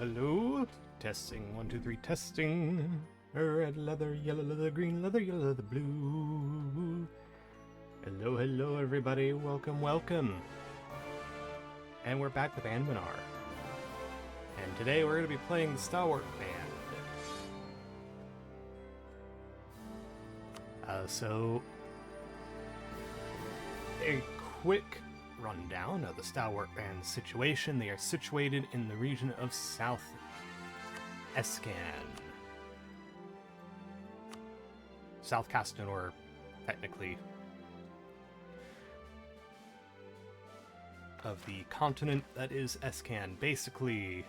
hello. Testing, 1, 2, 3, testing. Red leather, yellow leather, green leather, yellow leather, blue. Hello, hello, everybody. Welcome, welcome. And we're back with Anbennar. And today we're going to be playing the Stalwart band. So, a quick rundown of the Stalwart band's situation. They are situated in the region of South Escan. South Castanor, technically, of the continent that is Escan. Basically,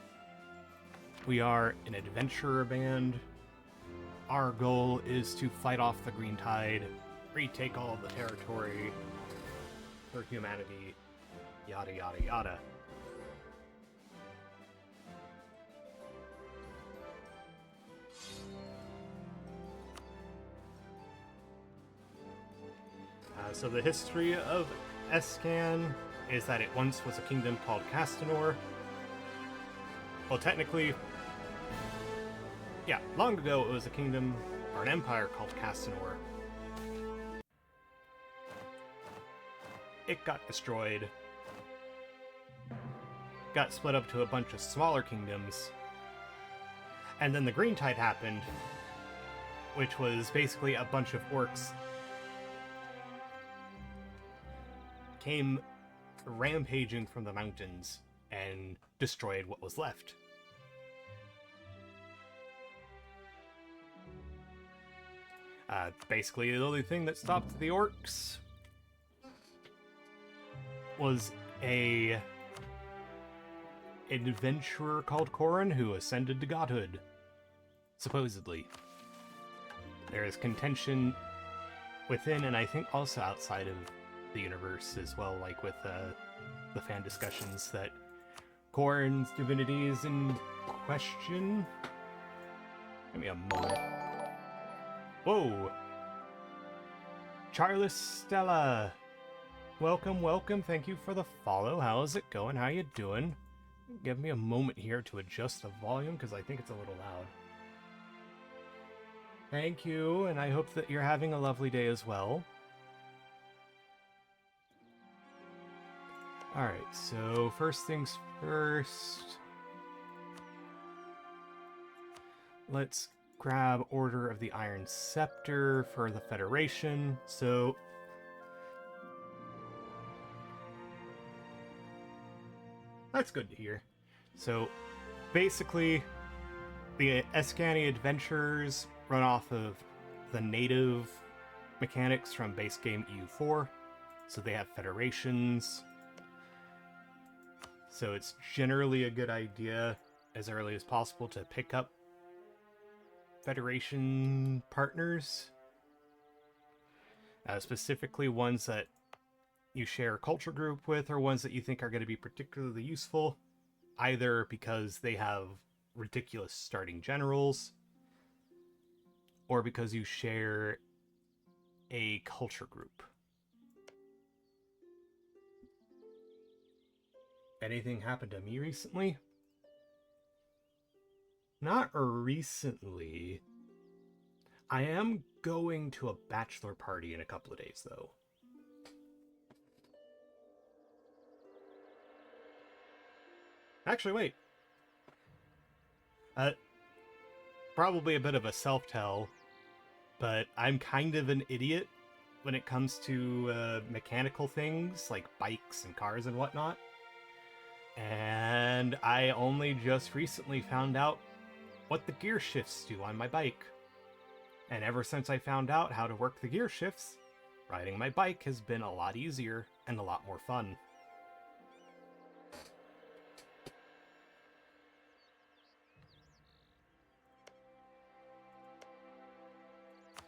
we are an adventurer band. Our goal is to fight off the Green Tide, retake all of the territory for humanity, yada yada yada. So the history of Escan is that it once was a kingdom called Castanor. Well, technically, yeah, long ago it was a kingdom, or an empire called Castanor. It got destroyed, got split up to a bunch of smaller kingdoms, and then the Green Tide happened, which was basically a bunch of orcs came rampaging from the mountains and destroyed what was left. Basically, the only thing that stopped the orcs was an adventurer called Corin who ascended to godhood, supposedly. There is contention within and I think also outside of the universe as well, like with the fan discussions, that Corin's divinity is in question. Give me a moment. Whoa! Charles Stella! Welcome, welcome. Thank you for the follow. How's it going? How you doing? Give me a moment here to adjust the volume because I think it's a little loud. Thank you, and I hope that you're having a lovely day as well. Alright, so first things first. Let's grab Order of the Iron Scepter for the Federation. So that's good to hear. So basically, the Escani adventurers run off of the native mechanics from base game EU4. So they have federations. So it's generally a good idea as early as possible to pick up Federation partners. Specifically ones that you share a culture group with, or ones that you think are going to be particularly useful, either because they have ridiculous starting generals, or because you share a culture group. Anything happened to me recently? Not recently. I am going to a bachelor party in a couple of days, though. Actually, wait. Probably a bit of a self-tell, but I'm kind of an idiot when it comes to mechanical things like bikes and cars and whatnot. And I only just recently found out what the gear shifts do on my bike. And ever since I found out how to work the gear shifts, riding my bike has been a lot easier and a lot more fun.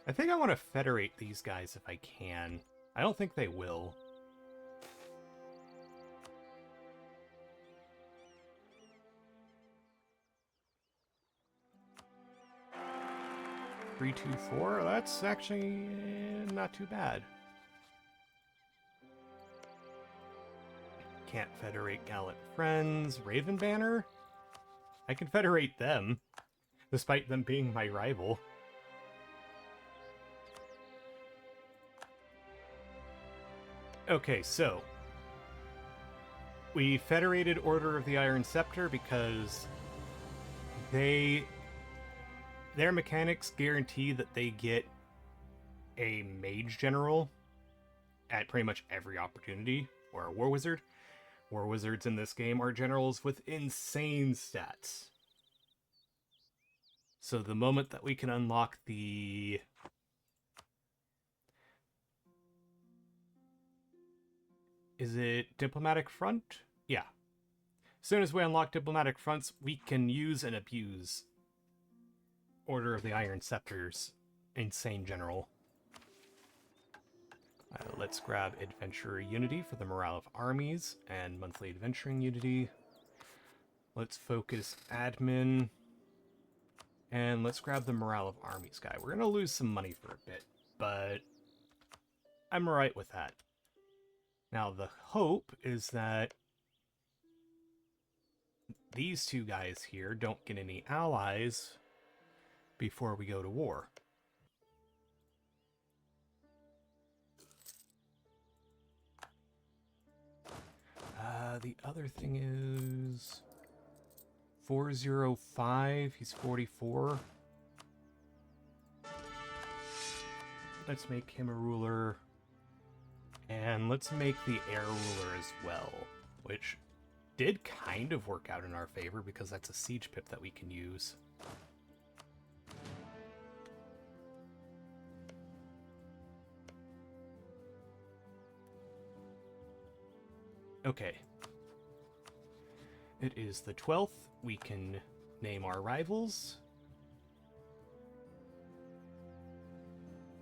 I think I want to federate these guys if I can. I don't think they will. Three, 2, 4. That's actually not too bad. Can't federate gallant friends. Raven Banner? I can federate them, despite them being my rival. Okay, so we federated Order of the Iron Scepter because their mechanics guarantee that they get a mage general at pretty much every opportunity, or a war wizard. War wizards in this game are generals with insane stats. So the moment that we can unlock the... Is it Diplomatic Front? Yeah. As soon as we unlock Diplomatic Fronts, we can use and abuse Order of the Iron Scepter's insane general. Let's grab Adventurer Unity for the morale of armies and monthly adventuring unity. Let's focus admin. And let's grab the morale of armies guy. We're going to lose some money for a bit, but I'm alright with that. Now, the hope is that these two guys here don't get any allies before we go to war. The other thing is 405, he's 44. Let's make him a ruler. And let's make the air ruler as well, which did kind of work out in our favor because that's a siege pip that we can use. Okay. It is the 12th. We can name our rivals.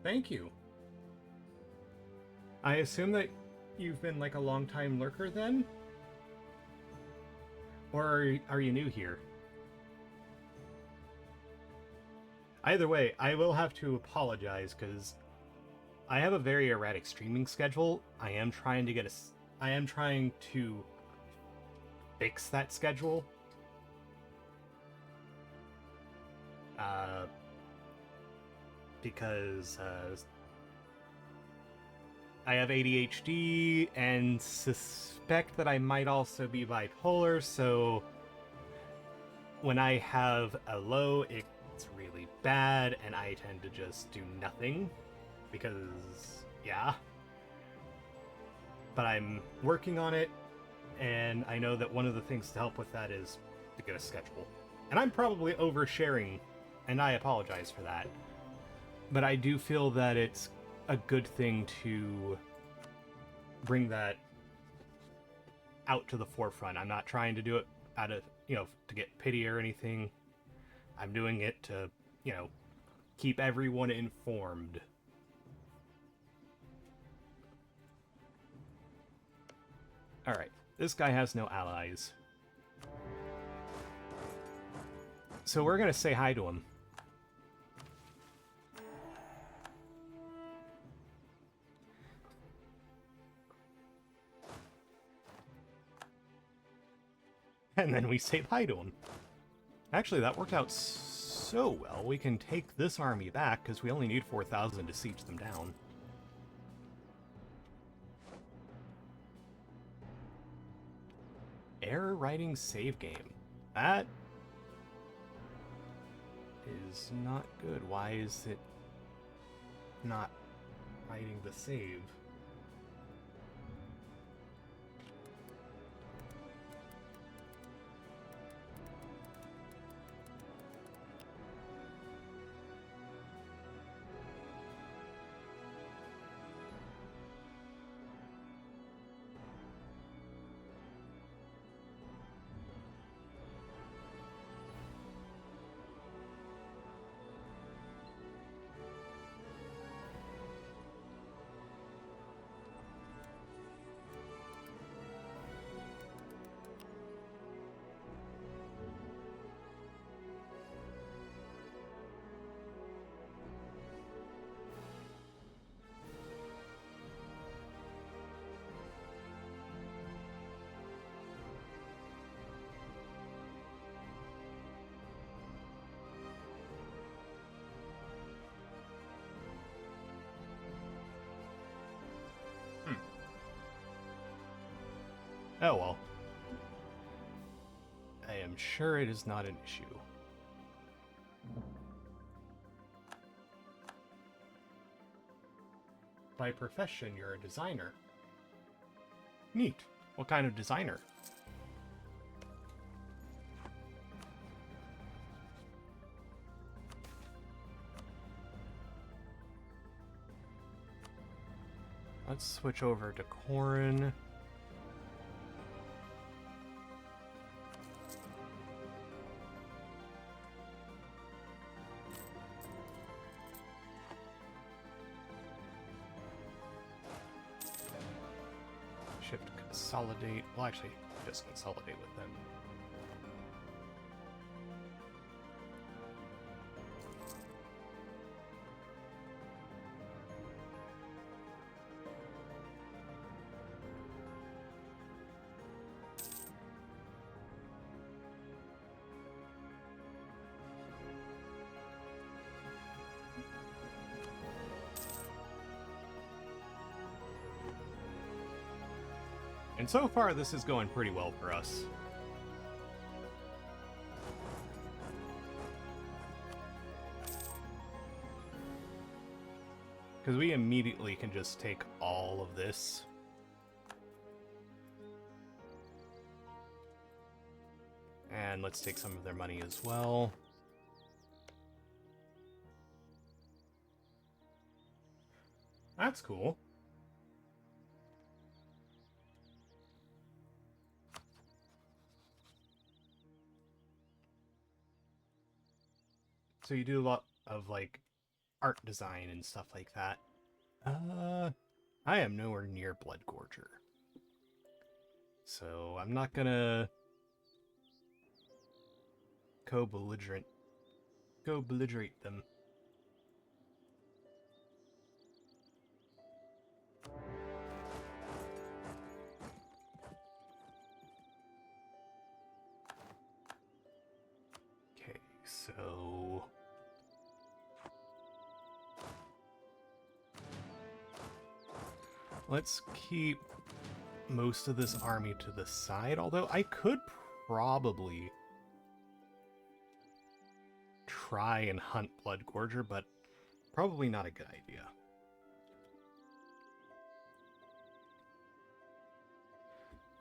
Thank you. I assume that you've been like a long-time lurker then? Or are you new here? Either way, I will have to apologize because I have a very erratic streaming schedule. I am trying to fix that schedule. Because I have ADHD and suspect that I might also be bipolar, so when I have a low, it's really bad, and I tend to just do nothing, because, yeah. But I'm working on it, and I know that one of the things to help with that is to get a schedule. And I'm probably oversharing, and I apologize for that. But I do feel that it's a good thing to bring that out to the forefront. I'm not trying to do it out of, to get pity or anything. I'm doing it to, keep everyone informed. Alright, this guy has no allies. So we're gonna say hi to him. And then we say bye to him. Actually, that worked out so well. We can take this army back, because we only need 4,000 to siege them down. Error writing save game. That is not good. Why is it not writing the save? Oh well. I am sure it is not an issue. By profession, you're a designer. Neat. What kind of designer? Let's switch over to Corin. Shift consolidate. Well, actually, just consolidate with them. And so far, this is going pretty well for us. Because we immediately can just take all of this. And let's take some of their money as well. That's cool. So you do a lot of, like, art design and stuff like that. I am nowhere near Blood Gorger. So I'm not gonna co-belligerate them. Okay, so let's keep most of this army to the side, although I could probably try and hunt Blood Gorger, but probably not a good idea.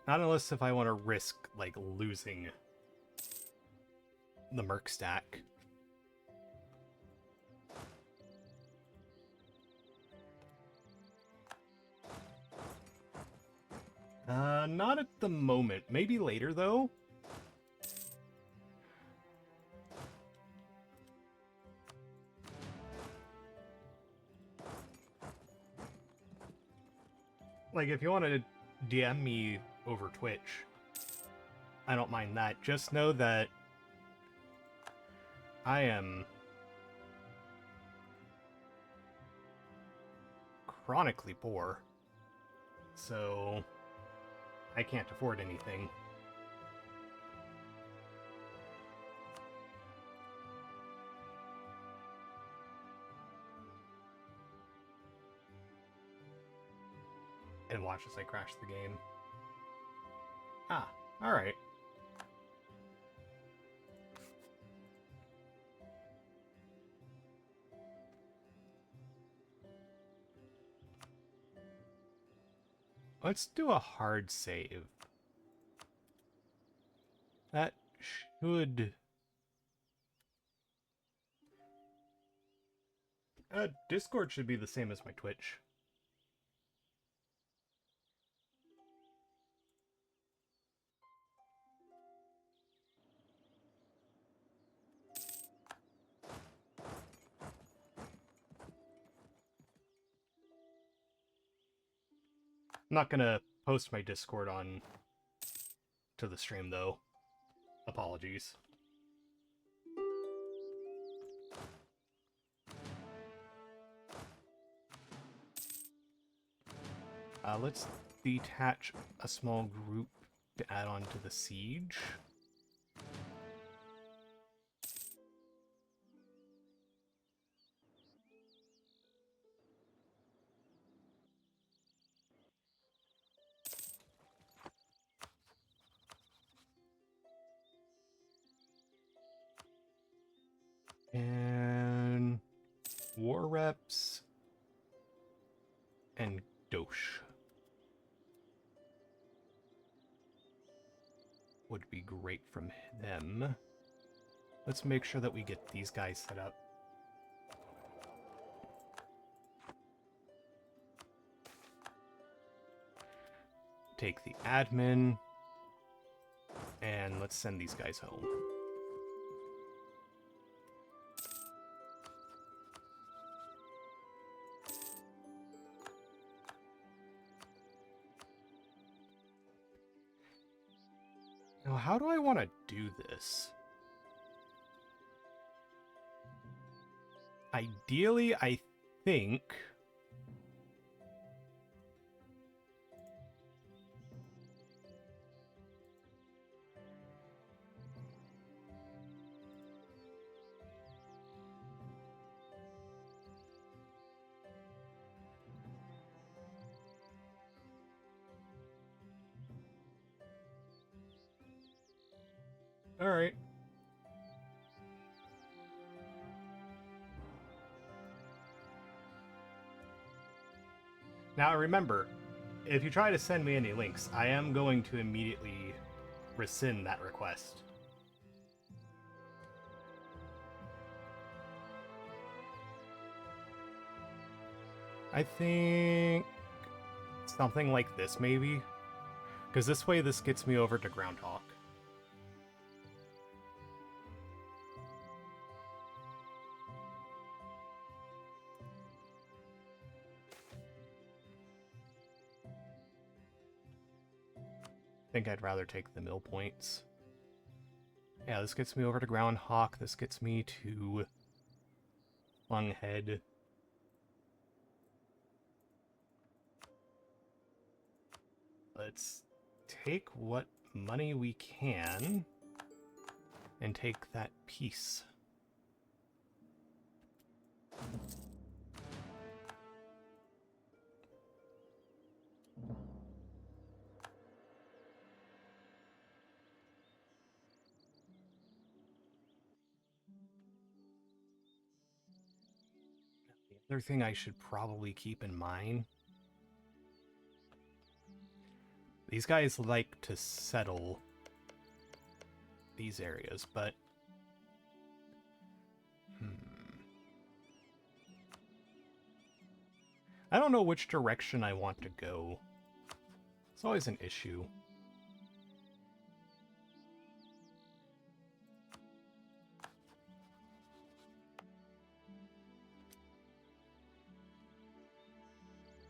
Not unless if I want to risk, like, losing the Merc stack. Not at the moment. Maybe later, though. Like, if you want to DM me over Twitch, I don't mind that. Just know that I am chronically poor, so I can't afford anything. And watch as I crash the game. Ah, alright. Let's do a hard save. That should... Discord should be the same as my Twitch. I'm not gonna post my Discord on to the stream, though. Apologies. Let's detach a small group to add on to the siege. Steppes and Dosh would be great from them. Let's make sure that we get these guys set up. Take the admin, and let's send these guys home. Now, how do I want to do this? Ideally, I think... All right. Now remember, if you try to send me any links, I am going to immediately rescind that request. I think something like this, maybe? Because this way this gets me over to Groundhog. I think I'd rather take the mill points. Yeah, this gets me over to Groundhog. This gets me to Lunghead. Let's take what money we can and take that piece. The other thing I should probably keep in mind, these guys like to settle these areas, but I don't know which direction I want to go. It's always an issue.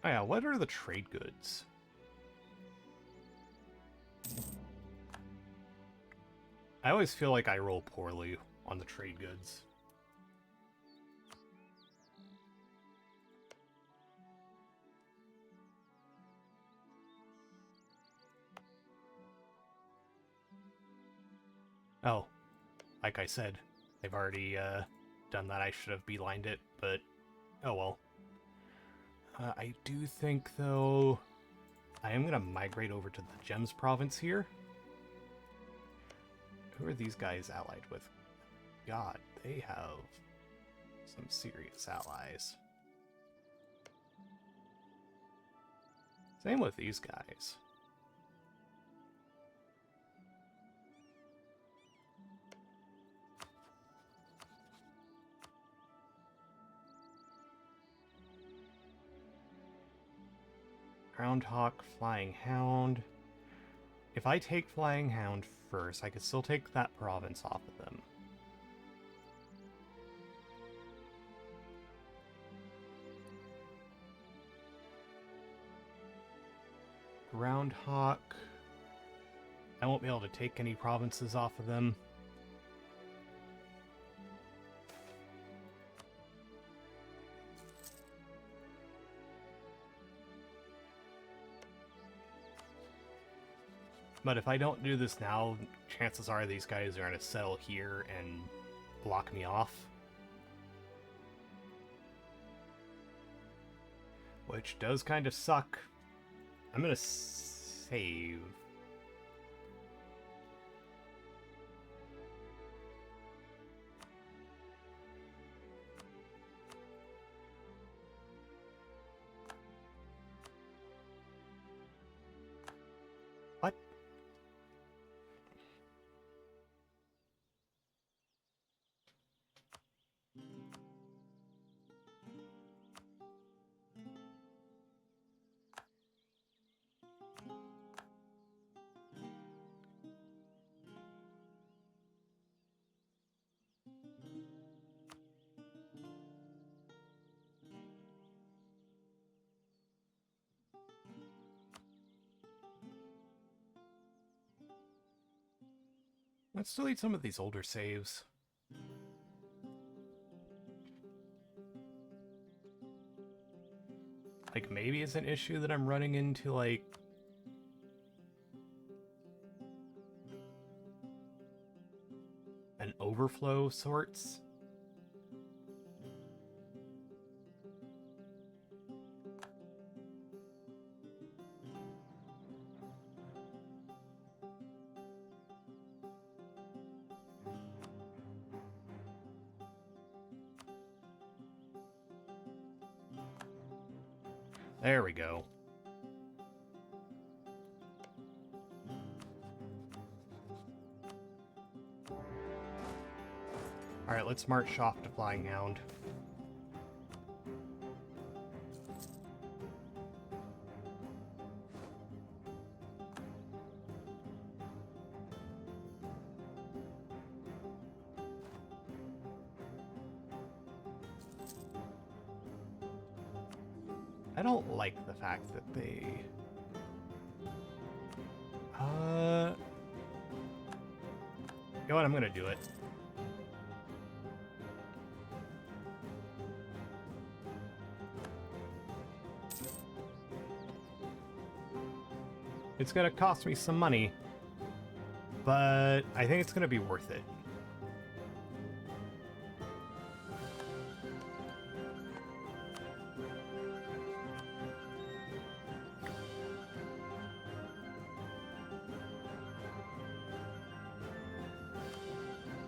Oh yeah, what are the trade goods? I always feel like I roll poorly on the trade goods. Oh, like I said, I've already done that. I should have beelined it, but oh well. I do think, though, I am going to migrate over to the Gems province here. Who are these guys allied with? God, they have some serious allies. Same with these guys. Groundhog, Flying Hound. If I take Flying Hound first, I could still take that province off of them. Groundhog. I won't be able to take any provinces off of them. But if I don't do this now, chances are these guys are going to settle here and block me off. Which does kind of suck. I'm going to save. Let's delete some of these older saves. Like, maybe it's an issue that I'm running into, like... an overflow of sorts. There we go. Alright, let's march off to Flying Hound. I don't like the fact that they... You know what, I'm gonna do it. It's gonna cost me some money, but I think it's gonna be worth it.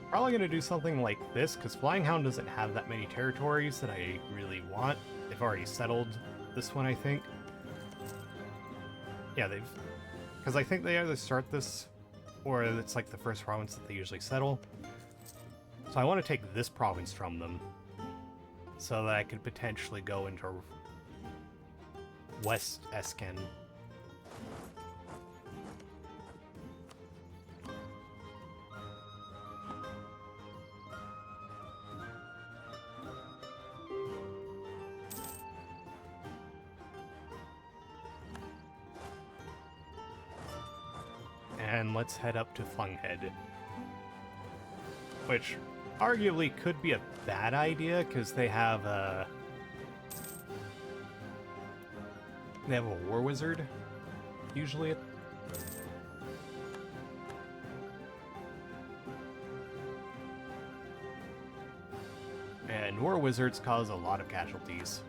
Probably gonna do something like this, because Flying Hound doesn't have that many territories that I really want. They've already settled this one, I think. Yeah, they've... Because I think they either start this, or it's like the first province that they usually settle. So I want to take this province from them, so that I could potentially go into West Esken. And let's head up to Flunghead. Which arguably could be a bad idea, because they have a war wizard, usually. And war wizards cause a lot of casualties.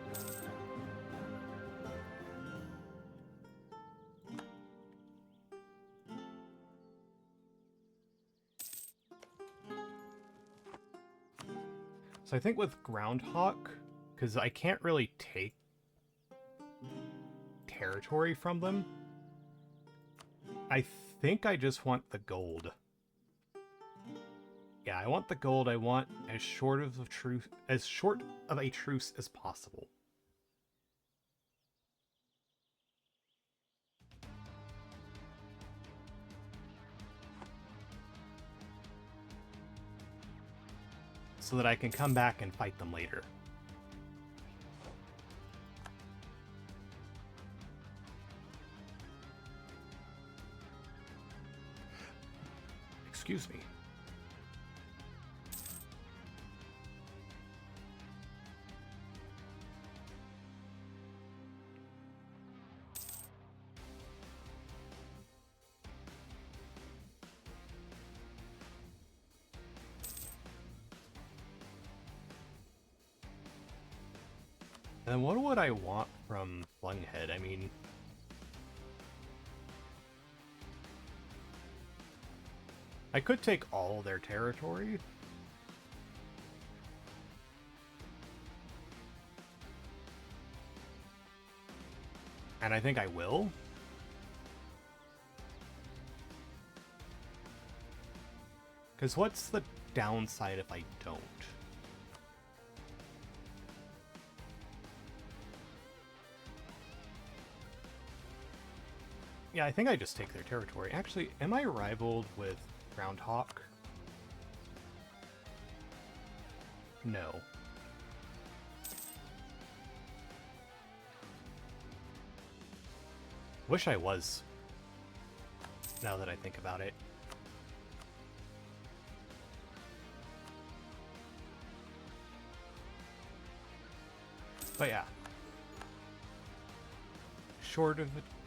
So I think with Groundhawk, because I can't really take territory from them, I think I just want the gold. Yeah, I want the gold. I want as short of a truce as possible. So that I can come back and fight them later. Excuse me. And then what would I want from Flunghead? I mean... I could take all their territory. And I think I will. Because what's the downside if I don't? Yeah, I think I just take their territory. Actually, am I rivaled with Groundhawk? No. Wish I was, now that I think about it. But yeah.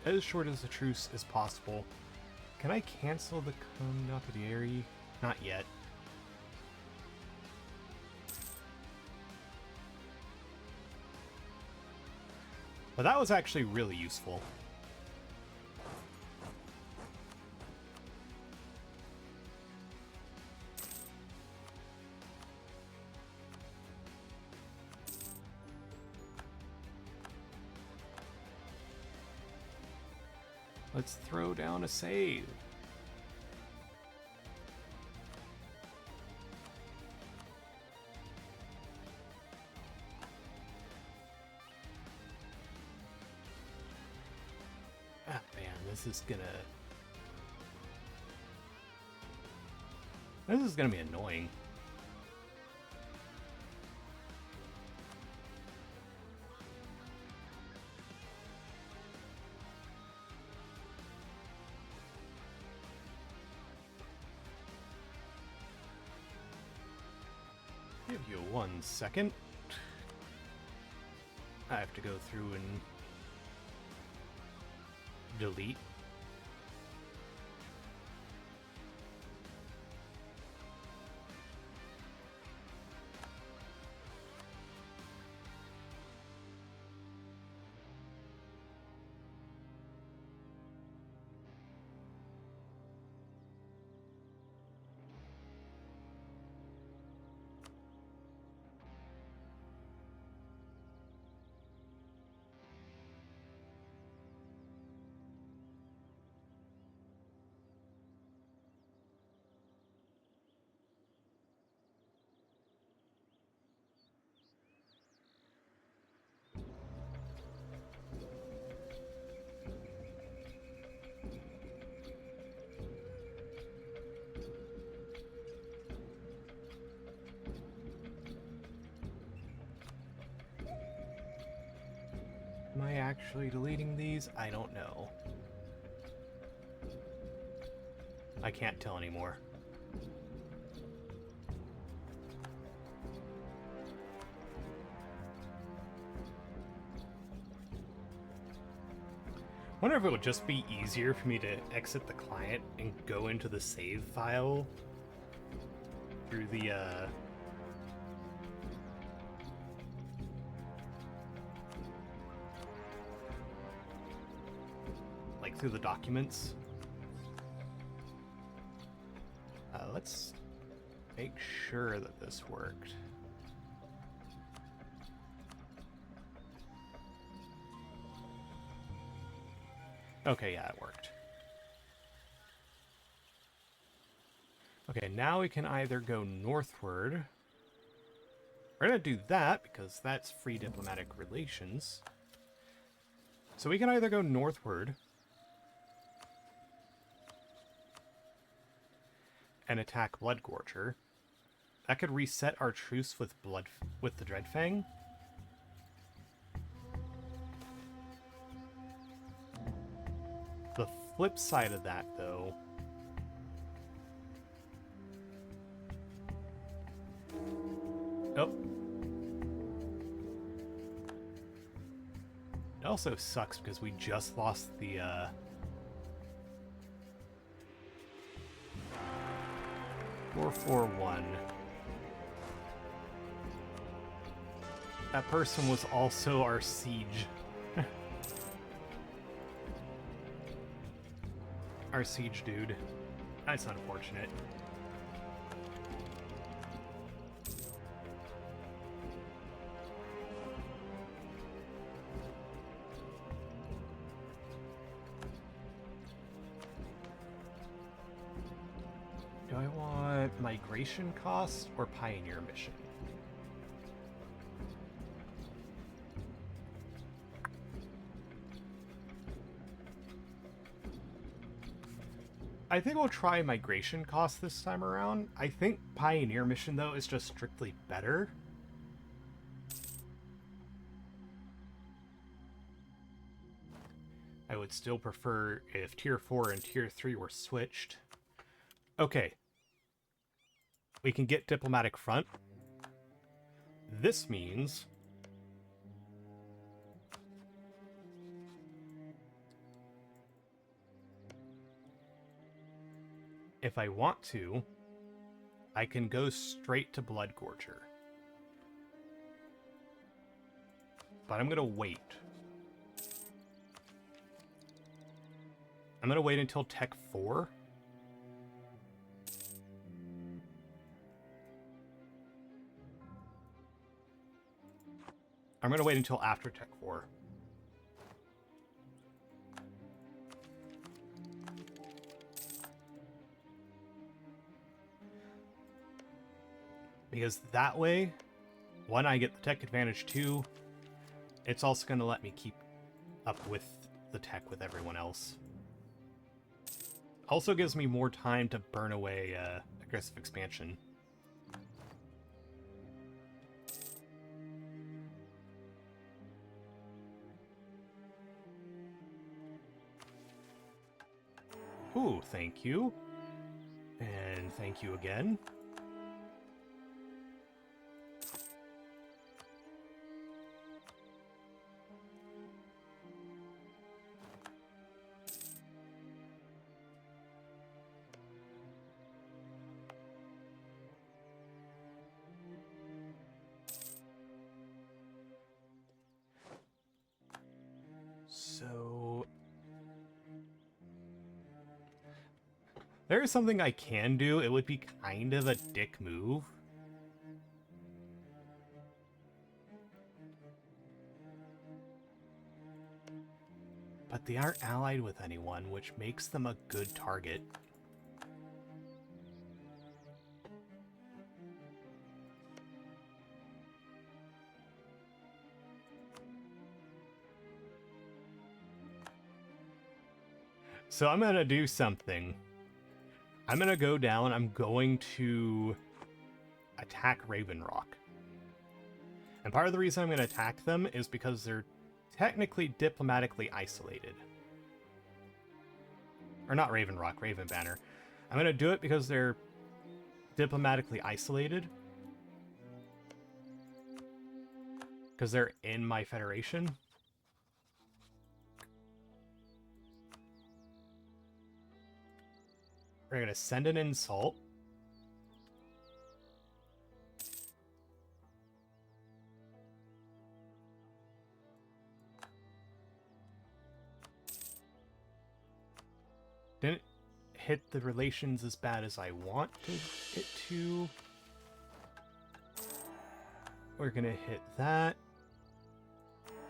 As short as a truce as possible. Can I cancel the Conductiary? Not yet. But that was actually really useful. Let's throw down a save. Ah, man, this is gonna be annoying. Give you 1 second. I have to go through and delete. Am I actually deleting these? I don't know. I can't tell anymore. Wonder if it would just be easier for me to exit the client and go into the save file through the like through the documents. Let's make sure that this worked. Okay, yeah, it worked. Okay, now we can either go northward. We're gonna do that because that's free diplomatic relations. So we can either go northward and attack Bloodgorger. That could reset our truce with the Dreadfang. The flip side of that, though, oh, it also sucks because we just lost the 441. That person was also our siege. Our siege dude. That's unfortunate. Do I want migration cost or pioneer mission? I think we'll try migration cost this time around. I think pioneer mission, though, is just strictly better. I would still prefer if tier 4 and tier 3 were switched. Okay. We can get diplomatic front. This means if I want to, I can go straight to Blood Gorger. But I'm gonna wait. I'm gonna wait until Tech 4. I'm gonna wait until after Tech 4. Because that way, one, I get the tech advantage, two, it's also going to let me keep up with the tech with everyone else. Also gives me more time to burn away aggressive expansion. Ooh, thank you. And thank you again. So there is something I can do. It would be kind of a dick move. But they aren't allied with anyone, which makes them a good target. So I'm going to do something. I'm going to go down. I'm going to attack Raven Rock. And part of the reason I'm going to attack them is because they're technically diplomatically isolated. Or not Raven Rock, Raven Banner. I'm going to do it because they're diplomatically isolated. Because they're in my federation. We're going to send an insult. Didn't hit the relations as bad as I want it to. We're going to hit that.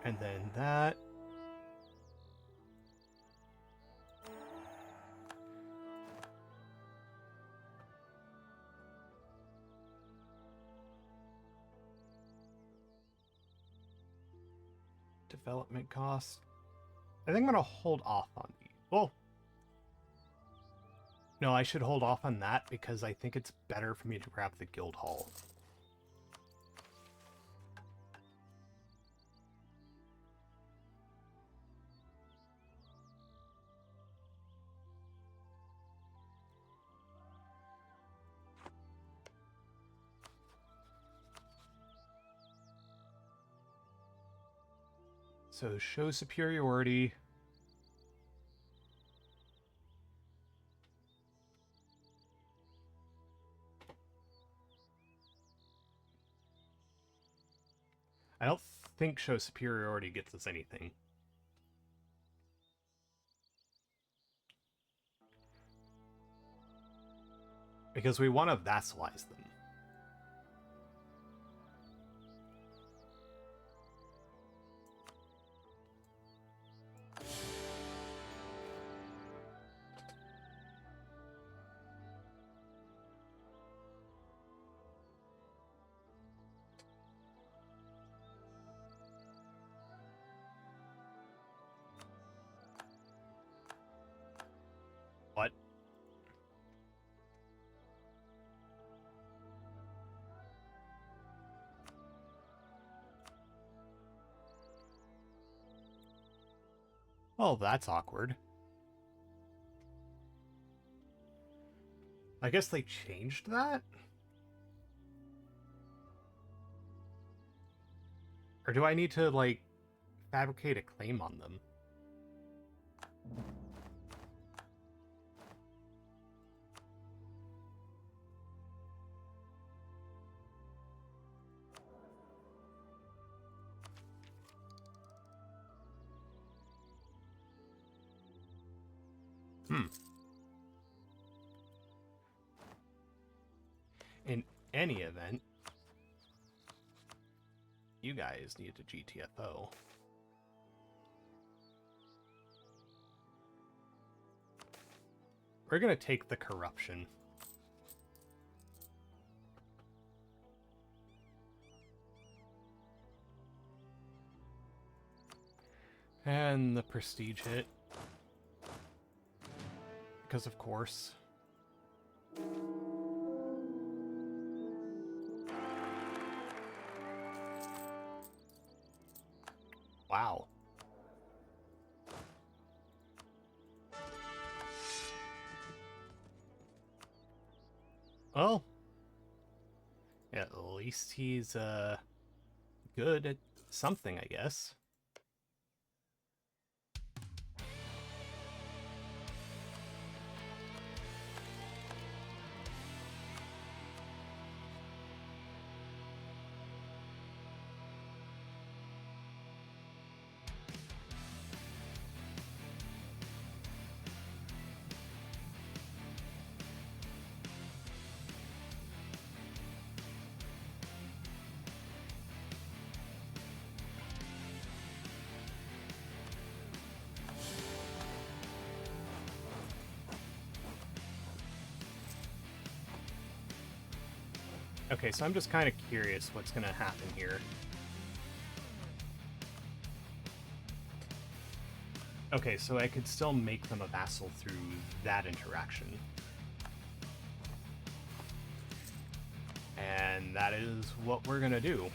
And then that. Development cost. I think I'm going to hold off on these. Well, no, I should hold off on that because I think it's better for me to grab the guild hall. So show superiority. I don't think show superiority gets us anything. Because we want to vassalize them. What? Oh, that's awkward. I guess they changed that? Or do I need to, like, fabricate a claim on them? Hmm. In any event, you guys need a GTFO. We're gonna take the corruption. And the prestige hit. Because of course. Wow. Well, yeah, at least he's good at something, I guess. Okay, so I'm just kind of curious what's going to happen here. Okay, so I could still make them a vassal through that interaction. And that is what we're going to do.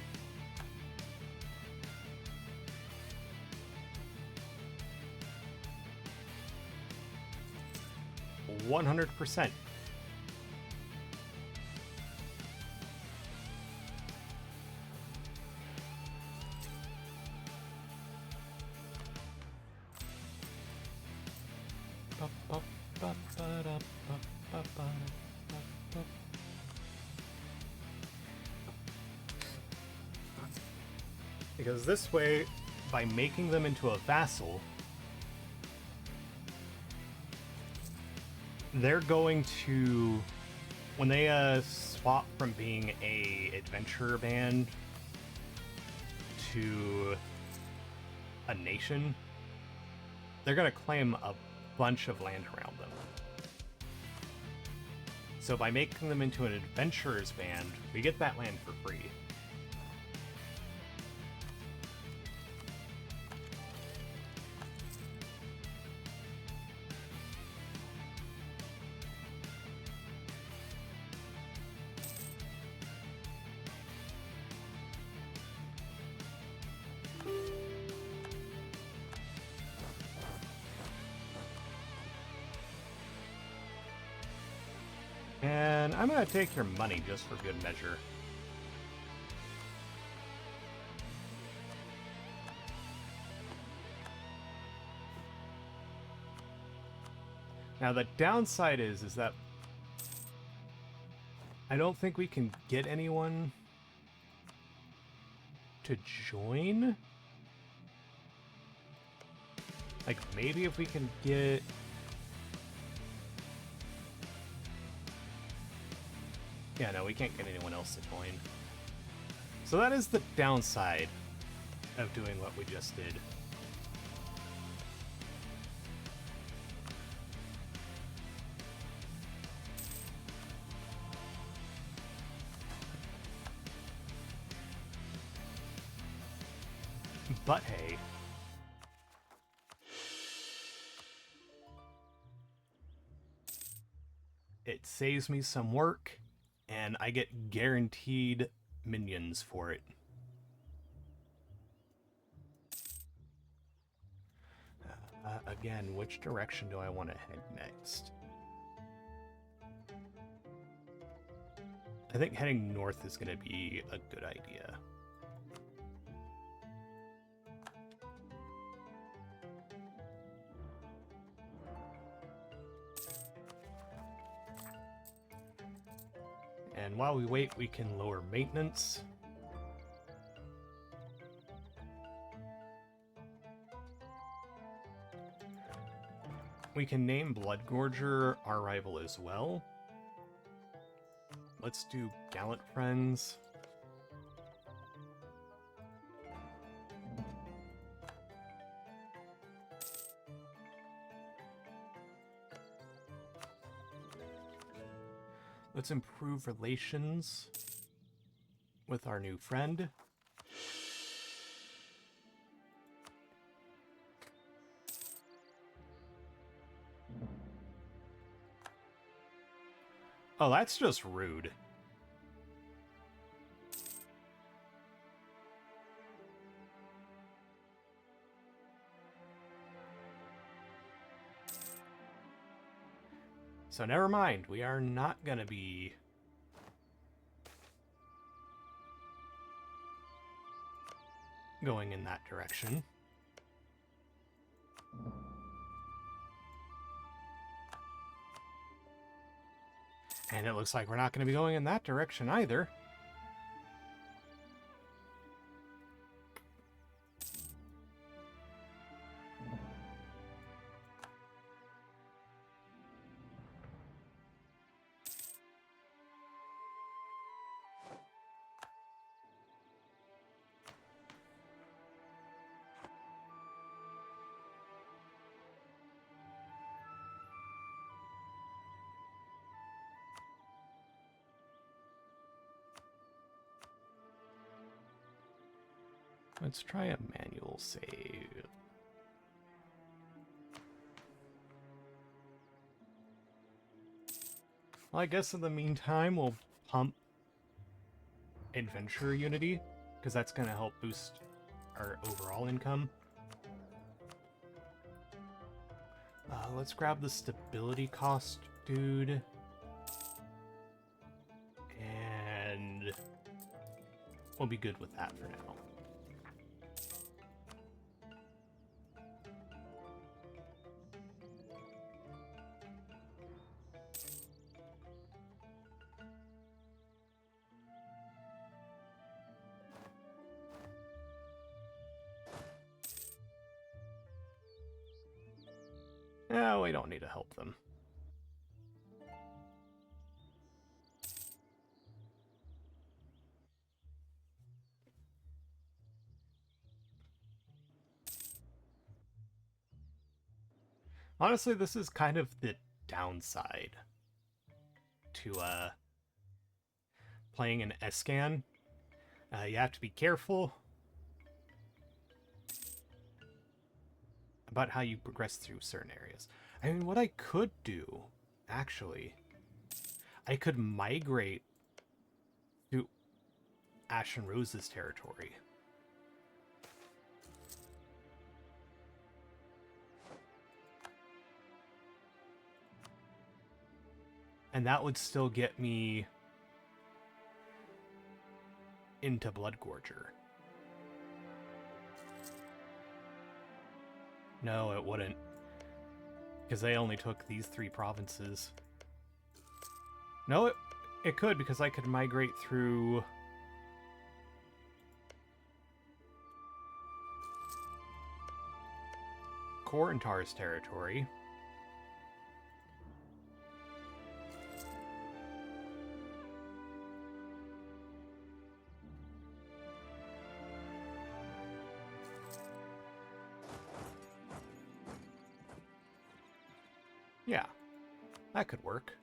%. Because this way, by making them into a vassal, they're going to, when they swap from being a adventurer band to a nation, they're going to claim a bunch of land around them. So by making them into an adventurer's band, we get that land for free. And I'm going to take your money just for good measure. Now the downside is that I don't think we can get anyone to join. Like maybe if we can get... Yeah, no, we can't get anyone else to join. So that is the downside of doing what we just did. But hey. It saves me some work, and I get guaranteed minions for it. Again, which direction do I want to head next? I think heading north is going to be a good idea. And while we wait, we can lower maintenance. We can name Bloodgorger our rival as well. Let's do Gallant Friends. Let's improve relations with our new friend. Oh, that's just rude. So never mind, we are not gonna be going in that direction. And it looks like we're not going to be going in that direction either. Let's try a manual save. Well, I guess in the meantime, we'll pump Adventure Unity, because that's going to help boost our overall income. Let's grab the stability cost, dude. And we'll be good with that for now. No, we don't need to help them. Honestly, this is kind of the downside to playing an S-scan. You have to be careful about how you progress through certain areas. I mean, what I could do, actually, I could migrate to Ash and Rose's territory. And that would still get me into Bloodgorger. No, it wouldn't. Because they only took these 3 provinces. No, it could, because I could migrate through Corentar's territory. Yeah, that could work.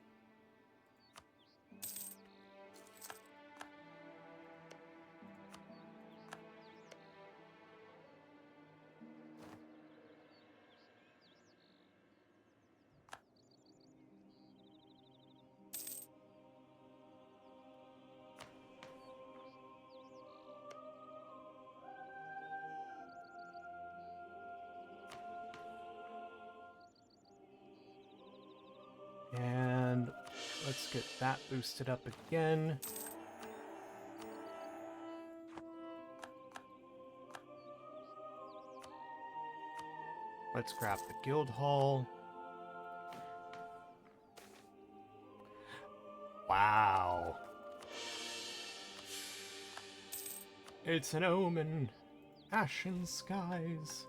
And let's get that boosted up again. Let's grab the guild hall. Wow. It's an omen. Ashen skies.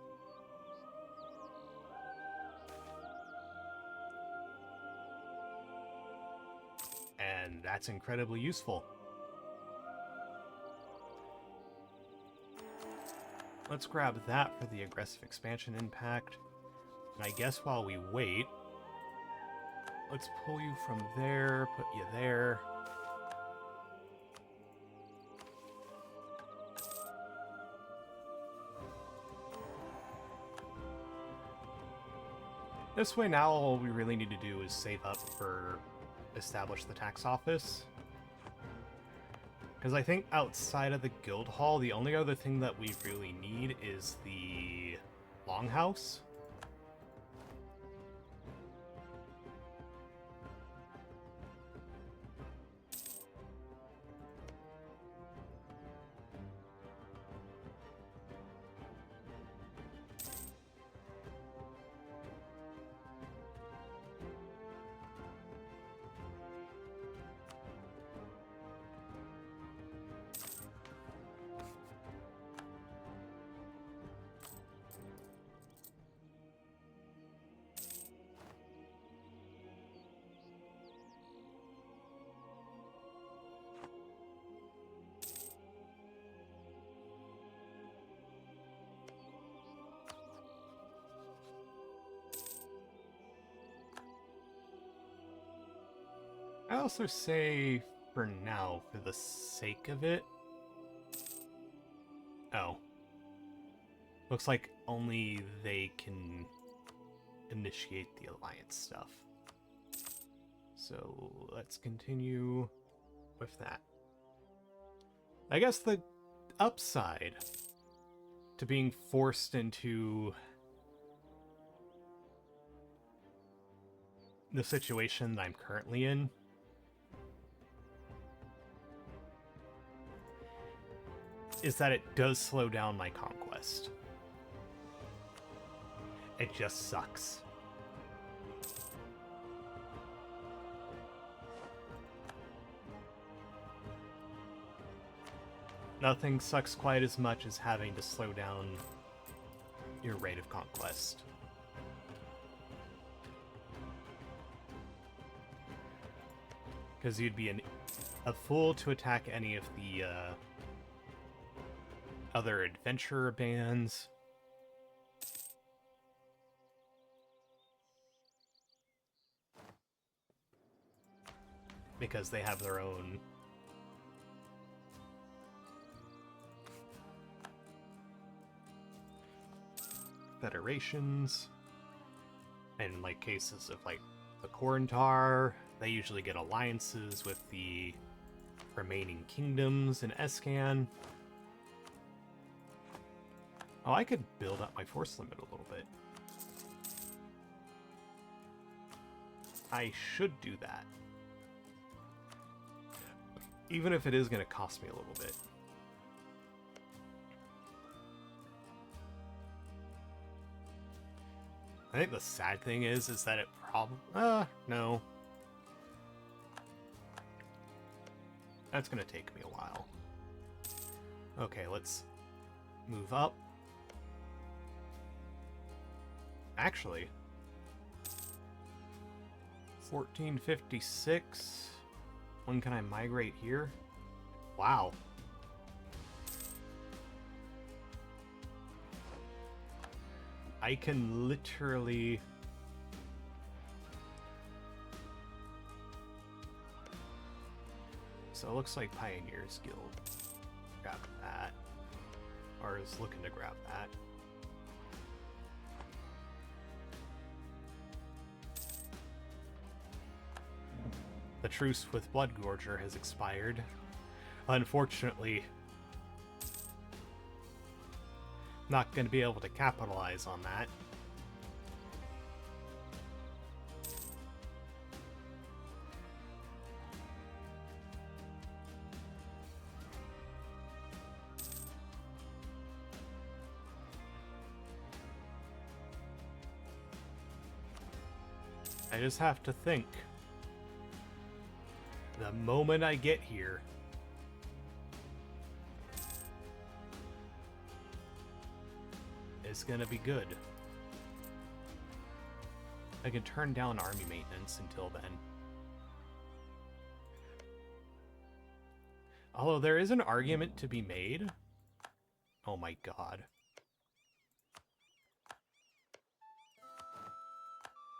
and that's incredibly useful. Let's grab that for the aggressive expansion impact. And I guess while we wait, let's pull you from there, put you there. This way now all we really need to do is save up for establish the tax office. Because I think outside of the guild hall, the only other thing that we really need is the longhouse. I also say, for now, for the sake of it... Oh. Looks like only they can initiate the alliance stuff. So, let's continue with that. I guess the upside to being forced into the situation that I'm currently in is that it does slow down my conquest. It just sucks. Nothing sucks quite as much as having to slow down your rate of conquest. Because you'd be a fool to attack any of the other adventurer bands. Because they have their own federations. And in like cases of like the Korentar, they usually get alliances with the remaining kingdoms in Escan. Oh, I could build up my force limit a little bit. I should do that. Even if it is going to cost me a little bit. I think the sad thing is that it probably... no. That's going to take me a while. Okay, let's move up. Actually, 1456. When can I migrate here? Wow. I can literally... So it looks like Pioneers Guild grabbed that. Or is looking to grab that. The truce with Bloodgorger has expired. Unfortunately, not going to be able to capitalize on that. I just have to think. The moment I get here, it's gonna be good. I can turn down army maintenance until then. Although there is an argument to be made. Oh my god.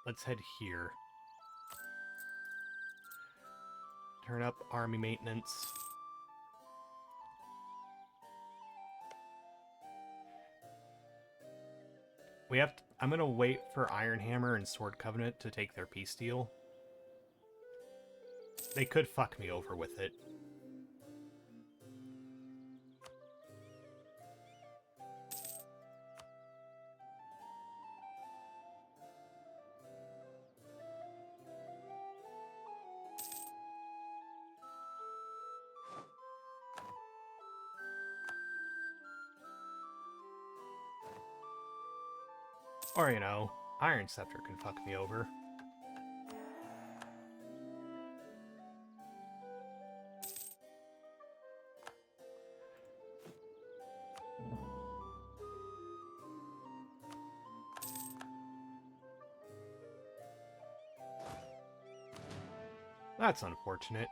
Let's head here. Turn up army maintenance. We have to, I'm gonna wait for Ironhammer and Sword Covenant to take their peace deal. They could fuck me over with it. Or, you know, Iron Scepter can fuck me over. That's unfortunate.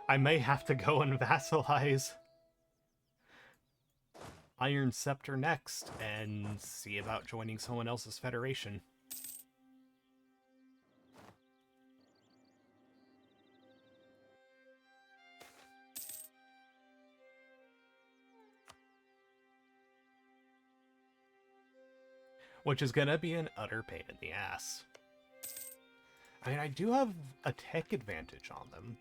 I may have to go and vassalize Iron Scepter next and see about joining someone else's federation. Which is gonna be an utter pain in the ass. I mean, I do have a tech advantage on them.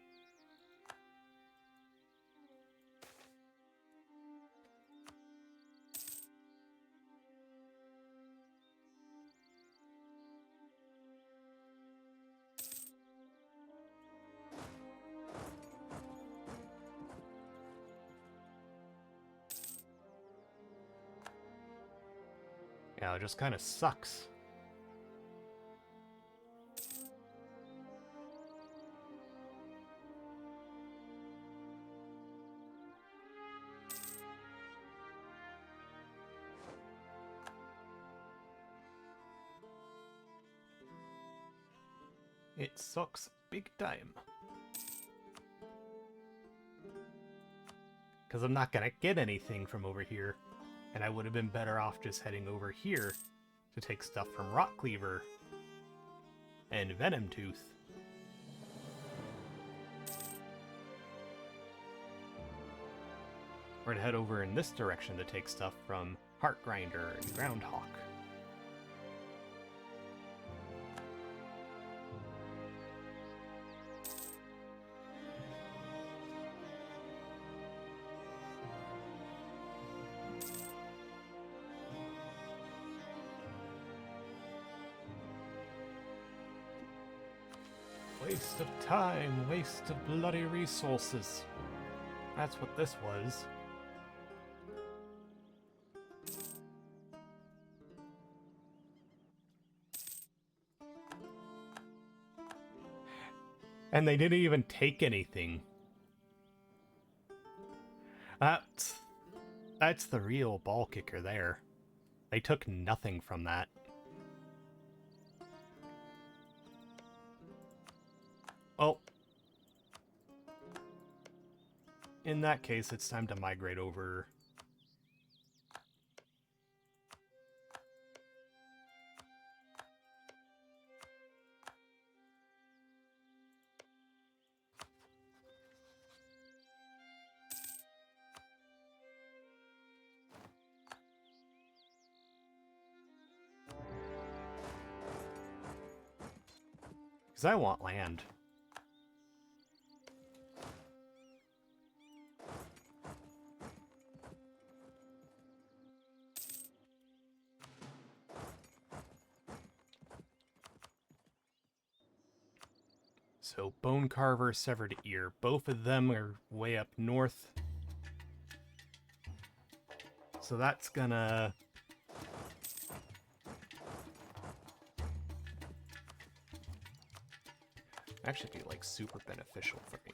Yeah, it just kind of sucks. It sucks big time. Because I'm not gonna get anything from over here. And I would have been better off just heading over here to take stuff from Rock Cleaver and Venom Tooth. Or to head over in this direction to take stuff from Heart Grinder and Groundhawk. Waste of time, waste of bloody resources. That's what this was. And they didn't even take anything. That's the real ball kicker there. They took nothing from that. Well, in that case, it's time to migrate over. Because I want land. So, Bone Carver, Severed Ear. Both of them are way up north. So that's gonna... actually be, like, super beneficial for me.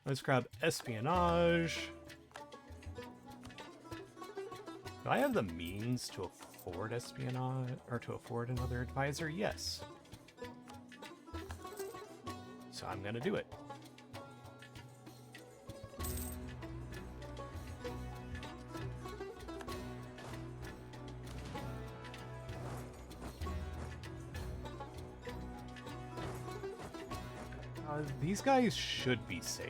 Let's grab Espionage. Do I have the means to afford Espionage, or to afford another advisor? Yes. So I'm gonna do it. These guys should be safe.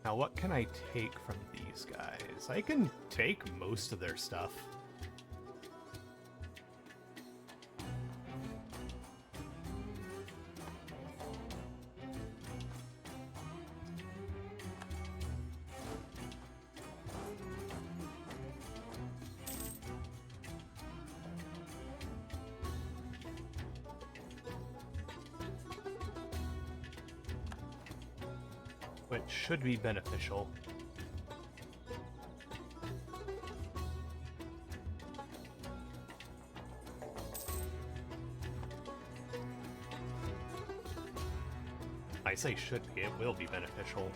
Now, what can I take from these guys? I can take most of their stuff. Which should be beneficial. I say should be, it will be beneficial.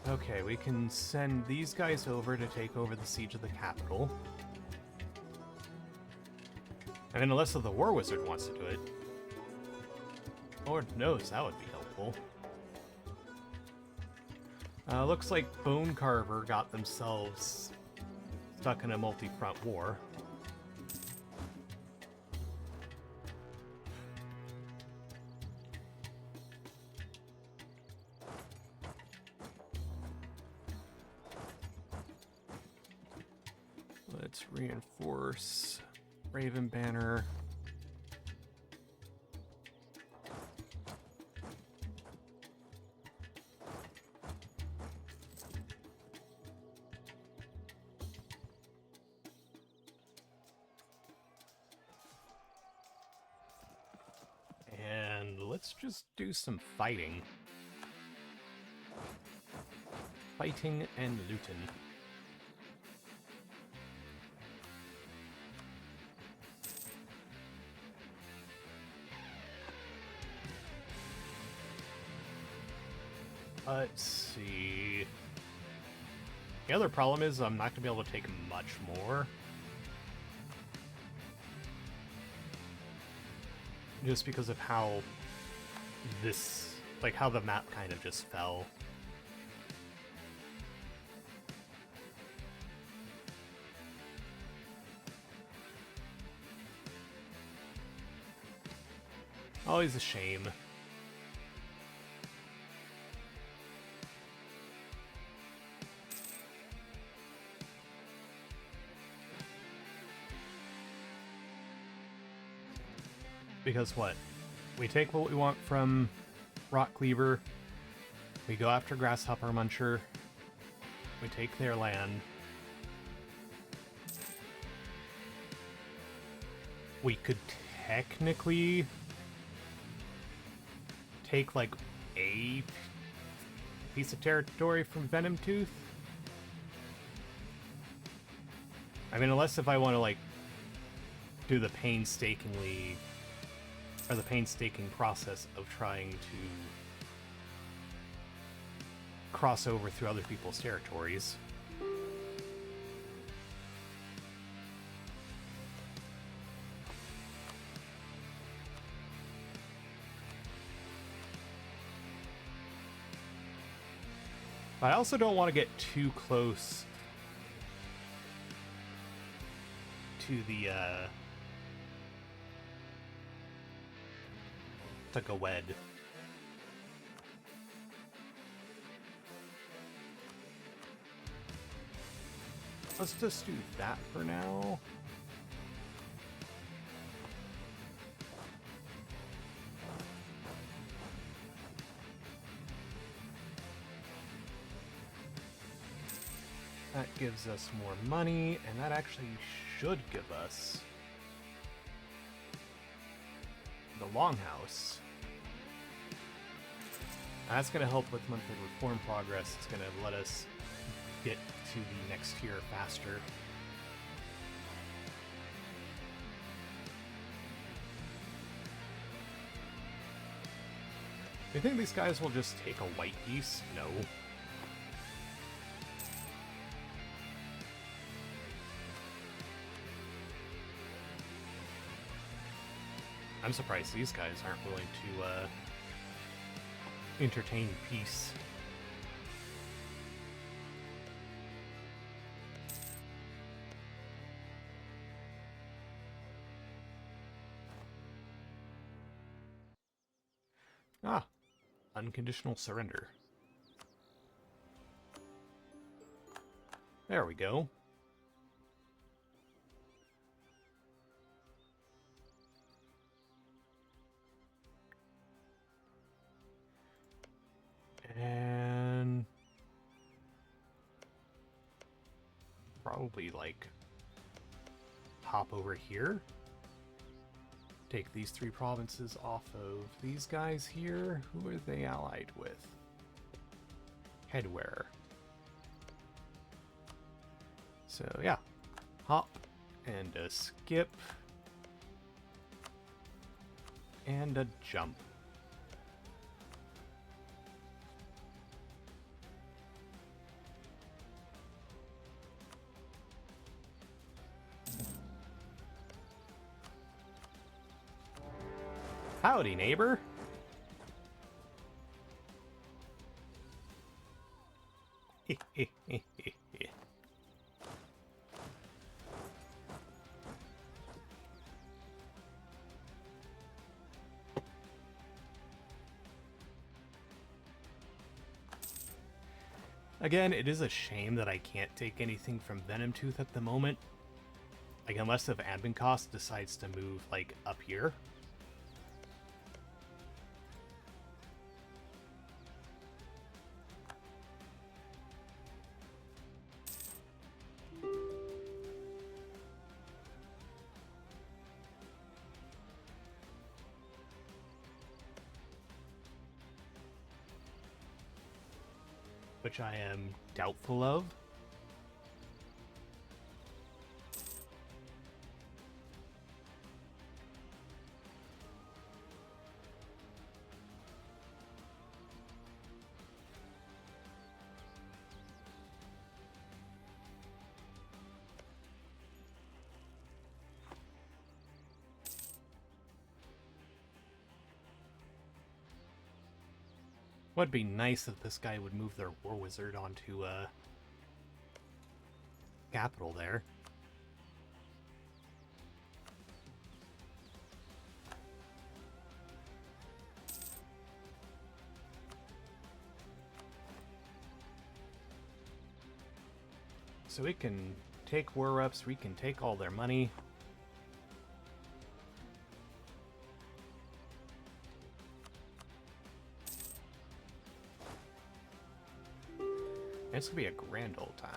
Okay, we can send these guys over to take over the siege of the capital. I mean, unless the War Wizard wants to do it. Lord knows, that would be helpful. Looks like Bone Carver got themselves stuck in a multi-front war. Let's reinforce Anbennar. And let's just do some fighting. Fighting and looting. Let's see. The other problem is I'm not going to be able to take much more. Just because of how this, like how the map kind of just fell. Always a shame. Because what? We take what we want from Rock Cleaver, we go after Grasshopper Muncher, we take their land. We could technically take, like, a piece of territory from Venom Tooth. I mean, unless if I want to, like, do the painstaking process of trying to cross over through other people's territories. I also don't want to get too close to the, to Gawed. Let's just do that for now. That gives us more money, and that actually should give us the Longhouse. That's going to help with monthly reform progress. It's going to let us get to the next tier faster. Do you think these guys will just take a white piece? No. I'm surprised these guys aren't willing to entertain peace. Ah, unconditional surrender. There we go. And probably like hop over here. Take these 3 provinces off of these guys here. Who are they allied with? Headwear. So yeah, hop and a skip and a jump. Howdy, neighbor. Again, it is a shame that I can't take anything from Venomtooth at the moment. Like, unless if Anbennar decides to move, like, up here. Which I am doubtful of. Would be nice if this guy would move their War Wizard onto capital there. So we can take war reps, we can take all their money. It's gonna be a grand old time.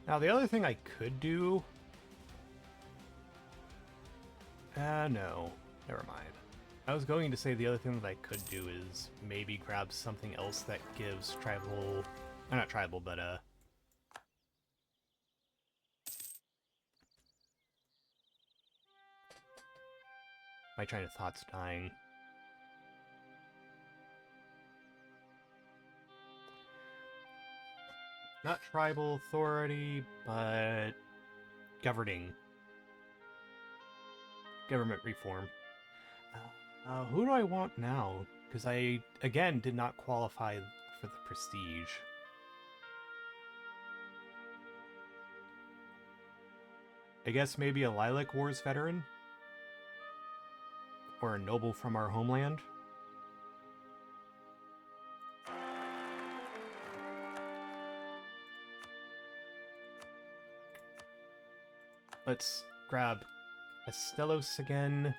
Now the other thing I could do... no. Never mind. I was going to say the other thing that I could do is maybe grab something else that gives tribal... not tribal, but my train of thought's dying. Not tribal authority, but governing. Government reform. Who do I want now? Because I, again, did not qualify for the prestige. I guess maybe a Lilac Wars veteran? Or a noble from our homeland? Let's grab Estelos again.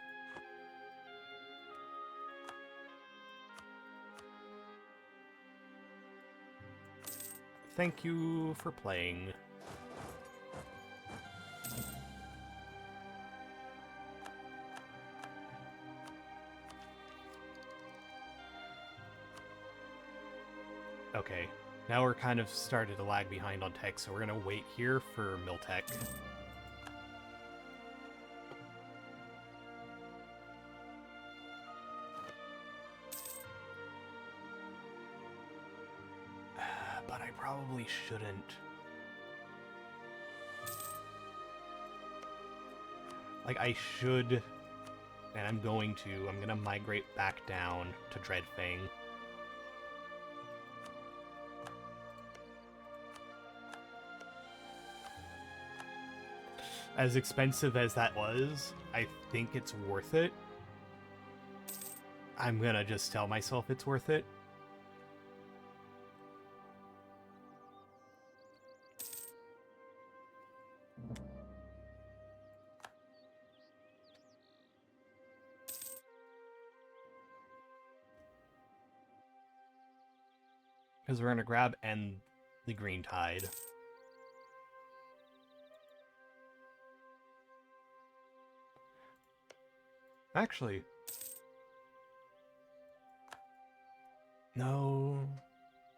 I thank you for playing. Okay, now we're kind of started to lag behind on tech, so we're gonna wait here for Miltech. But I probably shouldn't. Like, I should, and I'm gonna migrate back down to Dreadfang. As expensive as that was, I think it's worth it. I'm gonna just tell myself it's worth it. Because we're gonna grab and the Green Tide. Actually, no.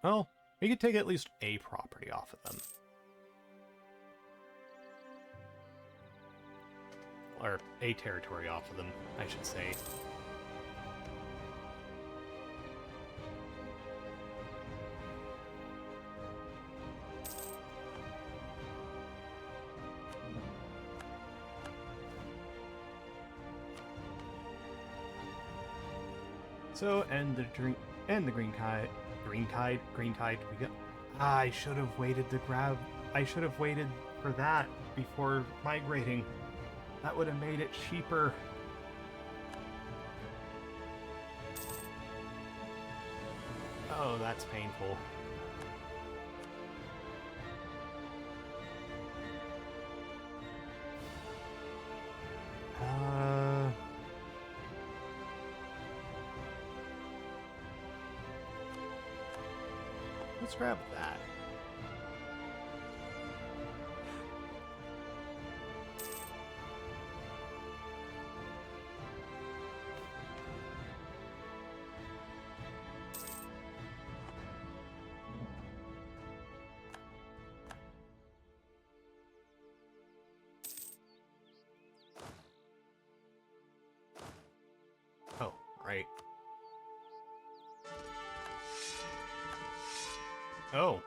Well, we could take at least a property off of them. Or a territory off of them, I should say. So, and the Green Tide. We go. I should have waited to grab. I should have waited for that before migrating. That would have made it cheaper. Oh, that's painful. Let's grab that. Oh, right. Oh.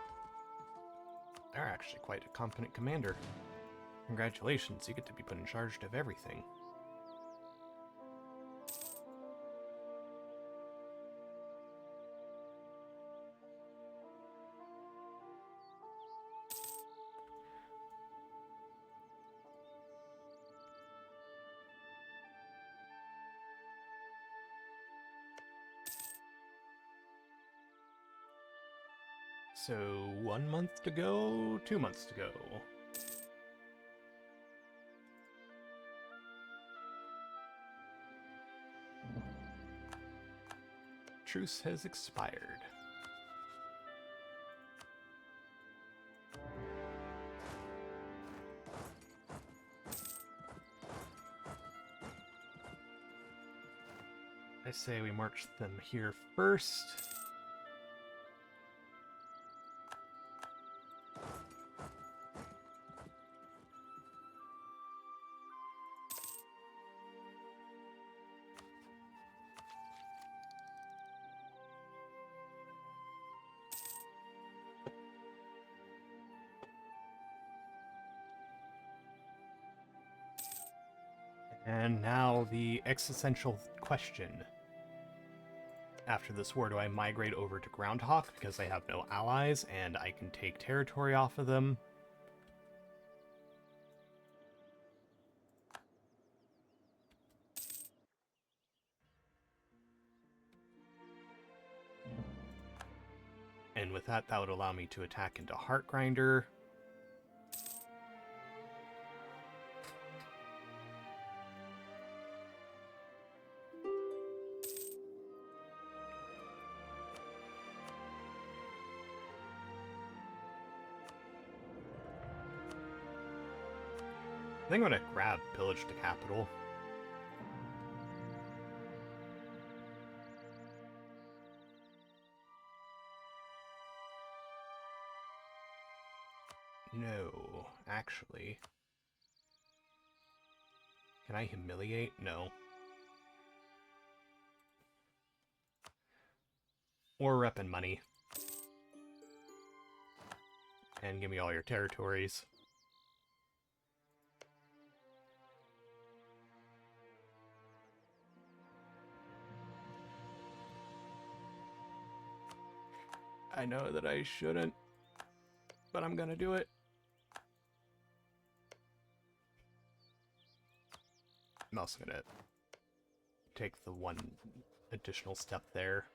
They're actually quite a competent commander. Congratulations, you get to be put in charge of everything. So, 1 month to go, 2 months to go. Truce has expired. I say we march them here first. And now the existential question. After this war, do I migrate over to Groundhawk because I have no allies and I can take territory off of them? And with that, that would allow me to attack into Heartgrinder. I think I'm gonna grab Pillage the Capital. No, actually. Can I humiliate? No. Or rep and money. And give me all your territories. I know that I shouldn't, but I'm gonna do it. I'm also gonna take the one additional step there.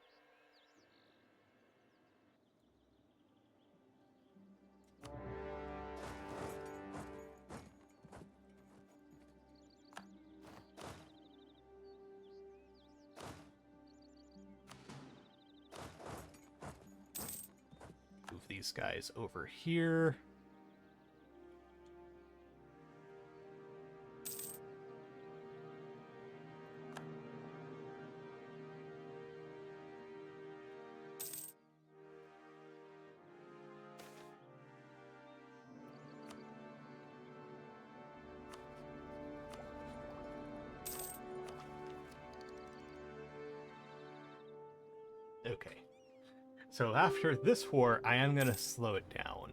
Move these guys over here. Okay. So after this war, I am gonna slow it down.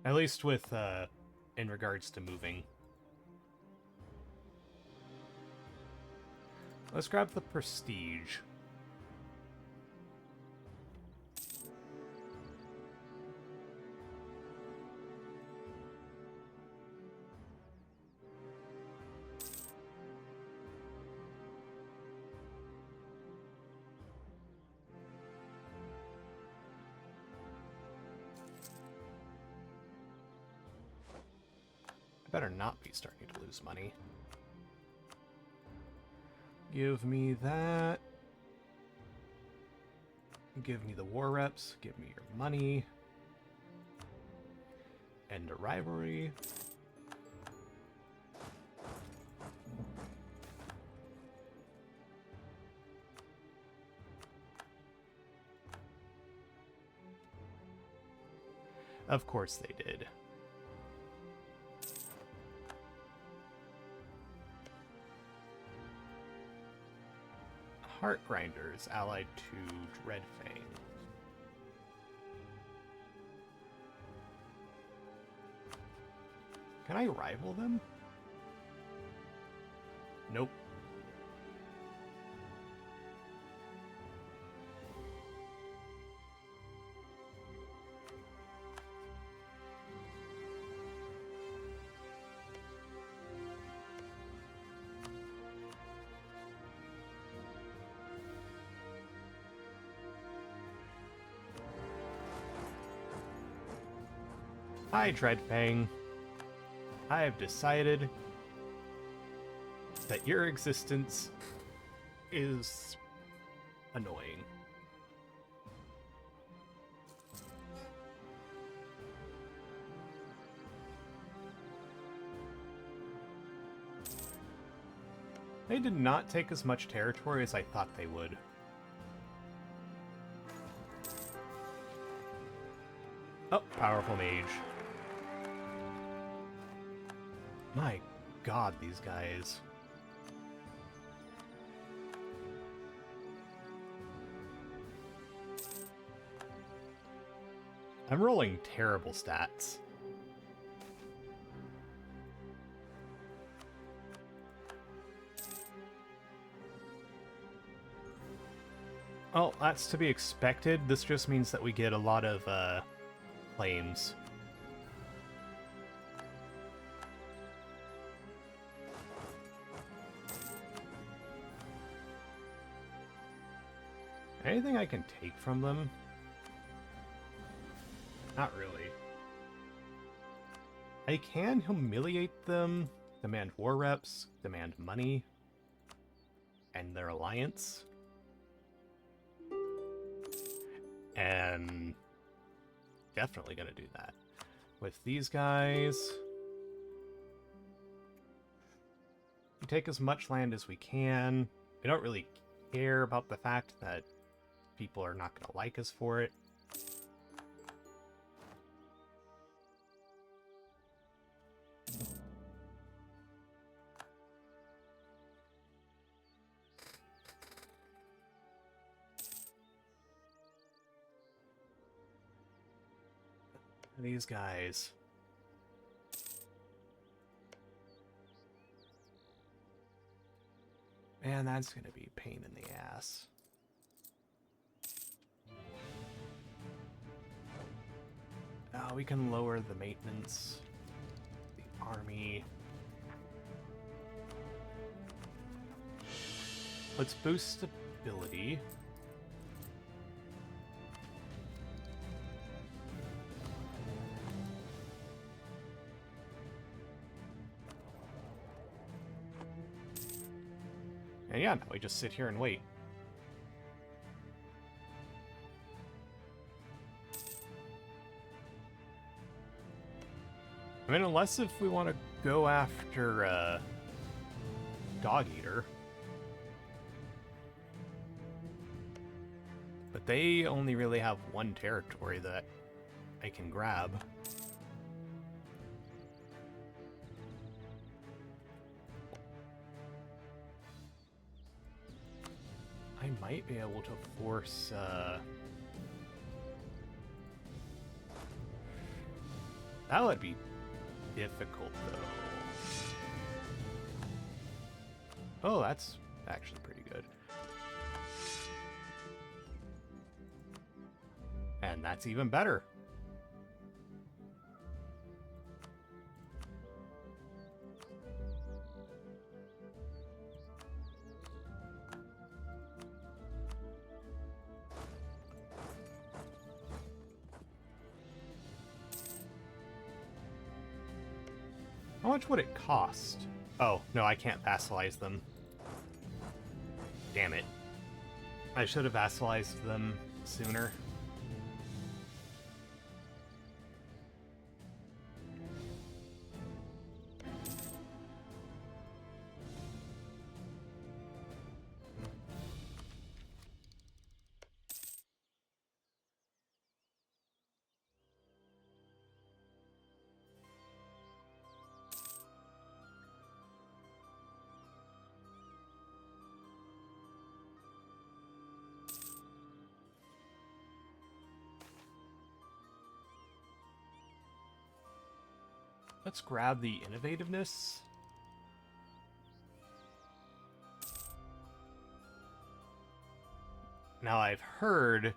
At least with, in regards to moving. Let's grab the prestige. Better not be starting to lose money. Give me that. Give me the war reps. Give me your money. End a rivalry. Of course they did. Heart Grinders allied to Dreadfang. Can I rival them? Nope. Hi, Dreadfang. I have decided that your existence is annoying. They did not take as much territory as I thought they would. Oh, powerful mage. My god, these guys. I'm rolling terrible stats. Well, that's to be expected. This just means that we get a lot of, claims. Anything I can take from them? Not really. I can humiliate them, demand war reps, demand money, and their alliance. And definitely going to do that. With these guys, we take as much land as we can. We don't really care about the fact that people are not going to like us for it. These guys. Man, that's going to be a pain in the ass. We can lower the maintenance. The army. Let's boost stability. And yeah, now we just sit here and wait. I mean, unless if we want to go after, Dog Eater. But they only really have one territory that I can grab. I might be able to force, that would be difficult, though. Oh, that's actually pretty good. And that's even better. How much would it cost? Oh, no, I can't vassalize them. Damn it. I should have vassalized them sooner. Let's grab the innovativeness. Now I've heard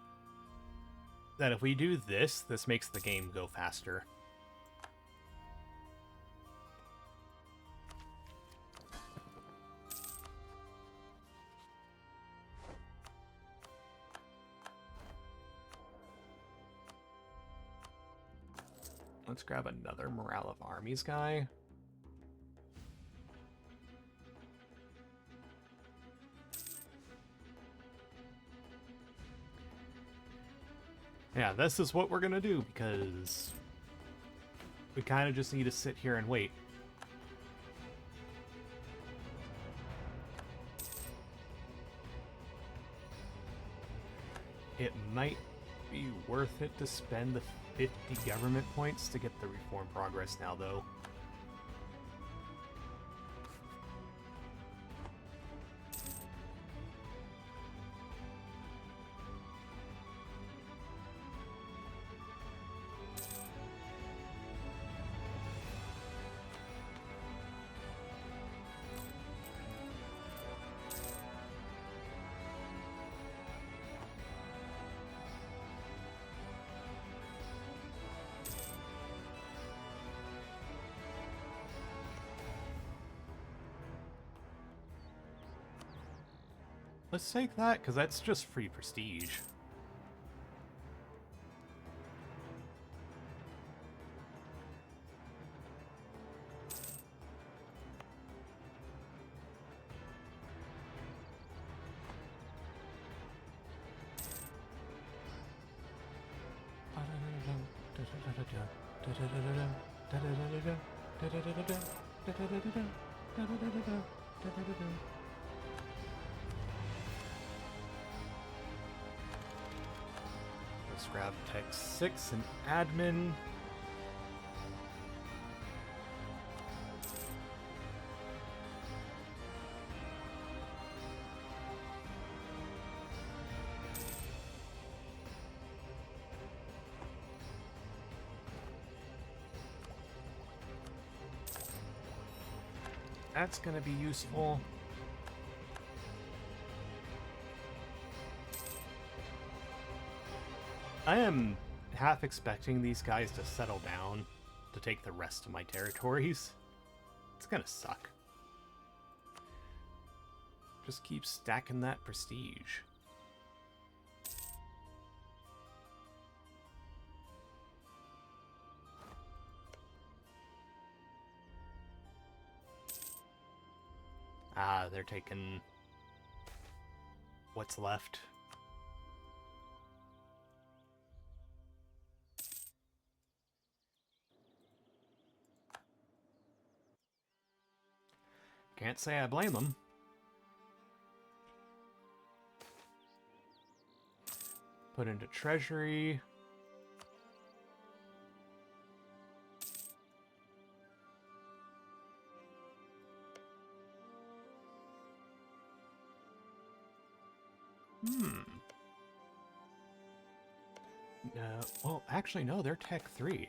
that if we do this, this makes the game go faster. Let's grab another Morale of Armies guy. Yeah, this is what we're gonna do, because we kind of just need to sit here and wait. It might be worth it to spend the 50 government points to get the reform progress now, though. Let's take that, because that's just free prestige. Let's grab Tech 6 and Admin. That's gonna be useful. I am half expecting these guys to settle down to take the rest of my territories. It's gonna suck. Just keep stacking that prestige. Ah, they're taking what's left. Can't say I blame them. Put into treasury. Well, actually, no, they're Tech 3.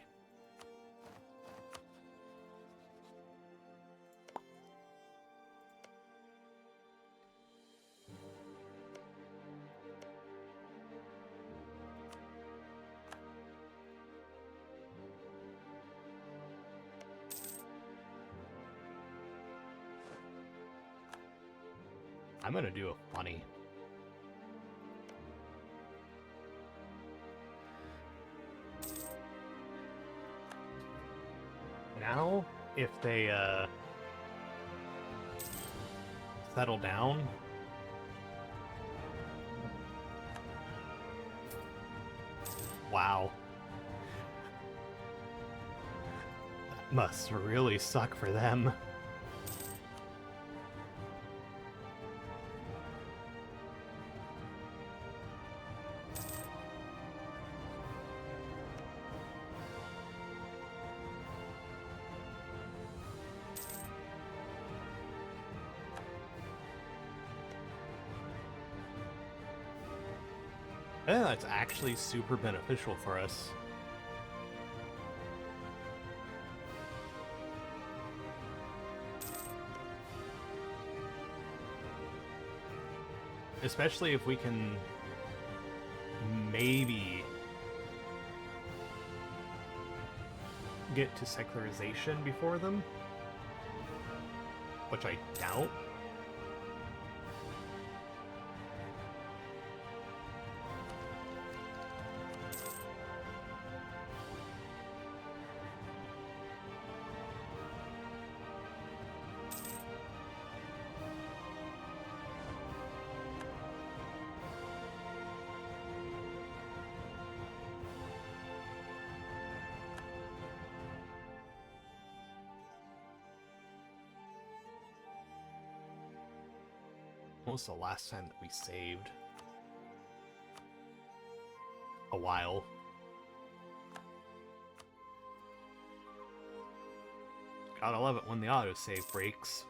I'm gonna do a funny. Now, if they, settle down, wow. That must really suck for them. Yeah, that's actually super beneficial for us. Especially if we can maybe get to secularization before them, which I doubt. When was the last time that we saved? A while. Gotta love it when the autosave breaks.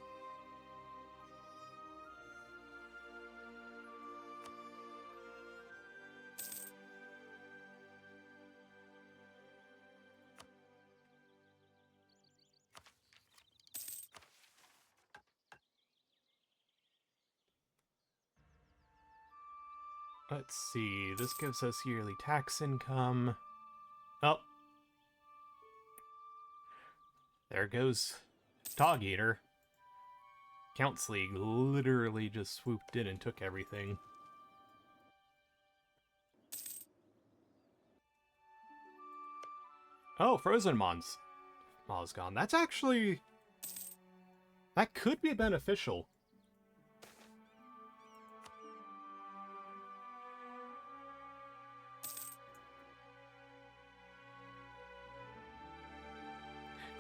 Let's see, this gives us yearly tax income. Oh. There goes Dog Eater. Counts League literally just swooped in and took everything. Oh, Frozen Mons. Ma's gone. That's actually... that could be beneficial.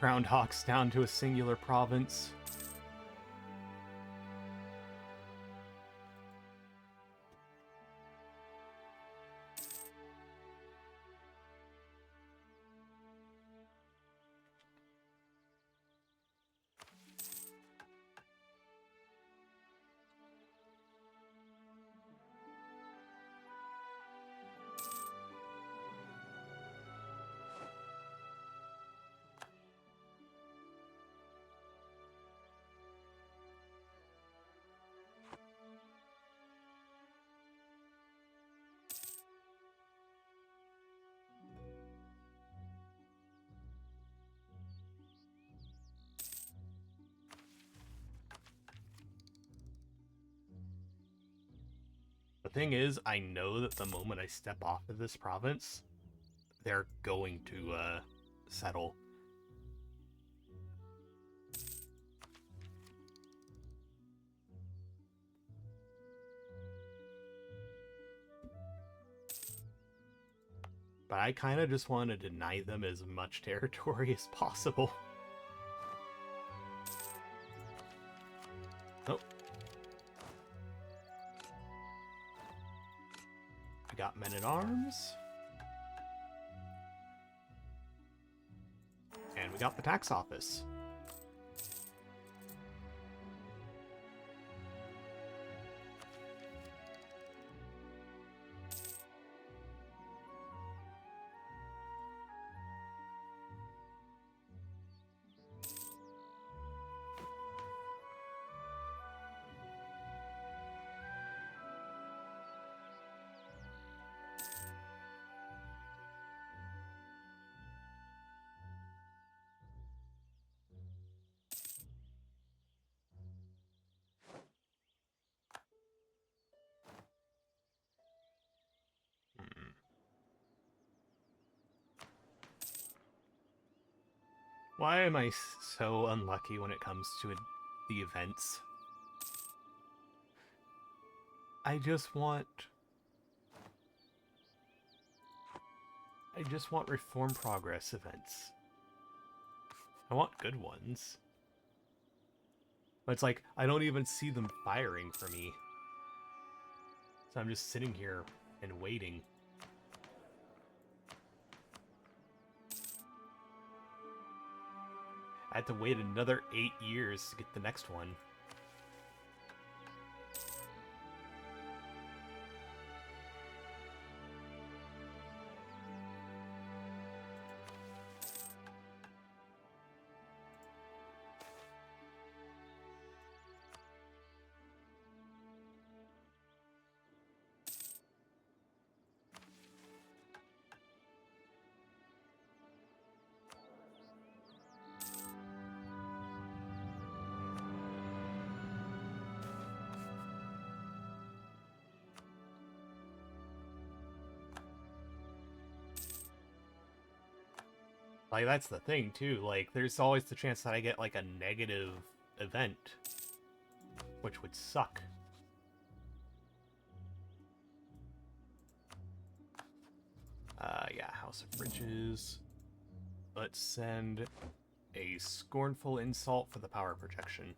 Groundhogs down to a singular province. The thing is, I know that the moment I step off of this province, they're going to settle. But I kind of just want to deny them as much territory as possible. Oh. We got men-at-arms. And we got the tax office. Why am I so unlucky when it comes to the events? I just want reform progress events. I want good ones. But it's like, I don't even see them firing for me. So I'm just sitting here and waiting. I had to wait another 8 years to get the next one. Like, that's the thing, too. Like, there's always the chance that I get, like, a negative event. Which would suck. Yeah, House of Riches. Let's send a scornful insult for the power projection.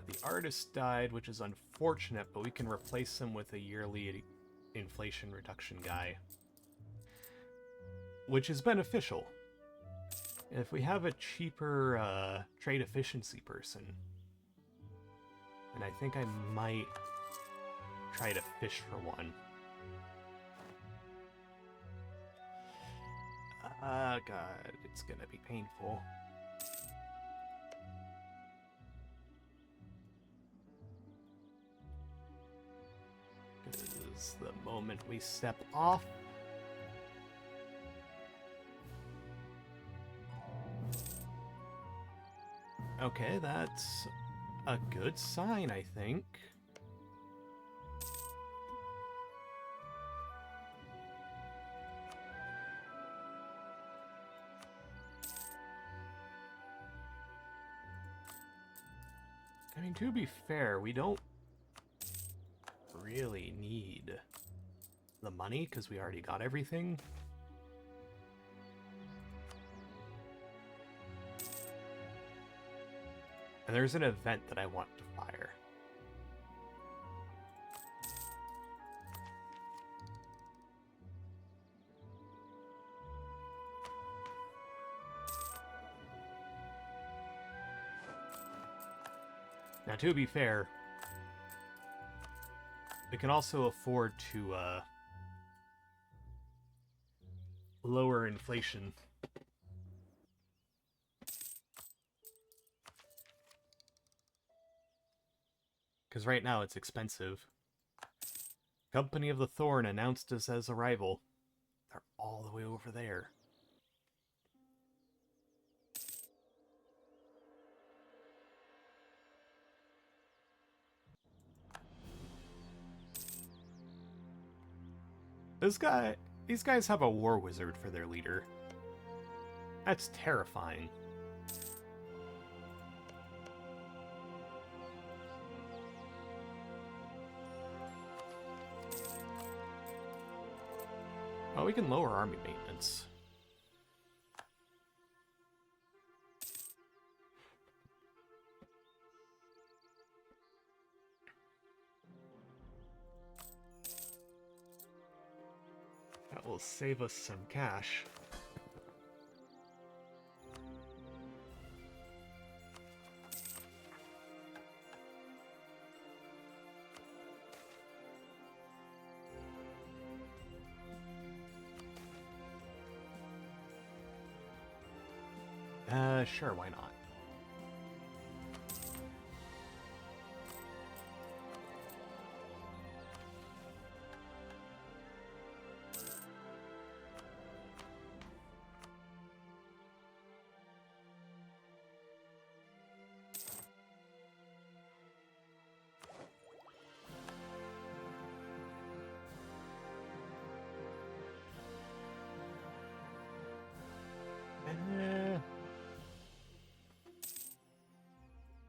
The artist died, which is unfortunate, but we can replace him with a yearly inflation reduction guy. Which is beneficial. If we have a cheaper trade efficiency person, then I think I might try to fish for one. God, it's gonna be painful. Because the moment we step off, okay, that's a good sign, I think. I mean, to be fair, we don't really need the money because we already got everything. And there's an event that I want to fire. Now, to be fair, we can also afford to lower inflation. Because right now it's expensive. Company of the Thorn announced us as a rival. They're all the way over there. These guys have a war wizard for their leader. That's terrifying. Oh, we can lower army maintenance. That will save us some cash. Sure, why not?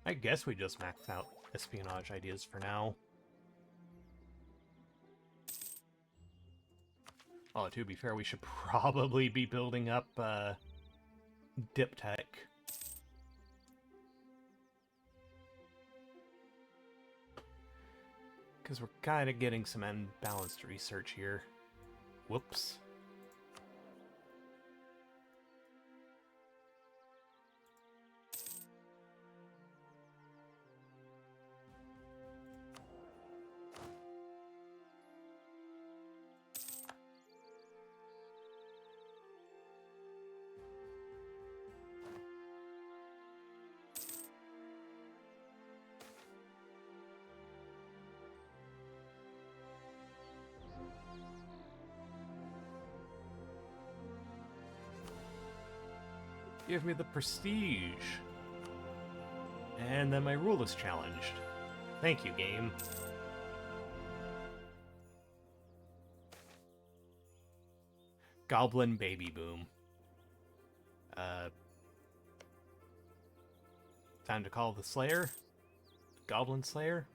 I guess we just maxed out espionage ideas for now. Oh, to be fair, we should probably be building up dip tech. Because we're kind of getting some unbalanced research here. Whoops. Give me the prestige. And then my rule is challenged. Thank you, game. Goblin baby boom. Time to call the Slayer. Goblin Slayer.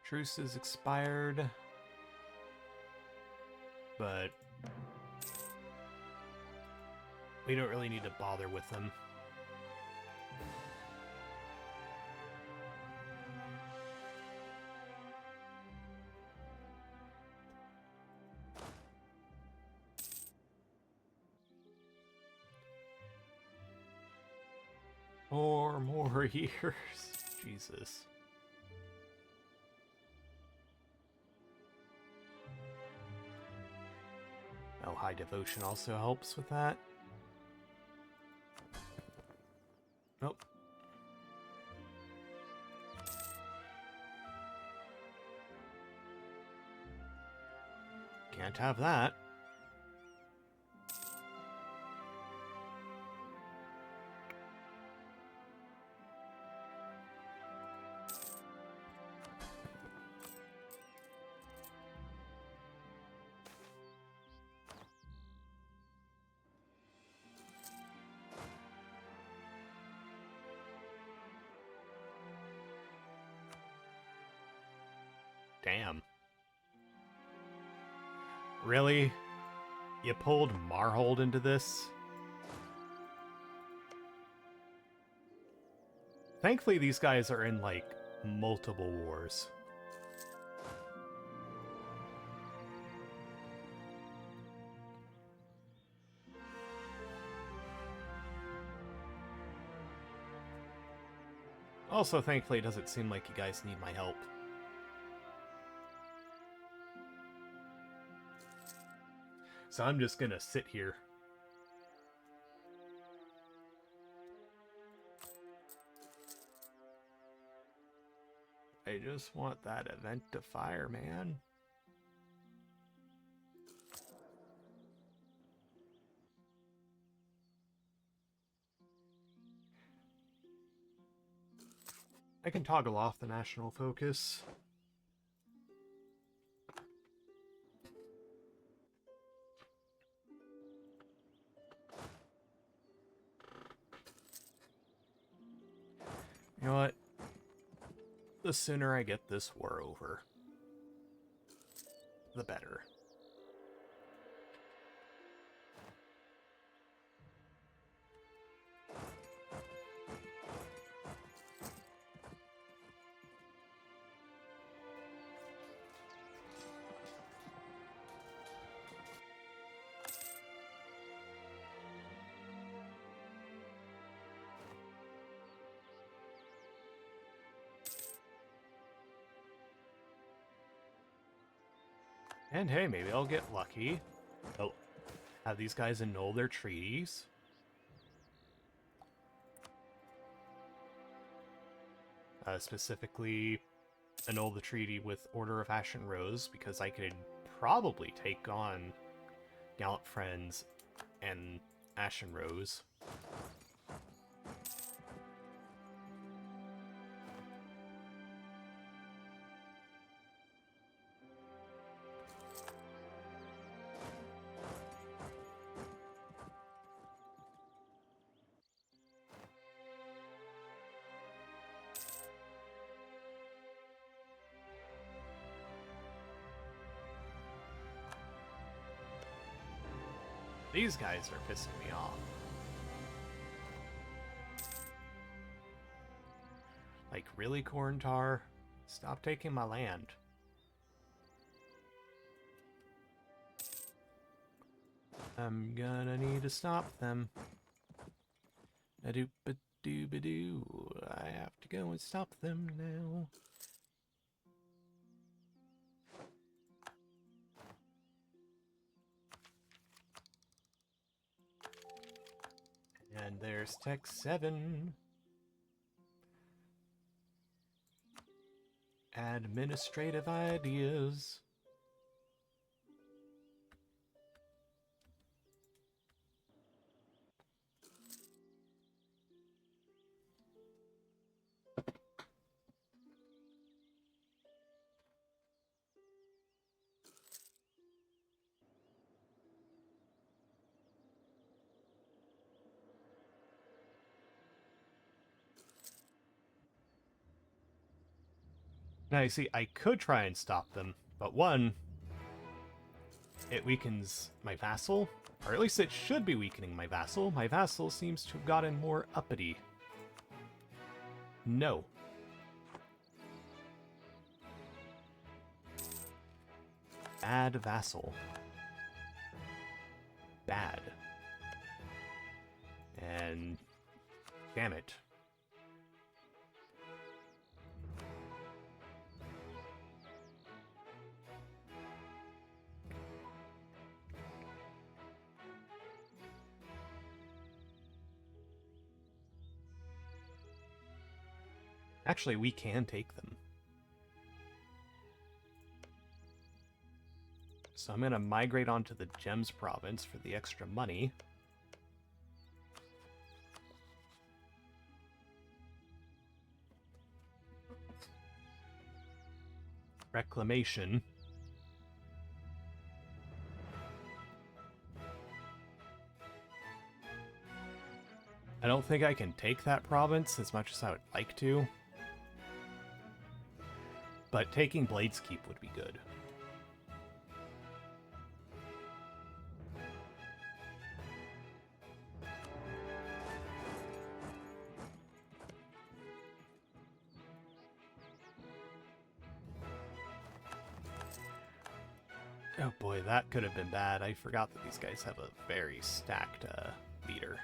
Truce is expired, but we don't really need to bother with them. Four more years. Jesus. Oh, high devotion also helps with that. Nope. Can't have that. Damn. Really? You pulled Marhold into this? Thankfully, these guys are in, like, multiple wars. Also, thankfully, it doesn't seem like you guys need my help. So I'm just gonna sit here. I just want that event to fire, man. I can toggle off the national focus. You know what? The sooner I get this war over, the better. And hey, maybe I'll get lucky. I'll have these guys annul their treaties. Specifically, annul the treaty with Order of Ashen Rose, because I could probably take on Gallant Friends and Ashen Rose. These guys are pissing me off. Like, really, Corntar? Stop taking my land. I'm gonna need to stop them. A-doop-a-doo-ba-doo. I have to go and stop them now. And there's Tech 7. Administrative ideas. Now, you see, I could try and stop them, but one, it weakens my vassal, or at least it should be weakening my vassal. My vassal seems to have gotten more uppity. No. Bad vassal. Bad. And damn it. Actually, we can take them. So I'm going to migrate onto the Gems province for the extra money. Reclamation. I don't think I can take that province as much as I would like to. But taking Blade's Keep would be good. Oh boy, that could have been bad. I forgot that these guys have a very stacked leader.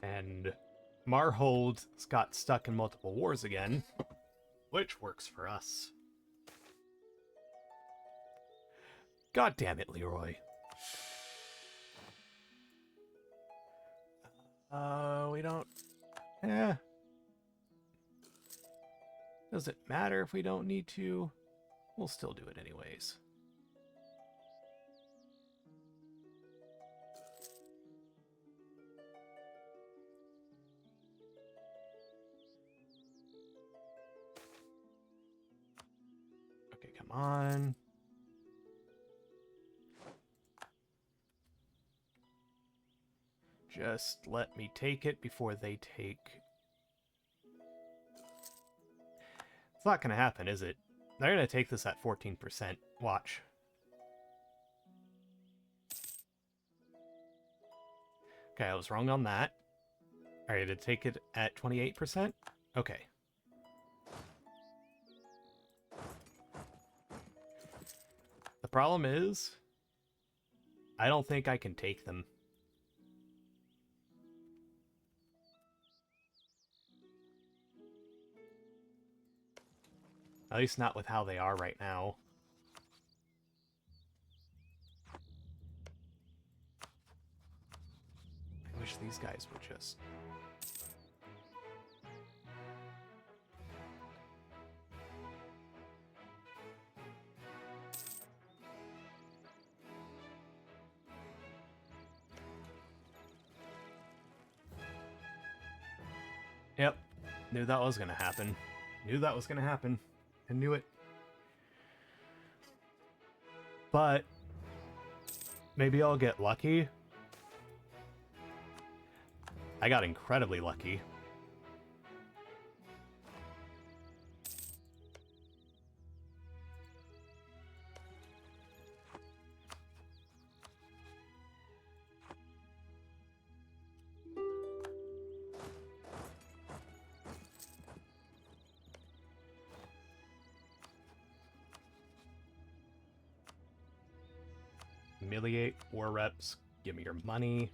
And Marhold got stuck in multiple wars again, which works for us. God damn it, Leroy. We don't... Does it matter if we don't need to? We'll still do it anyways. Okay, come on. Just let me take it before they take... It's not going to happen, is it? They're going to take this at 14%. Watch. Okay, I was wrong on that. Alright, to take it at 28%? Okay. The problem is, I don't think I can take them. At least not with how they are right now. I wish these guys would just... Yep. Knew that was gonna happen. Knew that was gonna happen. I knew it. But maybe I'll get lucky. I got incredibly lucky. Humiliate, war reps, give me your money.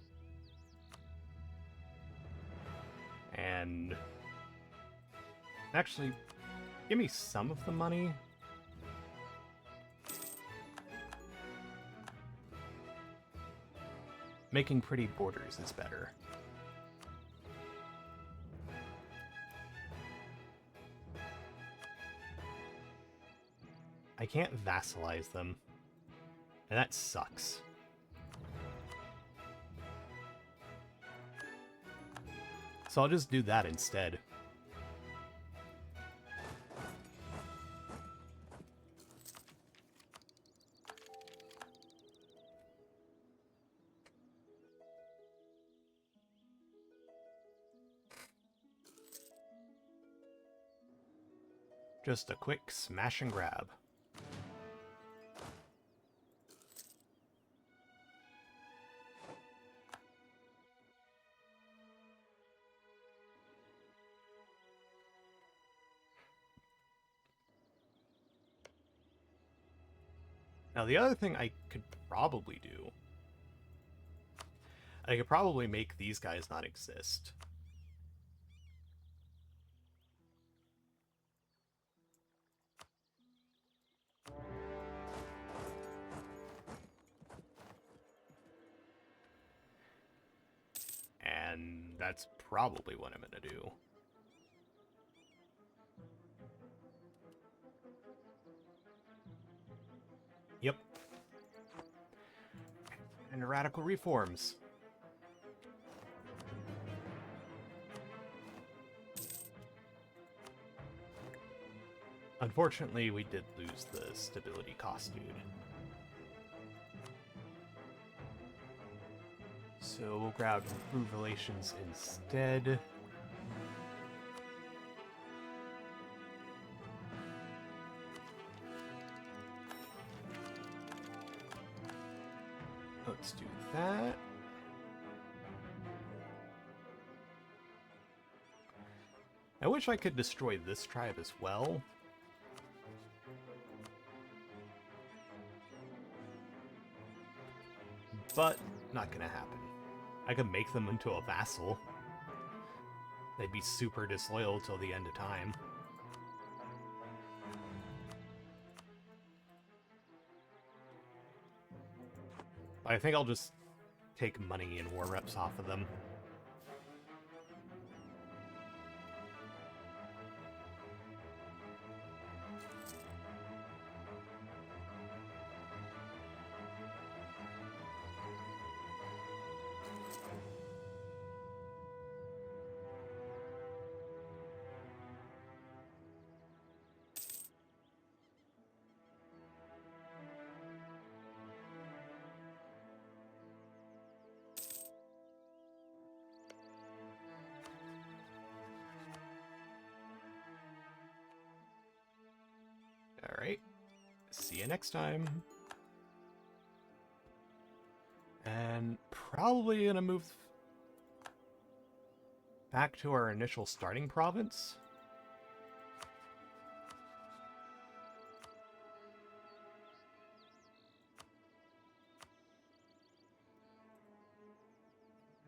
And actually, give me some of the money. Making pretty borders is better. I can't vassalize them. And that sucks. So I'll just do that instead. Just a quick smash and grab. Now, the other thing I could probably do... I could probably make these guys not exist. And that's probably what I'm going to do. Yep. And radical reforms. Unfortunately, we did lose the stability cost, dude. So we'll grab improve relations instead. Let's do that. I wish I could destroy this tribe as well. But not gonna happen. I could make them into a vassal. They'd be super disloyal till the end of time. I think I'll just take money and war reps off of them. Alright. See you next time. And probably gonna move back to our initial starting province.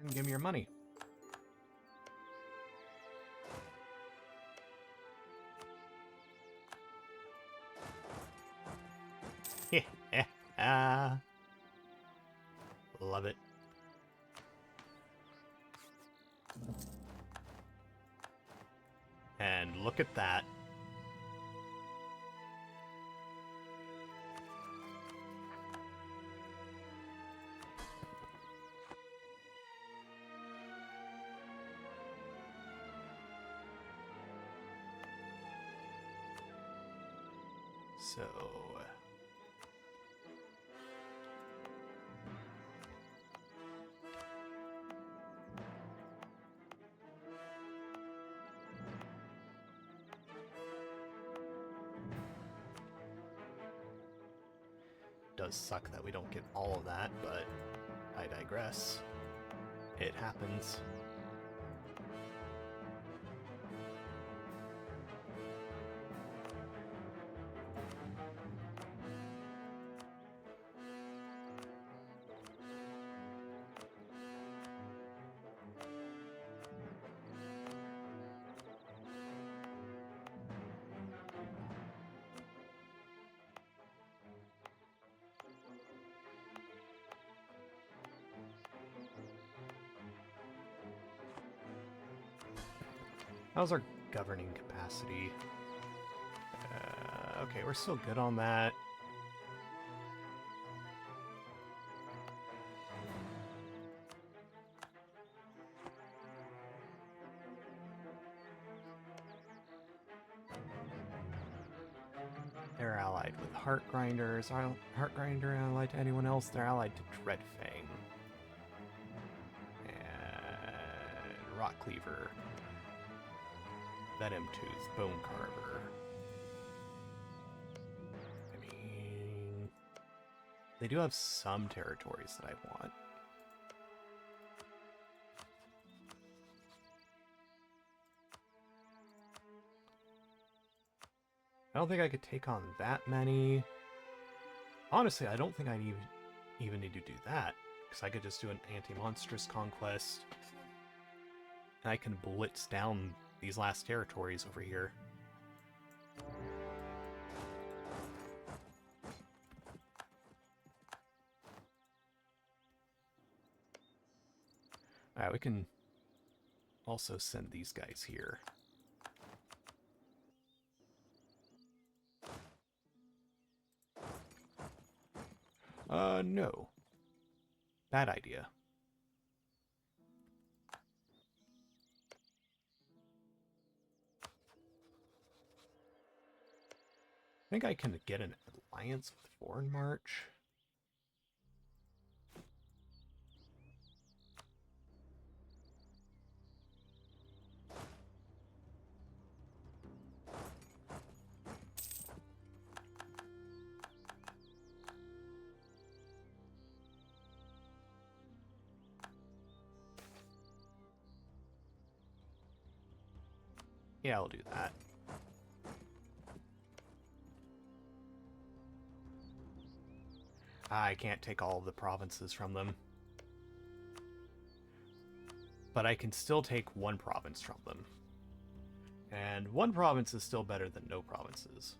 And give me your money. Love it. And look at that. So... does suck that we don't get all of that, but I digress. It happens. How's our governing capacity? Okay, we're still good on that. They're allied with Heart Grinders. Are Heart Grinder allied to anyone else? They're allied to Dreadfang. And Rock Cleaver. Venom Tooth, Bone Carver. I mean... they do have some territories that I want. I don't think I could take on that many. Honestly, I don't think I even need to do that, because I could just do an anti-monstrous conquest. And I can blitz down these last territories over here. Alright, we can also send these guys here. No. Bad idea. I think I can get an alliance with Foreign March. Yeah, I'll do that. I can't take all of the provinces from them. But I can still take one province from them. And one province is still better than no provinces.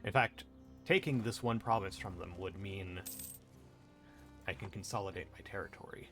In fact, taking this one province from them would mean I can consolidate my territory.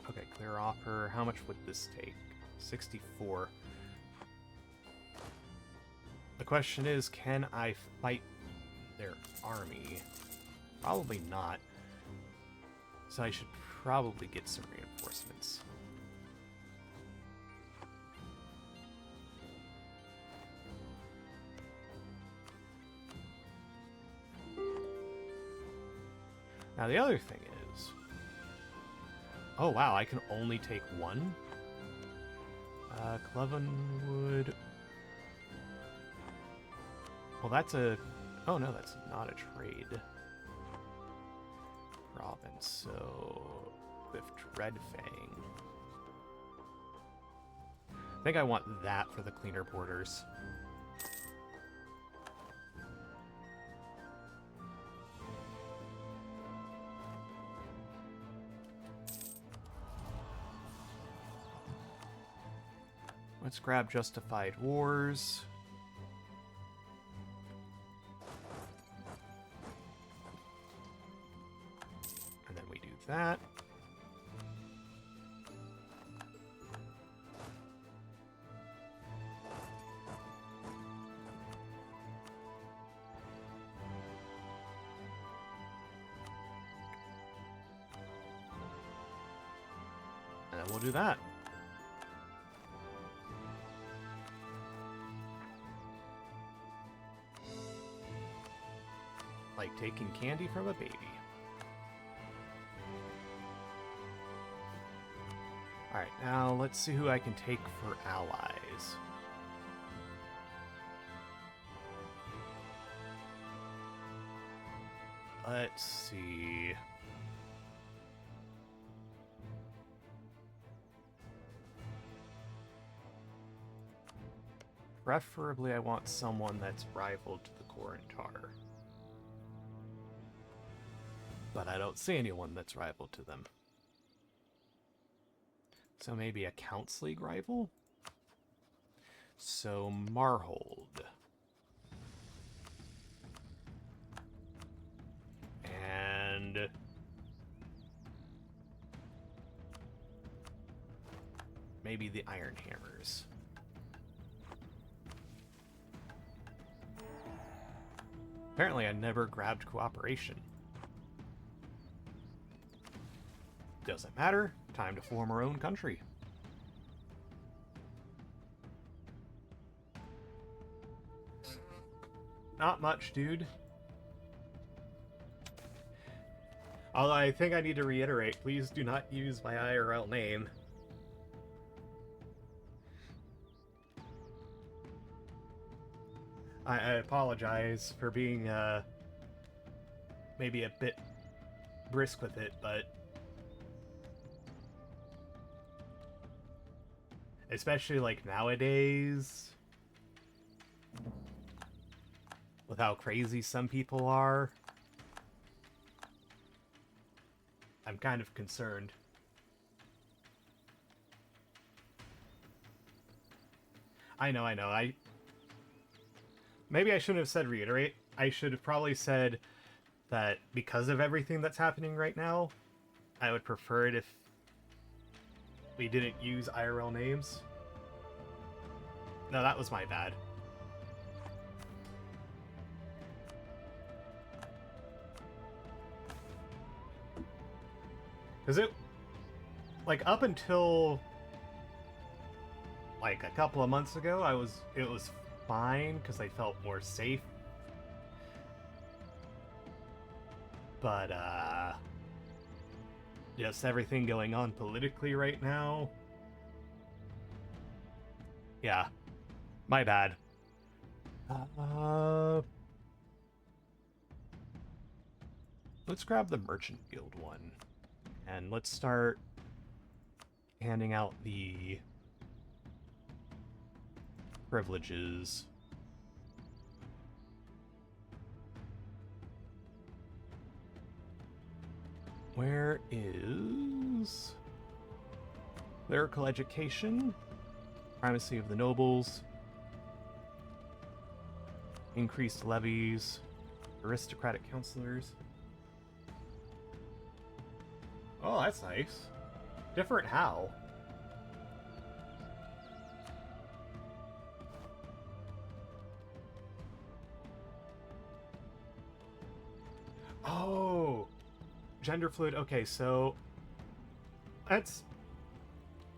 Okay, clear offer. How much would this take? 64. The question is, can I fight their army? Probably not. So I should probably get some reinforcements. Now the other thing is... Oh wow, I can only take one? Clevenwood... Well, that's a... Oh no, that's not a trade province, so... With Dreadfang. I think I want that for the cleaner borders. Let's grab Justified Wars. And then we do that. And then we'll do that. Like taking candy from a baby. Alright, now let's see who I can take for allies. Let's see. Preferably I want someone that's rival to the Korentar. But I don't see anyone that's rival to them. So maybe a Counts League rival? So Marhold. And... maybe the Iron Hammers. Apparently I never grabbed cooperation. Doesn't matter. Time to form our own country. Not much, dude. Although I think I need to reiterate, please do not use my IRL name. I apologize for being, maybe a bit brisk with it, but... especially, like, nowadays... with how crazy some people are... I'm kind of concerned. I know. Maybe I shouldn't have said reiterate. I should have probably said that because of everything that's happening right now, I would prefer it if we didn't use IRL names. No, that was my bad. Because it... like, up until... like, a couple of months ago, it was fine, because I felt more safe. But, just everything going on politically right now... yeah. My bad. Let's grab the Merchant Guild one. And let's start handing out the privileges. Where is clerical education, primacy of the nobles, increased levies, aristocratic counselors? Oh, that's nice. Different how? Oh, gender fluid. Okay, so that's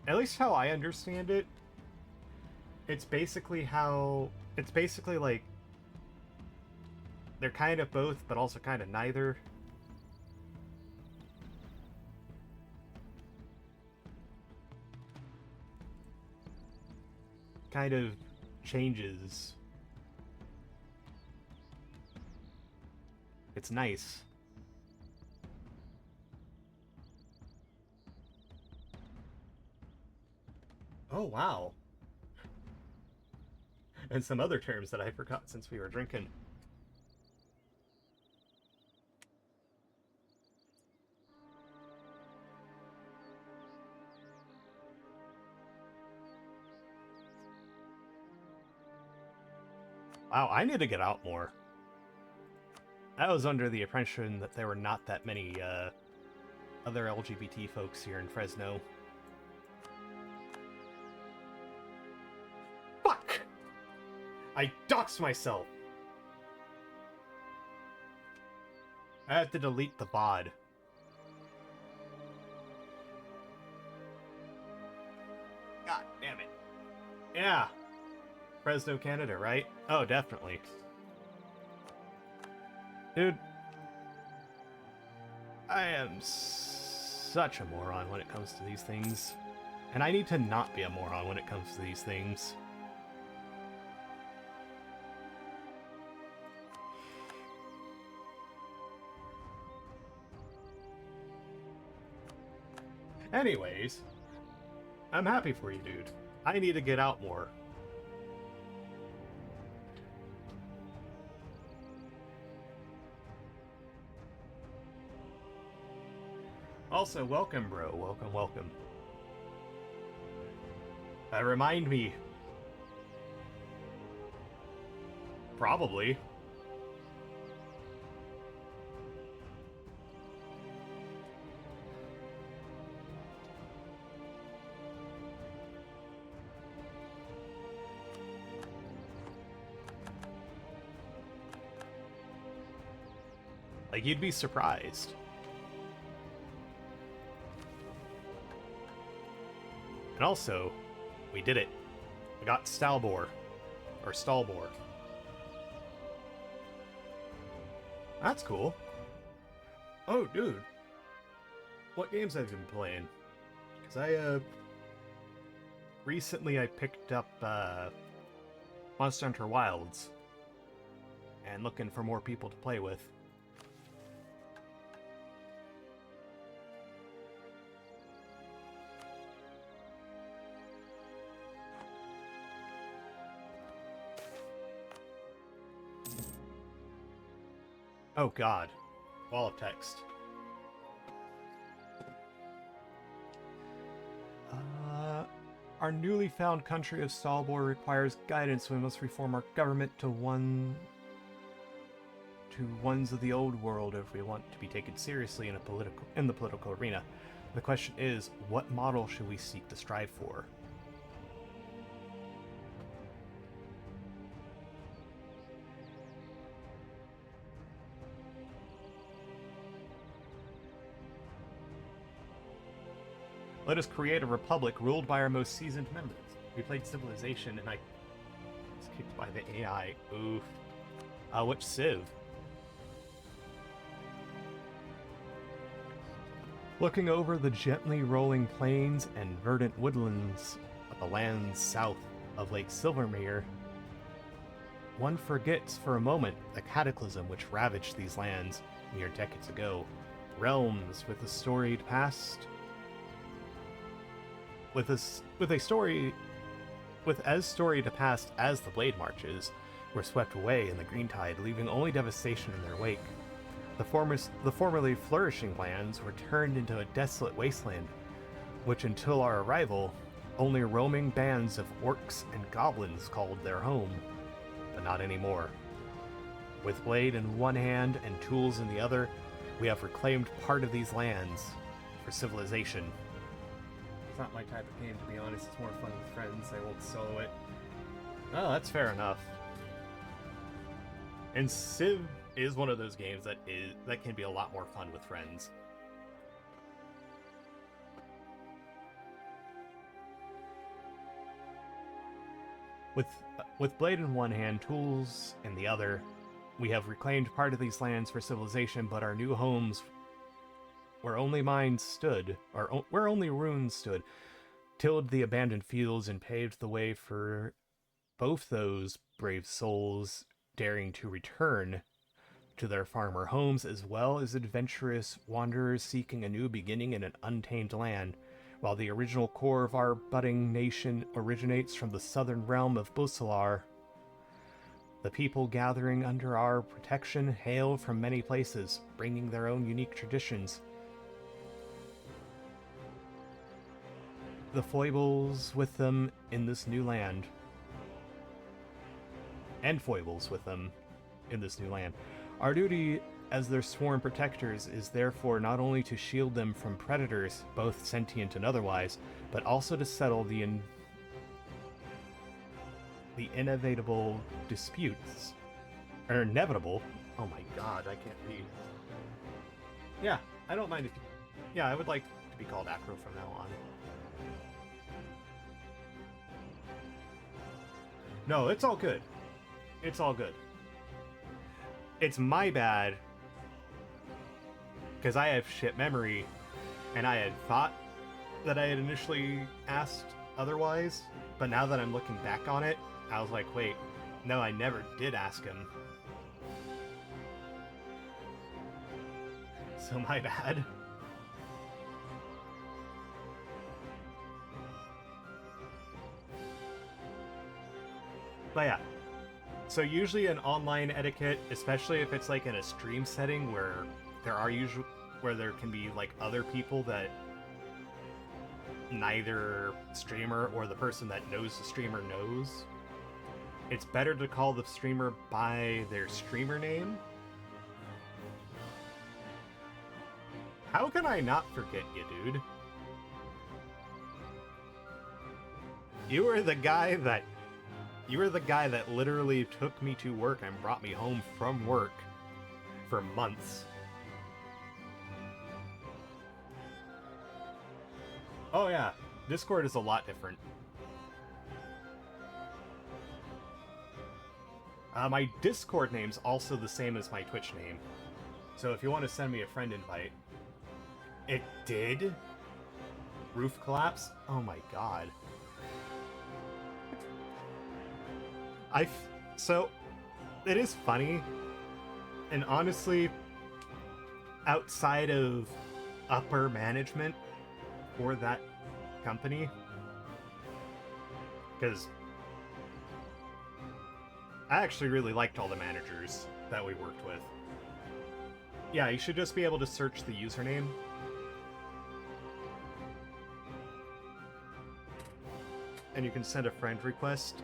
at least how I understand it. It's basically like they're kind of both, but also kind of neither. Kind of changes. It's nice. Oh, wow. And some other terms that I forgot since we were drinking. Wow, I need to get out more. I was under the impression that there were not that many other LGBT folks here in Fresno. Fuck! I doxed myself! I have to delete the VOD. God damn it. Yeah. Fresno, Canada, right? Oh, definitely. Dude. I am such a moron when it comes to these things. And I need to not be a moron when it comes to these things. Anyways, I'm happy for you, dude. I need to get out more. Also, welcome, bro. Welcome. Remind me. Probably. Like, you'd be surprised. And also, we did it. We got Stalbor. Or Stalbor. That's cool. Oh, dude. What games have you been playing? Because recently I picked up, Monster Hunter Wilds. and looking for more people to play with. Oh god. Wall of text. Our newly found country of Stalbor requires guidance. We must reform our government to ones of the old world if we want to be taken seriously in the political arena. The question is, what model should we seek to strive for? Let us create a republic ruled by our most seasoned members. We played Civilization and I was kicked by the AI. Oof. Which Civ? Looking over the gently rolling plains and verdant woodlands of the lands south of Lake Silvermere, one forgets for a moment the cataclysm which ravaged these lands mere decades ago. Realms with a storied past, with as storied a past as the Blade Marches, were swept away in the green tide, leaving only devastation in their wake. The formerly flourishing lands were turned into a desolate wasteland, which until our arrival, only roaming bands of orcs and goblins called their home. But not anymore. With blade in one hand and tools in the other, we have reclaimed part of these lands for civilization. It's not my type of game, to be honest. It's more fun with friends. I won't solo it. Oh, that's fair enough. And Civ is one of those games that can be a lot more fun with friends. With blade in one hand, tools in the other, we have reclaimed part of these lands for civilization, but our new homes, where only runes stood, tilled the abandoned fields and paved the way for both those brave souls daring to return to their farmer homes, as well as adventurous wanderers seeking a new beginning in an untamed land. While the original core of our budding nation originates from the southern realm of Busalar, the people gathering under our protection hail from many places, bringing their own unique traditions. The foibles with them in this new land. Our duty as their sworn protectors is therefore not only to shield them from predators, both sentient and otherwise, but also to settle the inevitable disputes. Or inevitable. Oh my god, I can't read. Yeah, I don't mind if you... Yeah, I would like to be called Acro from now on. No, it's all good. It's all good. It's my bad, because I have shit memory, and I had thought that I had initially asked otherwise, but now that I'm looking back on it, I was like, wait, no, I never did ask him. So my bad. But yeah. So usually an online etiquette, especially if it's like in a stream setting where there can be like other people that neither streamer or the person that knows the streamer knows, it's better to call the streamer by their streamer name. How can I not forget you, dude? You were the guy that literally took me to work and brought me home from work for months. Oh yeah, Discord is a lot different. My Discord name's also the same as my Twitch name. So if you want to send me a friend invite... It did? Roof collapse? Oh my god. So, it is funny, and honestly, outside of upper management for that company, because I actually really liked all the managers that we worked with. Yeah, you should just be able to search the username. And you can send a friend request.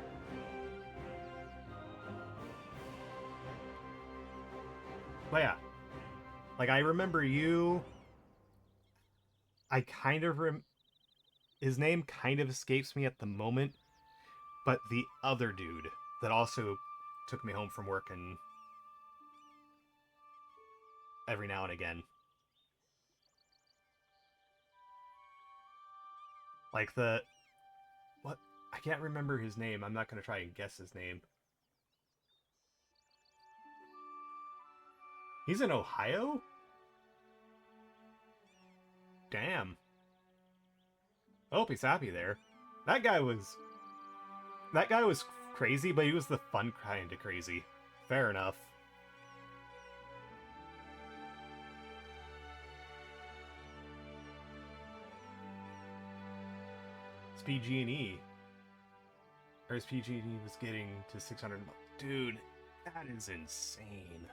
But yeah, like I remember you. I kind of his name kind of escapes me at the moment, but the other dude that also took me home from work and every now and again. Like the what? I can't remember his name. I'm not going to try and guess his name. He's in Ohio? Damn. I hope he's happy there. That guy was crazy, but he was the fun kind of crazy. Fair enough. It's PG&E. Or his PG&E was getting to 600. Dude, that is insane.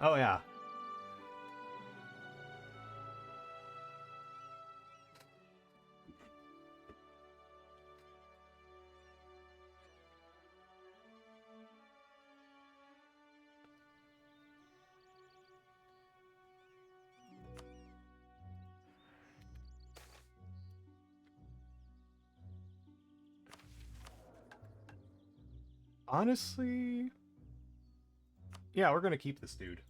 Oh yeah. Honestly, yeah, we're gonna keep this dude.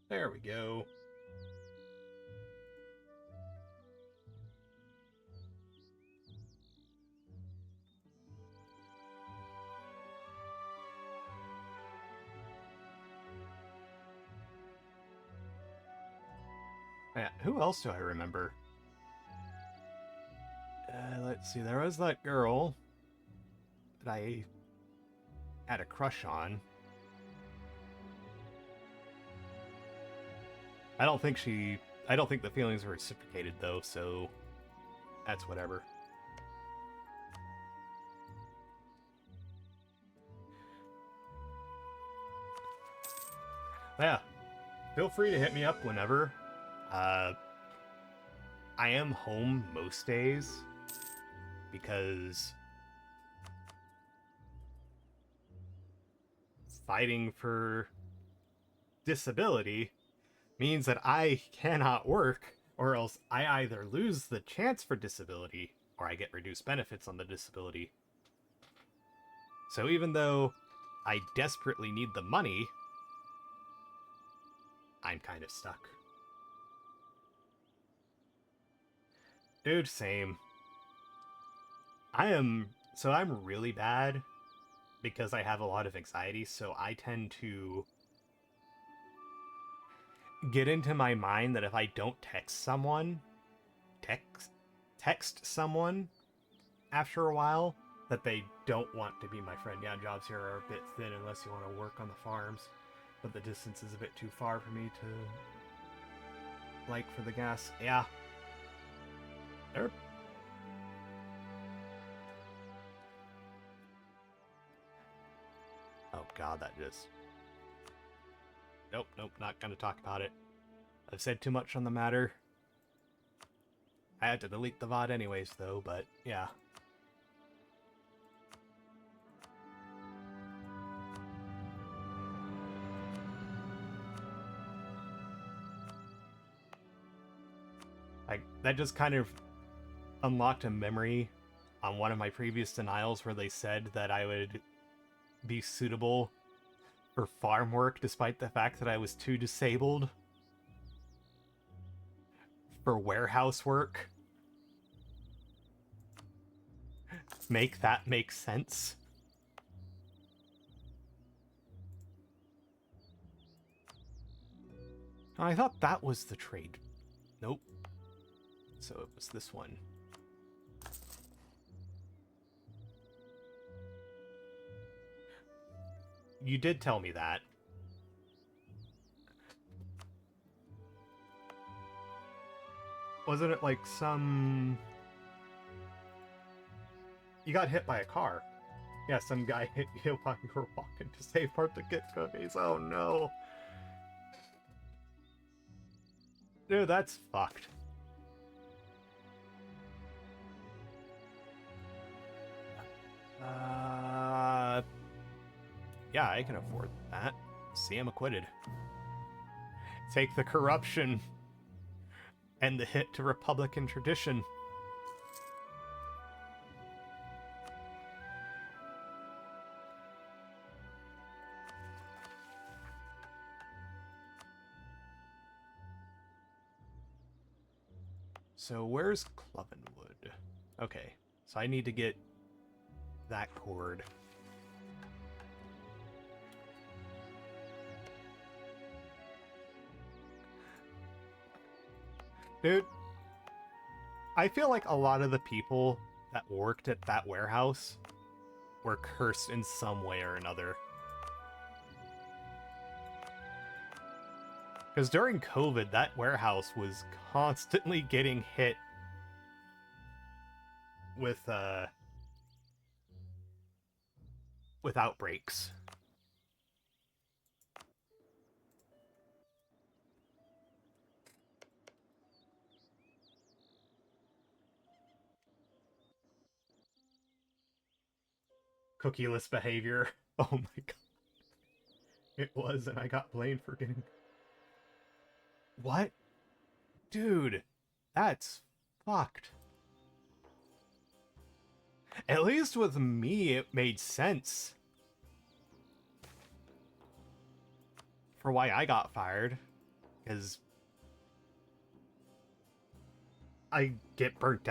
There we go. Yeah, who else do I remember? Let's see, there was that girl that I had a crush on. I don't think the feelings were reciprocated though, so that's whatever. Yeah, feel free to hit me up whenever. Uh, I am home most days because fighting for disability means that I cannot work, or else I either lose the chance for disability or I get reduced benefits on the disability. So even though I desperately need the money, I'm kind of stuck. Dude, same. I'm really bad because I have a lot of anxiety, so I tend to get into my mind that if I don't text someone after a while, that they don't want to be my friend. Yeah, jobs here are a bit thin unless you want to work on the farms, but the distance is a bit too far for me to like for the gas. Yeah. They're... Oh god, that just... Nope, not gonna talk about it. I've said too much on the matter. I had to delete the VOD anyways, though, but yeah. That just kind of unlocked a memory on one of my previous denials where they said that I would be suitable for farm work despite the fact that I was too disabled for warehouse work. make that make sense. I thought that was the trade. Nope. So it was this one. You did tell me that. Wasn't it like some... You got hit by a car. Yeah, some guy hit you while you were walking to save part to get cookies. Oh no. Dude, that's fucked. Yeah, I can afford that. See, I'm acquitted. Take the corruption and the hit to Republican tradition. So where's Clovenwood? Okay, so I need to get that cord. Dude, I feel like a lot of the people that worked at that warehouse were cursed in some way or another. Because during COVID, that warehouse was constantly getting hit with outbreaks. Cookieless behavior. Oh my god. It was, and I got blamed for getting... What? Dude, that's fucked. At least with me, it made sense for why I got fired. Because I got burnt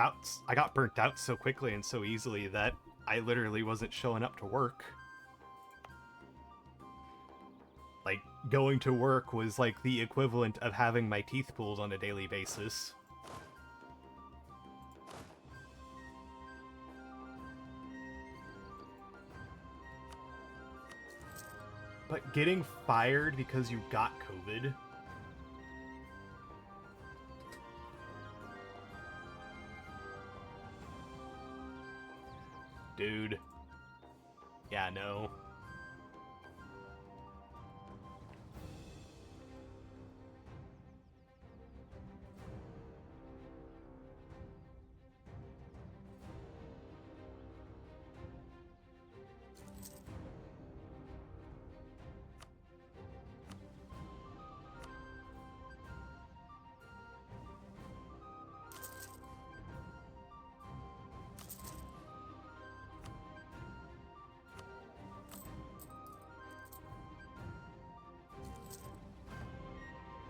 out so quickly and so easily that I literally wasn't showing up to work. Like, going to work was like the equivalent of having my teeth pulled on a daily basis. But getting fired because you got COVID... Dude. Yeah, no.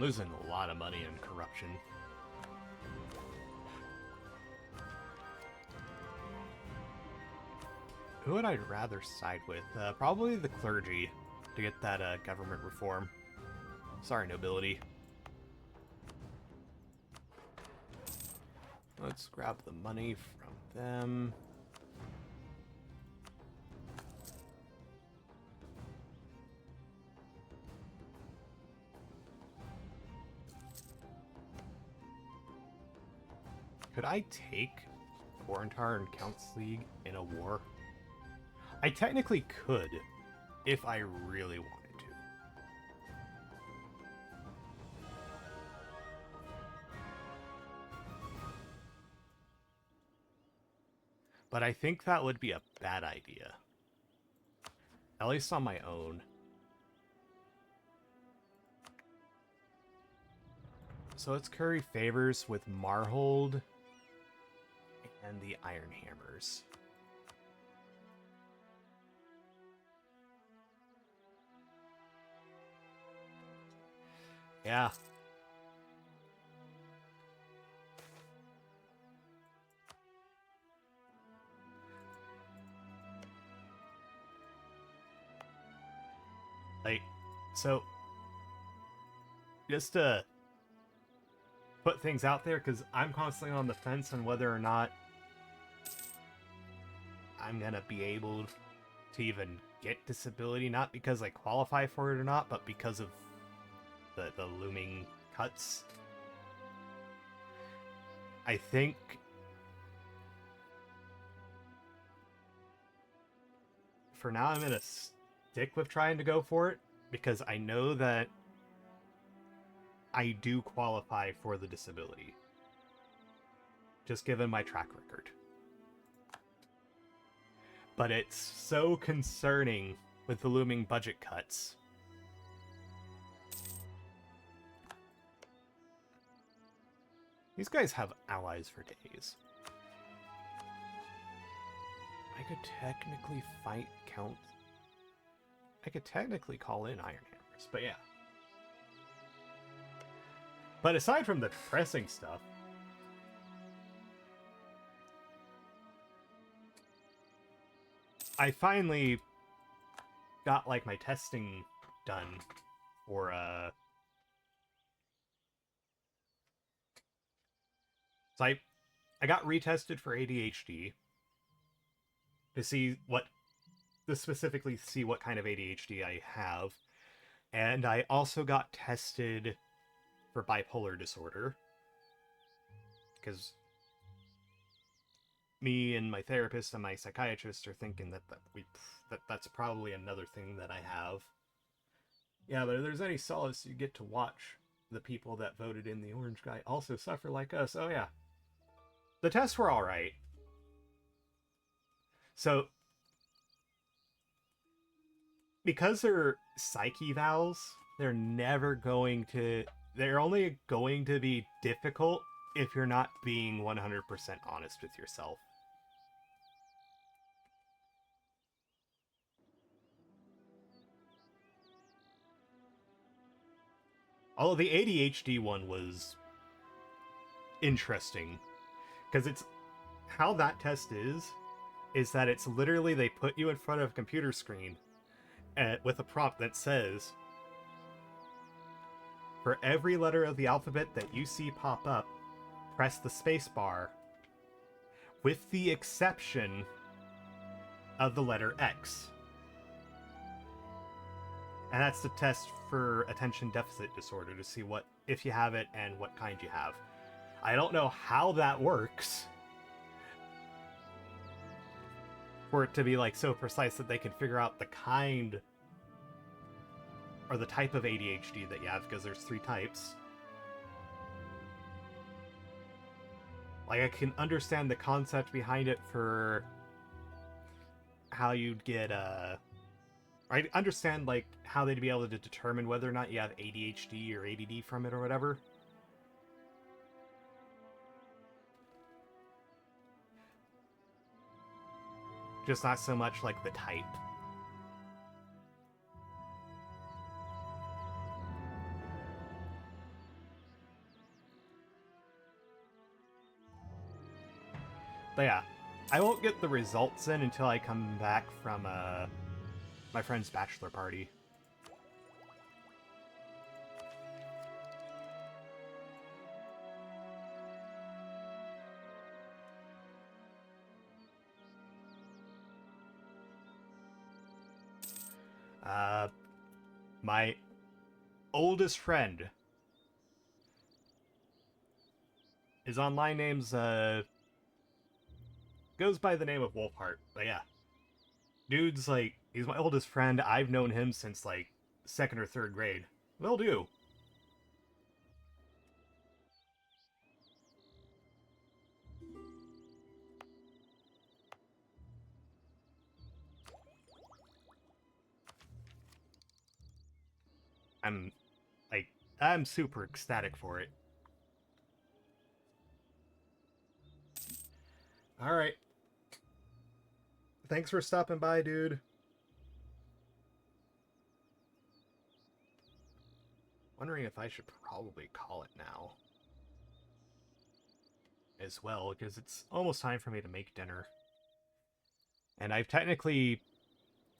Losing a lot of money in corruption. Who would I rather side with? Probably the clergy to get that government reform. Sorry, nobility. Let's grab the money from them. Could I take Quarantar and Count's League in a war? I technically could, if I really wanted to. But I think that would be a bad idea. At least on my own. So let's curry favors with Marhold and the Iron Hammers. Yeah. Like, so, just to put things out there, because I'm constantly on the fence on whether or not I'm gonna be able to even get disability, not because I qualify for it or not, but because of the looming cuts. I think for now I'm gonna stick with trying to go for it, because I know that I do qualify for the disability, just given my track record. But it's so concerning with the looming budget cuts. These guys have allies for days. I could technically fight Count. I could technically call in Iron Hammers, but yeah. But aside from the depressing stuff, I finally got like my testing done for so I got retested for ADHD to see what to specifically see what kind of ADHD I have. And I also got tested for bipolar disorder, because me and my therapist and my psychiatrist are thinking that's probably another thing that I have. Yeah, but if there's any solace, you get to watch the people that voted in the orange guy also suffer like us. Oh yeah. The tests were alright. So, because they're psyche vowels, they're only going to be difficult if you're not being 100% honest with yourself. Although the ADHD one was interesting, because it's how that test is that it's literally they put you in front of a computer screen with a prompt that says, for every letter of the alphabet that you see pop up, press the space bar, with the exception of the letter X. And that's the test for attention deficit disorder, to see what if you have it and what kind you have. I don't know how that works for it to be like so precise that they can figure out the kind or the type of ADHD that you have, because there's 3 types. Like, I can understand the concept behind it for how you'd get I understand like how they'd be able to determine whether or not you have ADHD or ADD from it or whatever. Just not so much like the type. But yeah, I won't get the results in until I come back from my friend's bachelor party. My oldest friend, his online name's goes by the name of Wolfheart. But yeah, dude's like, he's my oldest friend. I've known him since like 2nd or 3rd grade. Will do. I'm like, I'm super ecstatic for it. All right. Thanks for stopping by, dude. Wondering if I should probably call it now as well, because it's almost time for me to make dinner. And I've technically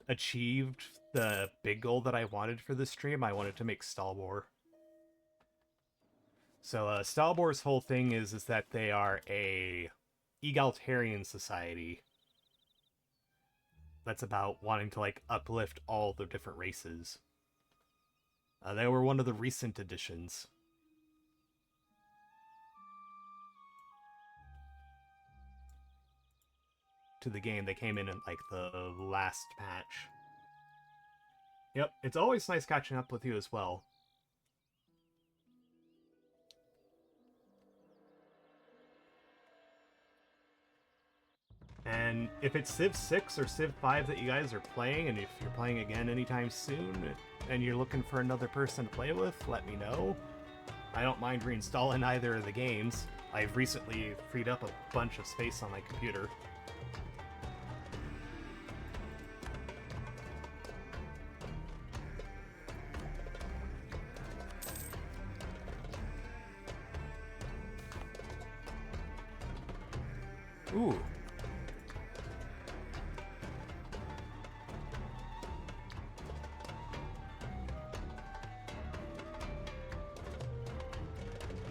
achieved the big goal that I wanted for this stream. I wanted to make Stalbor. So Stalbor's whole thing is that they are a egalitarian society that's about wanting to like uplift all the different races. They were one of the recent additions to the game. They came in like the last patch. Yep, it's always nice catching up with you as well. And if it's Civ 6 or Civ 5 that you guys are playing, and if you're playing again anytime soon, and you're looking for another person to play with, let me know. I don't mind reinstalling either of the games. I've recently freed up a bunch of space on my computer. Ooh.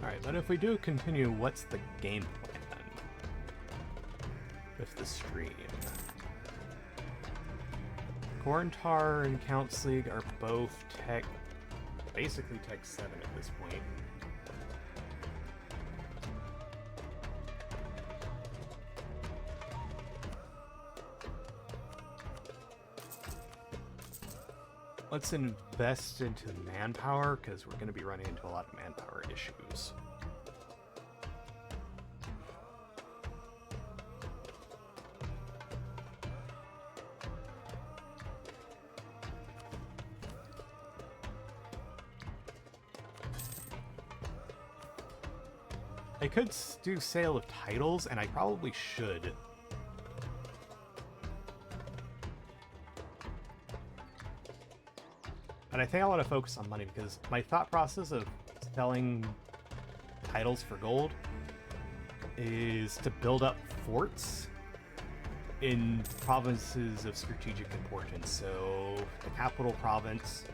Alright, but if we do continue, what's the game plan with the stream? Corntar and Counts League are both basically Tech 7 at this point. Let's invest into manpower, because we're going to be running into a lot of manpower issues. I could do sale of titles, and I probably should. But I think I want to focus on money, because my thought process of selling titles for gold is to build up forts in provinces of strategic importance. So the capital province,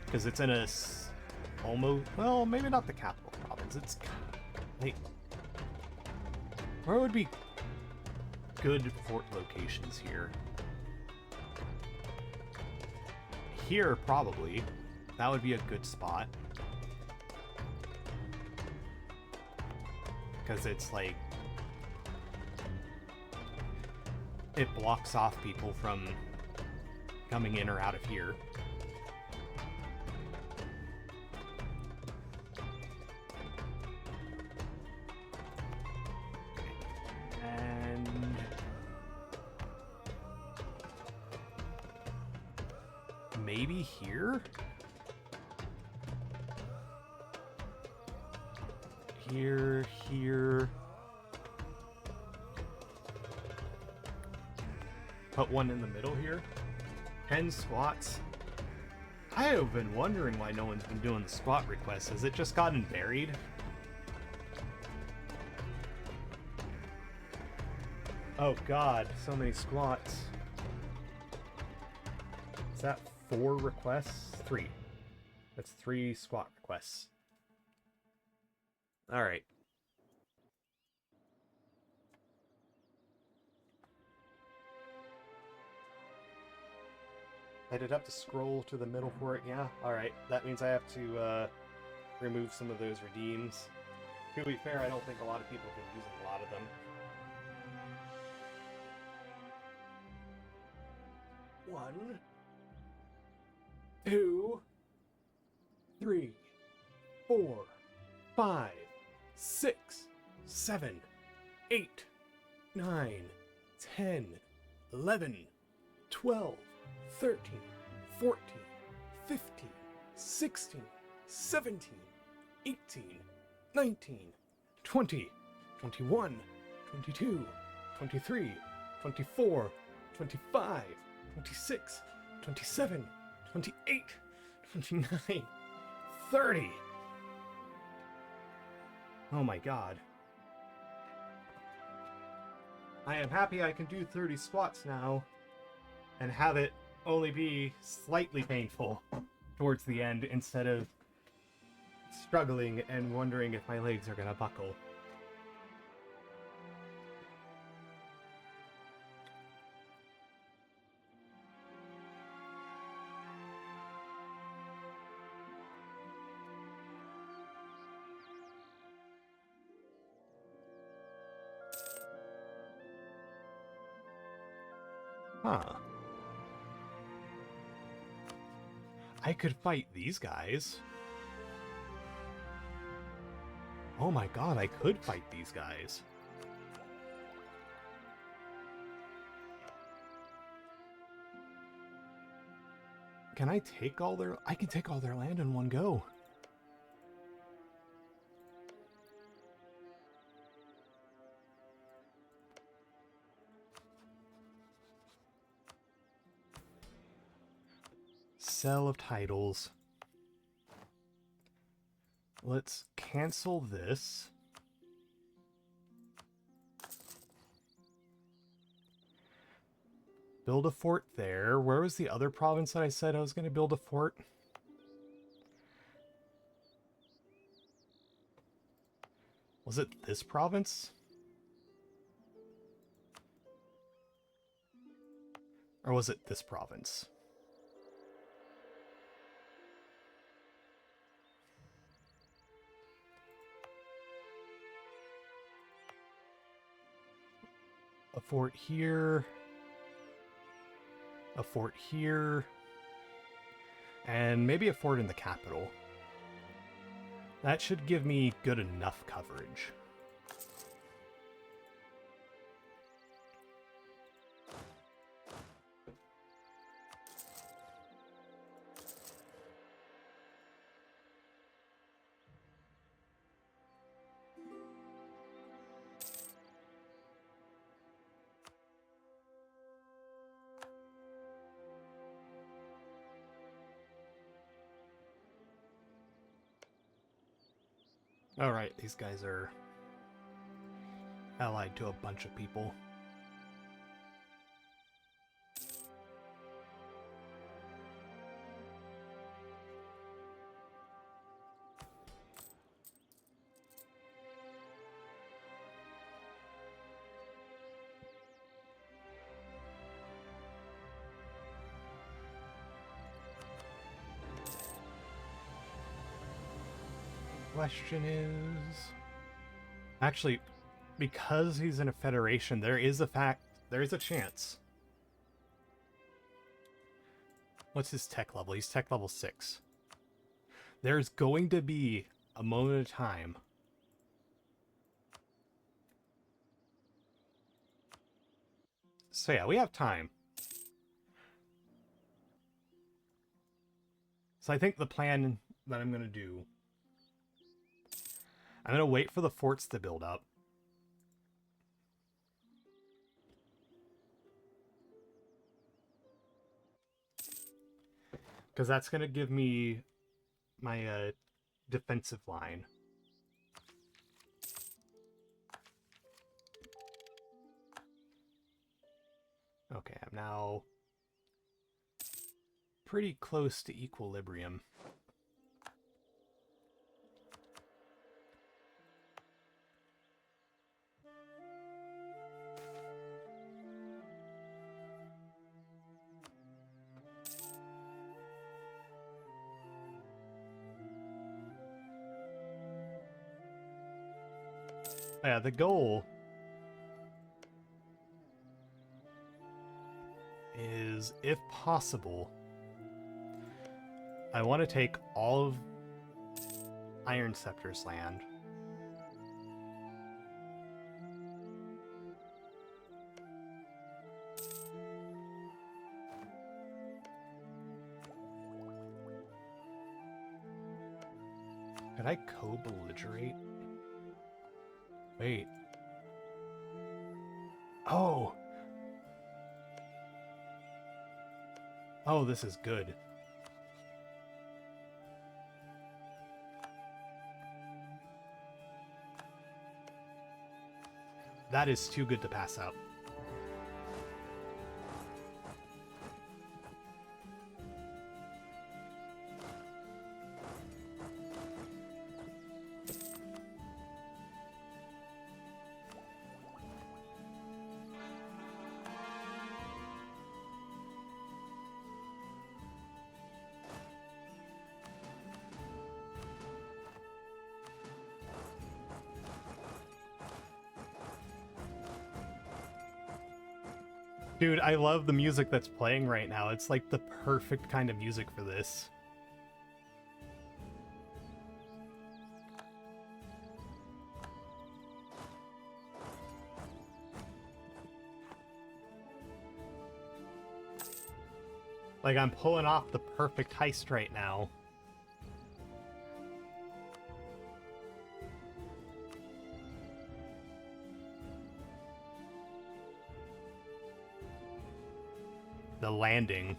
because it's in a almost, well, maybe not the capital province. It's like, where would be good fort locations here? Here, probably. That would be a good spot. Because it's like, it blocks off people from coming in or out of here. And maybe here? Here. Put one in the middle here. 10 squats. I have been wondering why no one's been doing the squat requests. Has it just gotten buried? Oh god, so many squats. Is that 4 requests? 3. That's 3 squat requests. Alright. Headed up to scroll to the middle for it, yeah? Alright, that means I have to remove some of those redeems. To be fair, I don't think a lot of people have been using a lot of them. 1, 2, 3, 4, 5, 6, 7, 8, 9, 10, 11, 12, 13, 14, 15, 16, 17, 18, 19, 20, 21, 22, 23, 24, 25, 26, 27, 28, 29, 30. Oh my god. I am happy I can do 30 squats now and have it only be slightly painful towards the end instead of struggling and wondering if my legs are gonna buckle. Huh. I could fight these guys. Oh my god, I could fight these guys. Can I take all their... I can take all their land in one go. Sell of titles. Let's cancel this. Build a fort there. Where was the other province that I said I was going to build a fort? Was it this province? Or was it this province? A fort here. A fort here. And maybe a fort in the capital. That should give me good enough coverage. Alright, these guys are allied to a bunch of people. Question is... Actually, because he's in a federation, there is a chance. What's his tech level? He's tech level 6. There's going to be a moment of time so yeah, we have time. So I think the plan that I'm going to do... I'm going to wait for the forts to build up. Because that's going to give me my defensive line. Okay, I'm now pretty close to equilibrium. Yeah, the goal is, if possible, I want to take all of Iron Scepter's land. Could I co-belligerate? Wait. Oh! Oh, this is good. That is too good to pass up. Dude, I love the music that's playing right now. It's like the perfect kind of music for this. Like, I'm pulling off the perfect heist right now. The landing.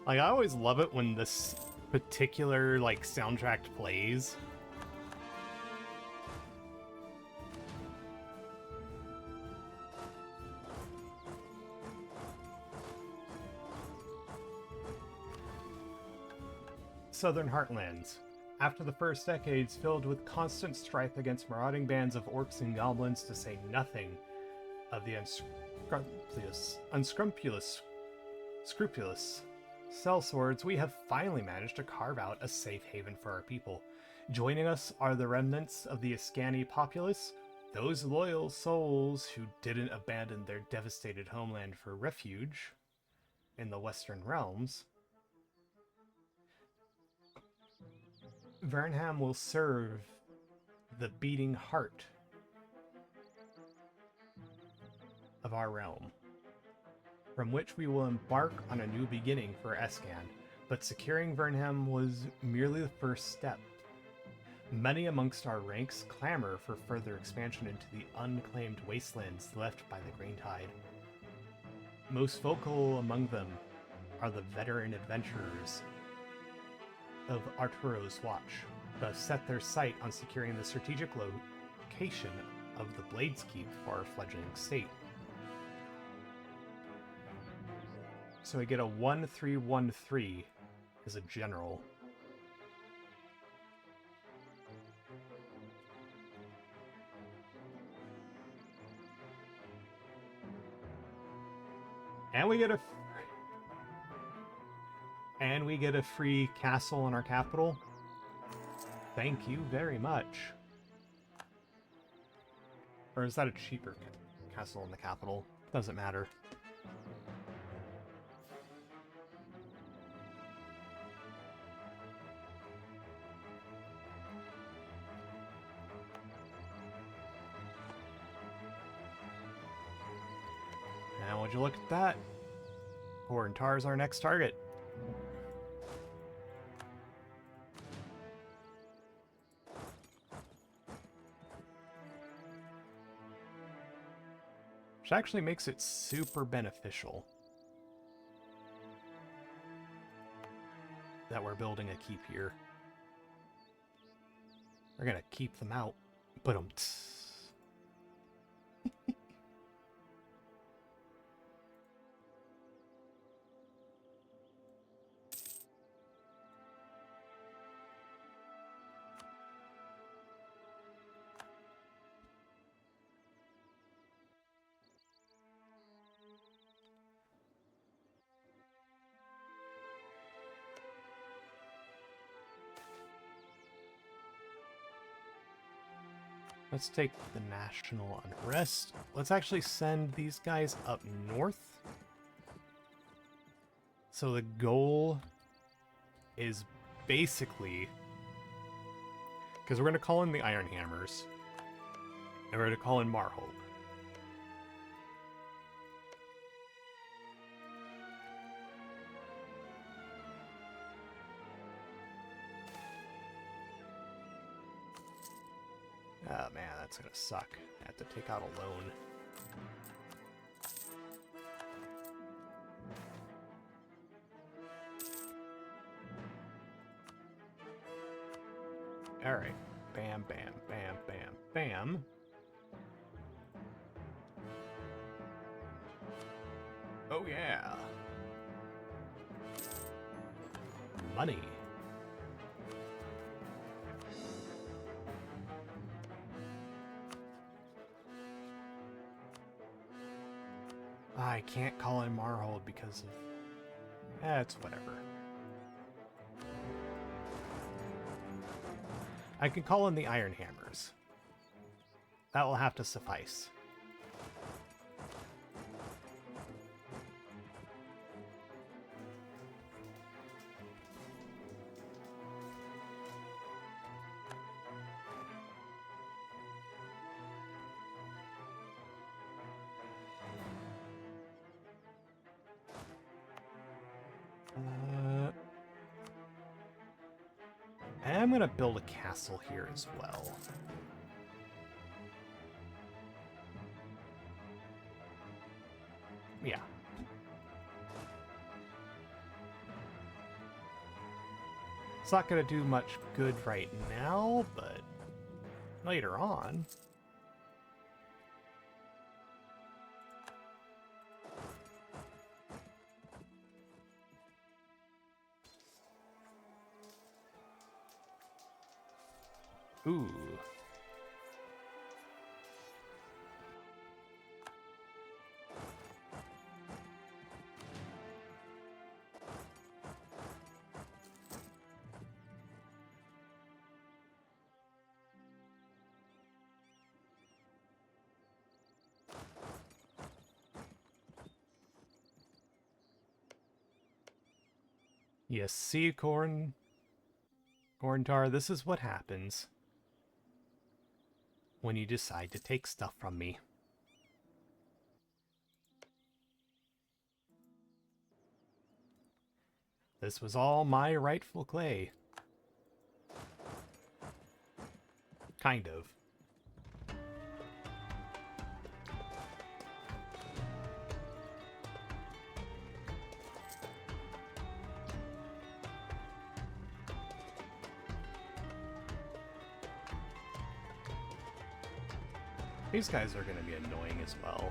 Like, I always love it when this particular, like, soundtrack plays. Southern Heartlands. After the first decades filled with constant strife against marauding bands of orcs and goblins, to say nothing of the unscrupulous sellswords, we have finally managed to carve out a safe haven for our people. Joining us are the remnants of the Askani populace, those loyal souls who didn't abandon their devastated homeland for refuge in the Western Realms. Vernham will serve the beating heart of our realm, from which we will embark on a new beginning for Escan, but securing Vernham was merely the first step. Many amongst our ranks clamor for further expansion into the unclaimed wastelands left by the Green Tide. Most vocal among them are the veteran adventurers of Arturo's Watch, who have set their sight on securing the strategic location of the Blades Keep for our fledgling state. So we get a 1-3-1-3 as a general. And we get a free castle in our capital. Thank you very much. Or is that a cheaper castle in the capital? Doesn't matter. And would you look at that? Horentar is our next target. Which actually makes it super beneficial that we're building a keep here. We're gonna keep them out. But let's take the national unrest. Let's actually send these guys up north. So the goal is basically, because we're going to call in the Iron Hammers, and we're going to call in Marhope. Oh man, that's gonna suck. I have to take out a loan. Alright. Bam, bam, bam, bam, bam. Oh yeah. Money. I can't call in Marhold because of It's whatever. I can call in the iron hammers. That will have to suffice. I'm going to build a castle here as well. Yeah. It's not going to do much good right now, but later on. Ooh. You see, Corntar, this is what happens when you decide to take stuff from me. This was all my rightful clay. Kind of. These guys are going to be annoying as well.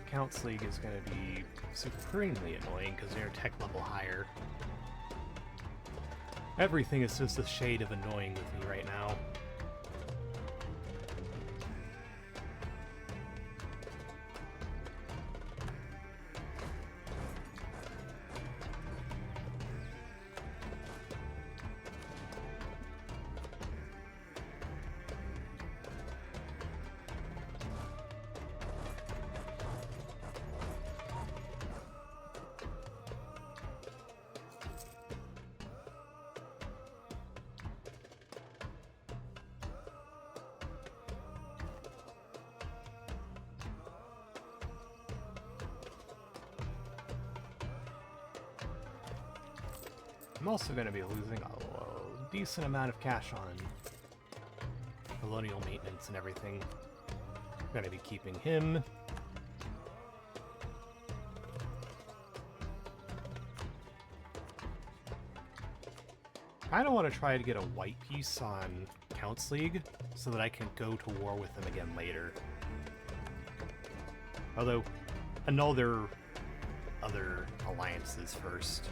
Count's League is going to be supremely annoying because they're tech level higher. Everything is just a shade of annoying with me right now. I'm also going to be losing a decent amount of cash on colonial maintenance and everything. I'm going to be keeping him. I don't want to try to get a white piece on Count's League so that I can go to war with them again later. Although, annul their other alliances first.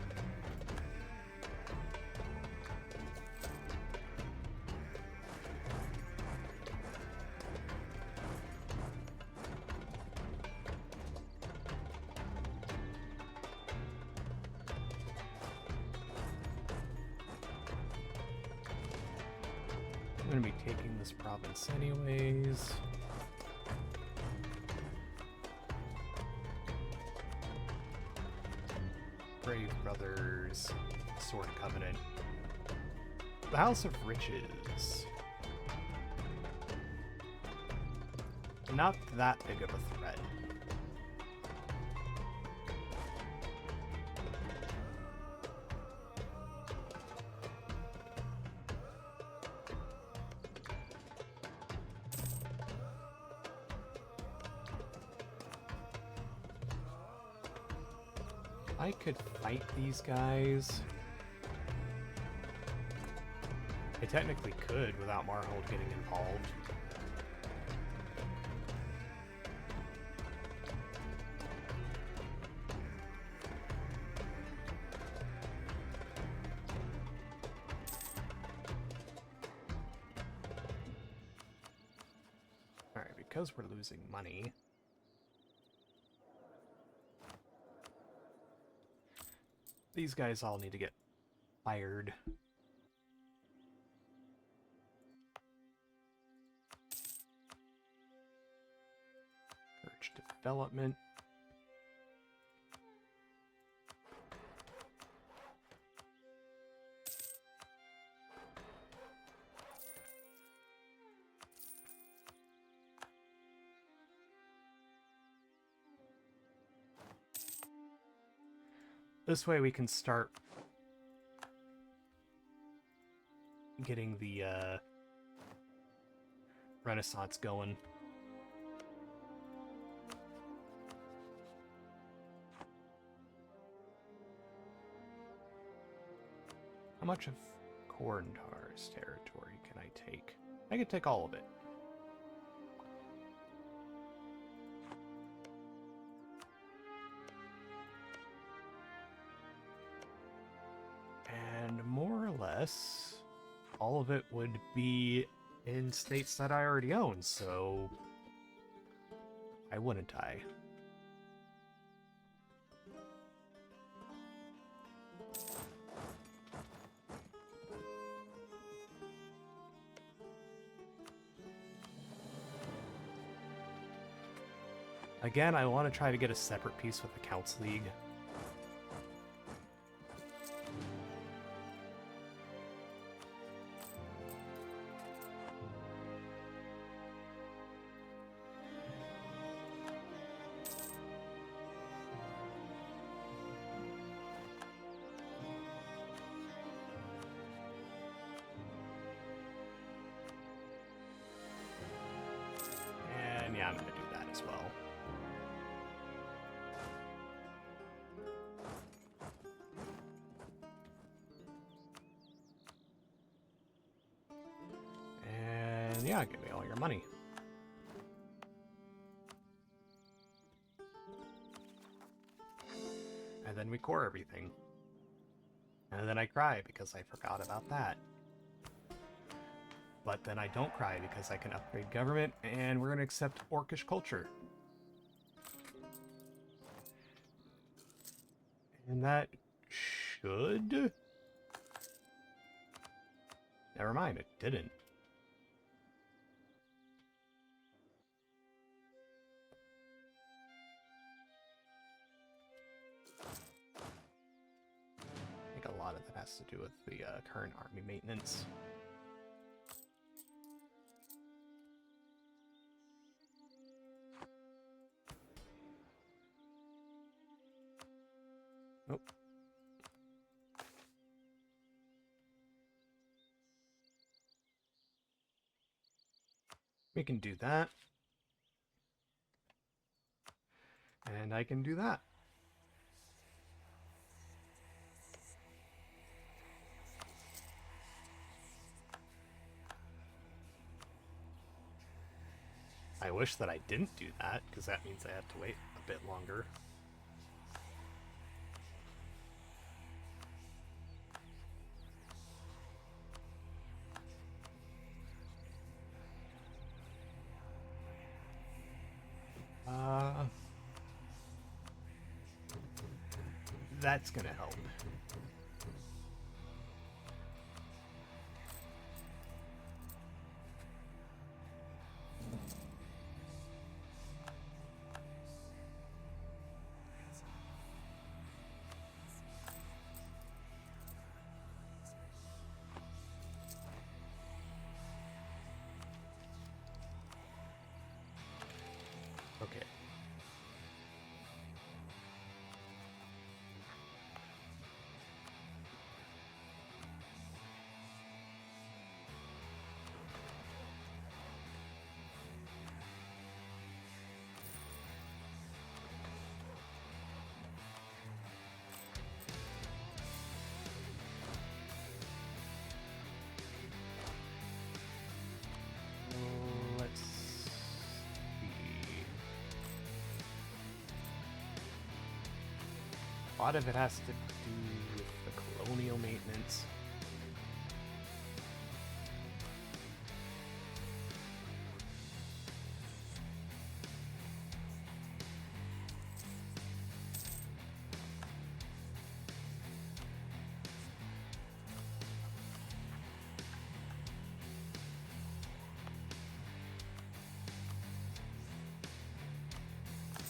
I'm going to be taking this province anyways. Brave Brothers, Sword Covenant. The House of Riches. Not that big of a threat. I could fight these guys. I technically could without Marhold getting involved. because we're losing money. These guys all need to get fired. Urge development. This way we can start getting the Renaissance going. How much of Korntar's territory can I take? I can take all of it. And more or less, all of it would be in states that I already own, so why wouldn't I? Again, I want to try to get a separate piece with the Council League. And yeah, I'm going to do that as well. And yeah, give me all your money. And then we core everything. And then I cry because I forgot about that. But then I don't cry because I can upgrade government, and we're going to accept Orcish culture. And that should... Never mind, it didn't. I think a lot of that has to do with the current army maintenance. Nope. We can do that. And I can do that. I wish that I didn't do that, because that means I have to wait a bit longer. That's gonna help. Okay. Let's see. A lot of it has to do with the colonial maintenance.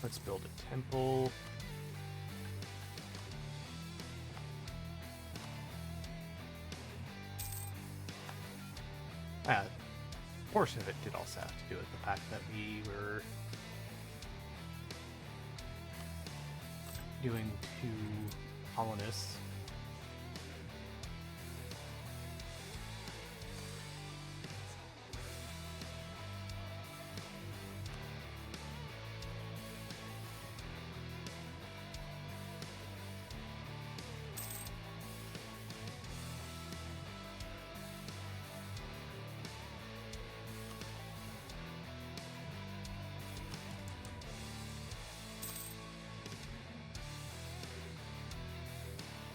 Let's build a temple. A portion of it did also have to do with the fact that we were doing 2 colonists.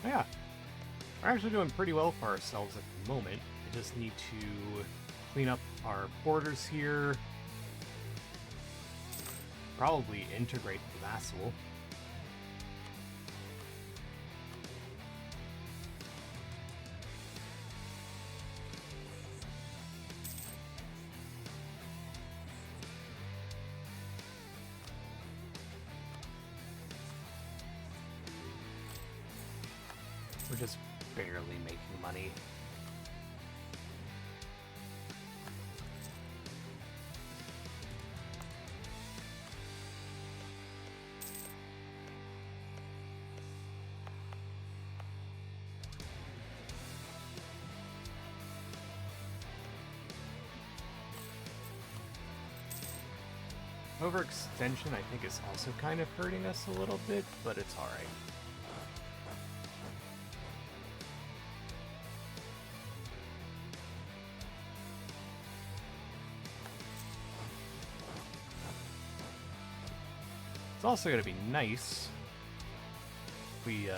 Yeah, we're actually doing pretty well for ourselves at the moment. We just need to clean up our borders here. Probably integrate the vassal. We're just barely making money. Overextension, I think, is also kind of hurting us a little bit, but it's alright. It's also going to be nice if we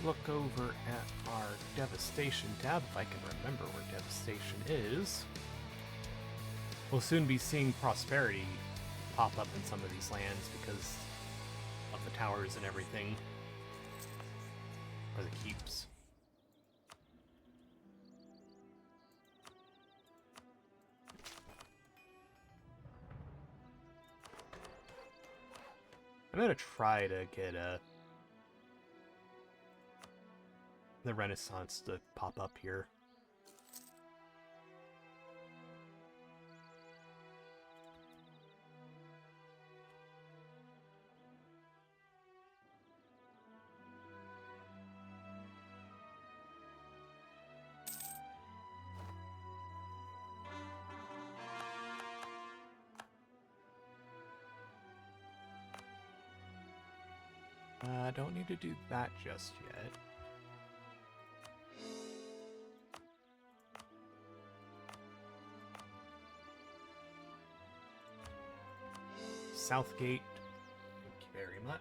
look over at our Devastation tab, if I can remember where Devastation is. We'll soon be seeing prosperity pop up in some of these lands because of the towers and everything. Or the keeps. I'm gonna try to get the Renaissance to pop up here. I don't need to do that just yet. Southgate, thank you very much.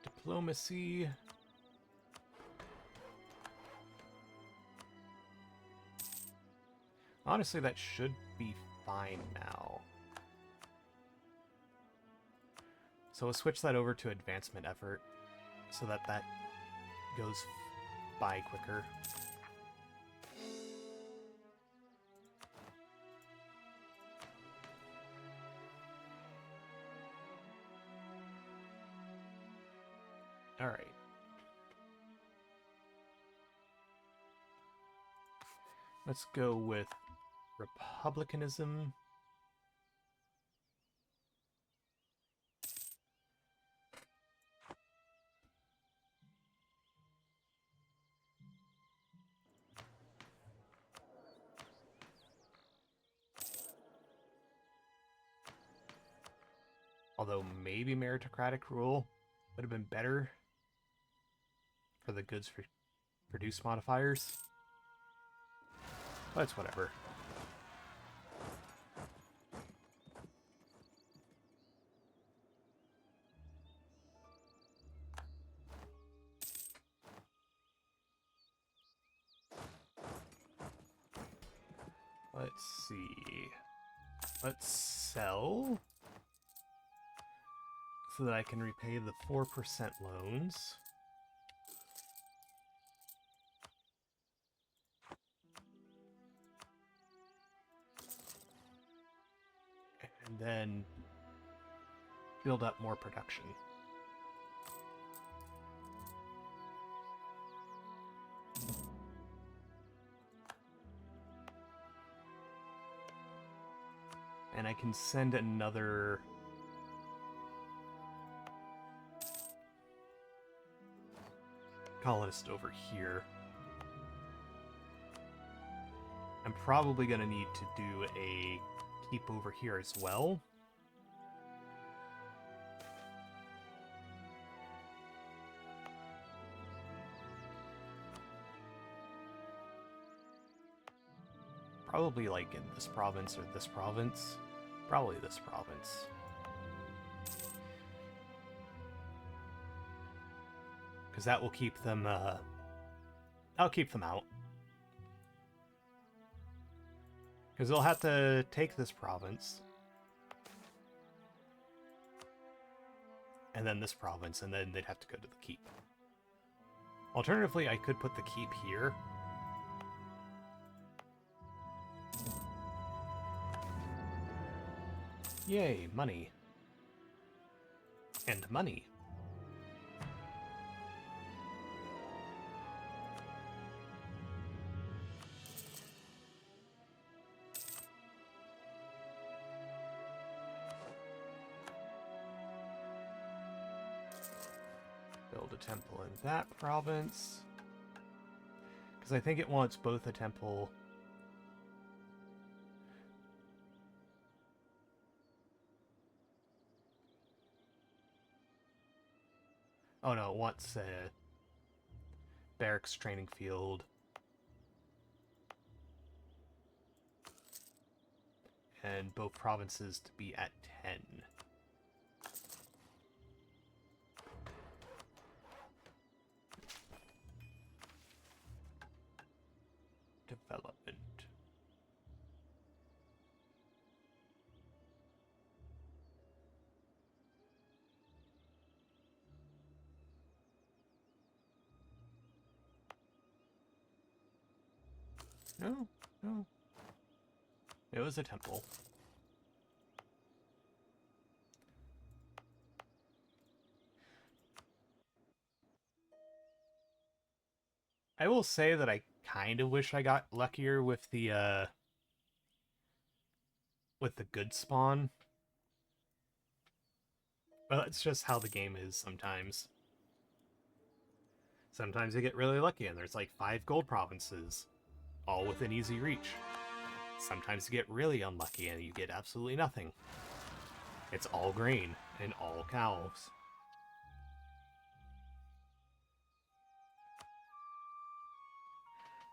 Diplomacy. Honestly, that should be fine now. So we'll switch that over to advancement effort so that that goes by quicker. All right. Let's go with republicanism. Although maybe meritocratic rule would have been better for the goods for produce modifiers. But it's whatever. Let's see. Let's sell so that I can repay the 4% loans. And then build up more production. And I can send another colonist over here. I'm probably going to need to do a keep over here as well. Probably like in this province or this province. Probably this province. Because that will keep them, I'll keep them out. Because they'll have to take this province. And then this province, and then they'd have to go to the keep. Alternatively, I could put the keep here. Yay, money. And money. Build a temple in that province. Because I think it wants both a temple... Oh no, it wants a barracks training field. And both provinces to be at 10. Development. No, no. It was a temple. I will say that I kind of wish I got luckier with the good spawn. But it's just how the game is sometimes. Sometimes you get really lucky and there's like 5 gold provinces, all within easy reach. Sometimes you get really unlucky and you get absolutely nothing. It's all grain and all cows.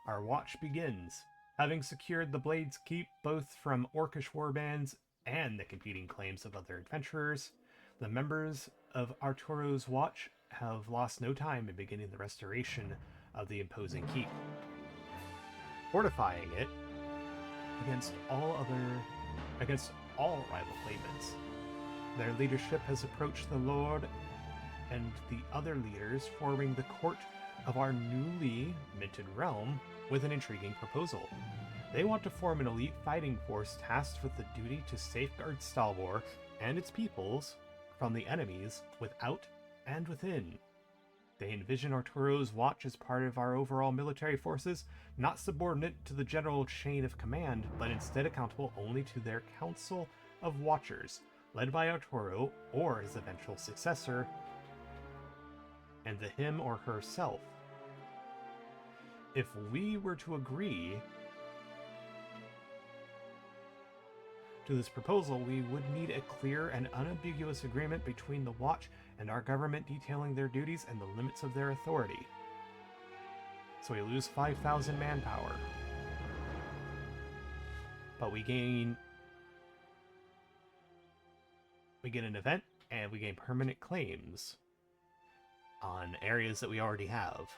Our watch begins. Having secured the Blade's Keep both from Orcish warbands and the competing claims of other adventurers, the members of Arturo's Watch have lost no time in beginning the restoration of the imposing keep, fortifying it against all rival claimants. Their leadership has approached the Lord and the other leaders forming the court of our newly minted realm with an intriguing proposal. They want to form an elite fighting force tasked with the duty to safeguard Stalwar and its peoples from the enemies without and within. They envision Arturo's Watch as part of our overall military forces, not subordinate to the general chain of command, but instead accountable only to their council of watchers, led by Arturo or his eventual successor, and the him or herself. If we were to agree to this proposal, we would need a clear and unambiguous agreement between the Watch and our government detailing their duties and the limits of their authority. So we lose 5,000 manpower. But we get an event, and we gain permanent claims on areas that we already have.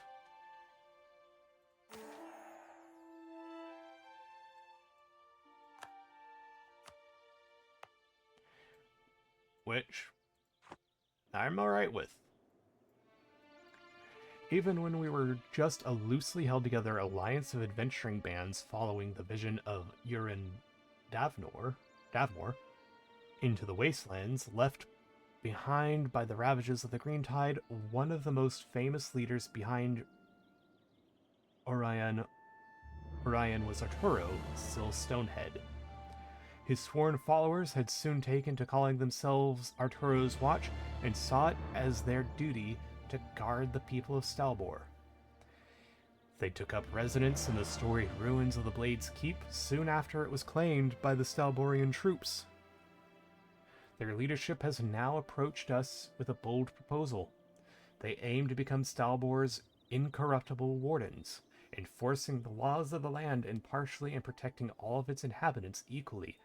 Which I'm alright with. Even when we were just a loosely held together alliance of adventuring bands following the vision of Urin Davmor into the wastelands, left behind by the ravages of the Green Tide, one of the most famous leaders behind Orion was Arturo, still Stonehead. His sworn followers had soon taken to calling themselves Arturo's Watch and saw it as their duty to guard the people of Stalbor. They took up residence in the storied ruins of the Blade's Keep soon after it was claimed by the Stalborian troops. Their leadership has now approached us with a bold proposal. They aim to become Stalbor's incorruptible wardens, enforcing the laws of the land impartially and protecting all of its inhabitants equally,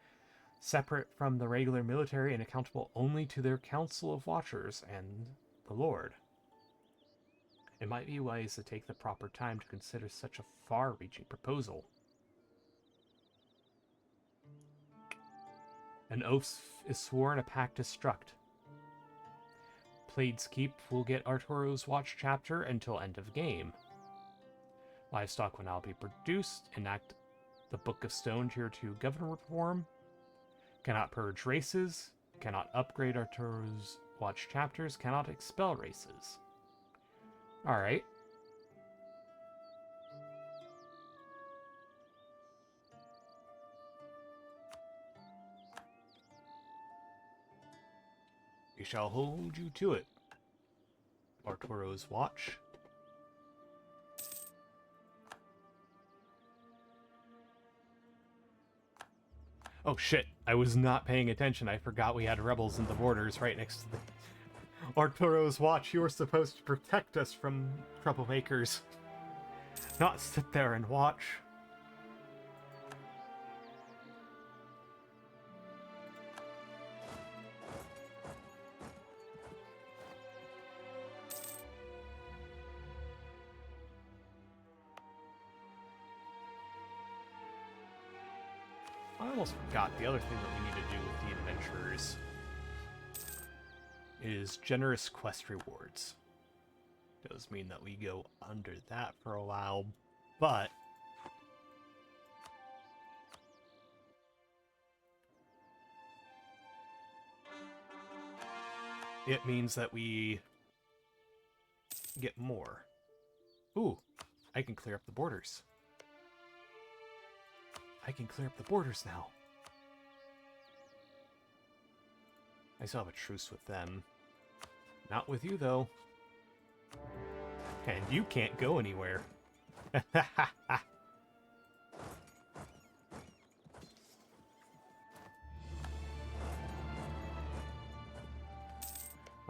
separate from the regular military and accountable only to their council of watchers and the Lord. It might be wise to take the proper time to consider such a far-reaching proposal. An oath is sworn, a pact is struck. Blade's Keep will get Arturo's Watch chapter until end of game. Livestock will now be produced, enact the Book of Stone Tier 2 government reform, cannot purge races, cannot upgrade Arturo's Watch chapters, cannot expel races. Alright. We shall hold you to it. Arturo's Watch. Oh shit, I was not paying attention. I forgot we had rebels in the borders right next to the... Arturo's Watch, you were supposed to protect us from troublemakers. Not sit there and watch. I almost forgot the other thing that we need to do with the adventurers is generous quest rewards. Does mean that we go under that for a while, but it means that we get more. Ooh, I can clear up the borders. I can clear up the borders now. I still have a truce with them. Not with you, though. And you can't go anywhere. What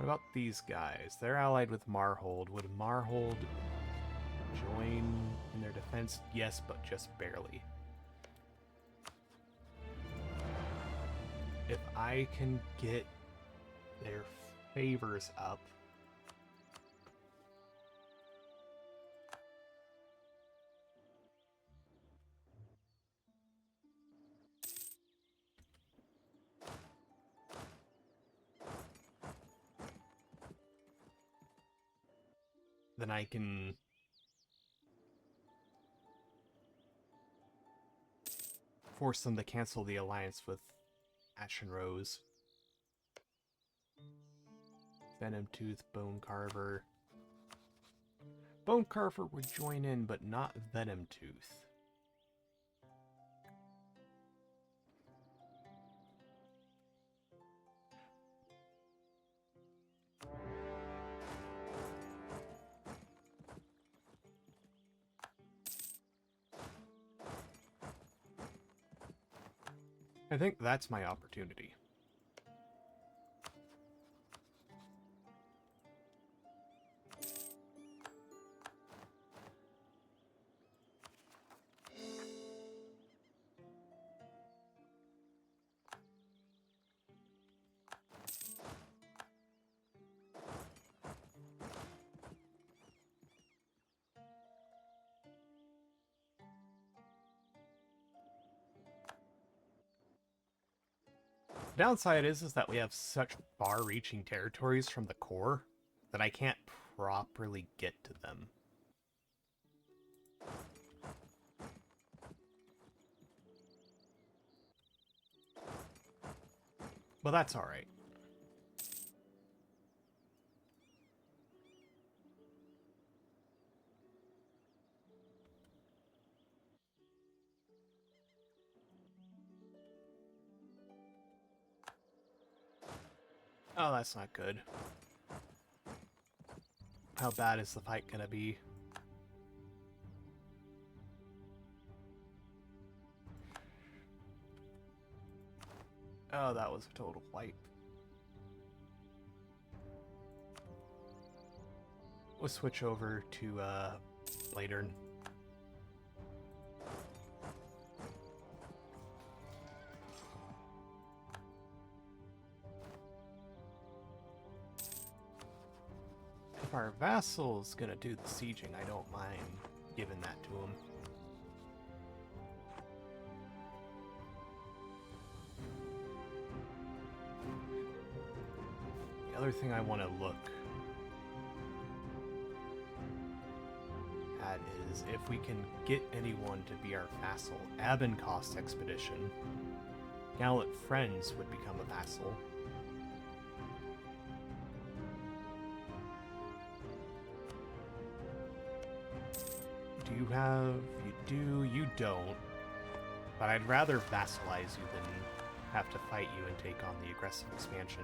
about these guys? They're allied with Marhold. Would Marhold join in their defense? Yes, but just barely. If I can get their favors up, then I can force them to cancel the alliance with Ashen Rose. Venom Tooth, Bone Carver. Bone Carver would join in, but not Venom Tooth. I think that's my opportunity. downside is that we have such far-reaching territories from the core that I can't properly get to them. But that's alright. Oh, that's not good. How bad is the fight gonna be? Oh, that was a total wipe. We'll switch over to, Bladern. If our vassal's gonna do the sieging, I don't mind giving that to him. The other thing I want to look at is if we can get anyone to be our vassal. Anbennar expedition. Gallant friends would become a vassal. Do you have... you do, you don't. But I'd rather vassalize you than have to fight you and take on the aggressive expansion.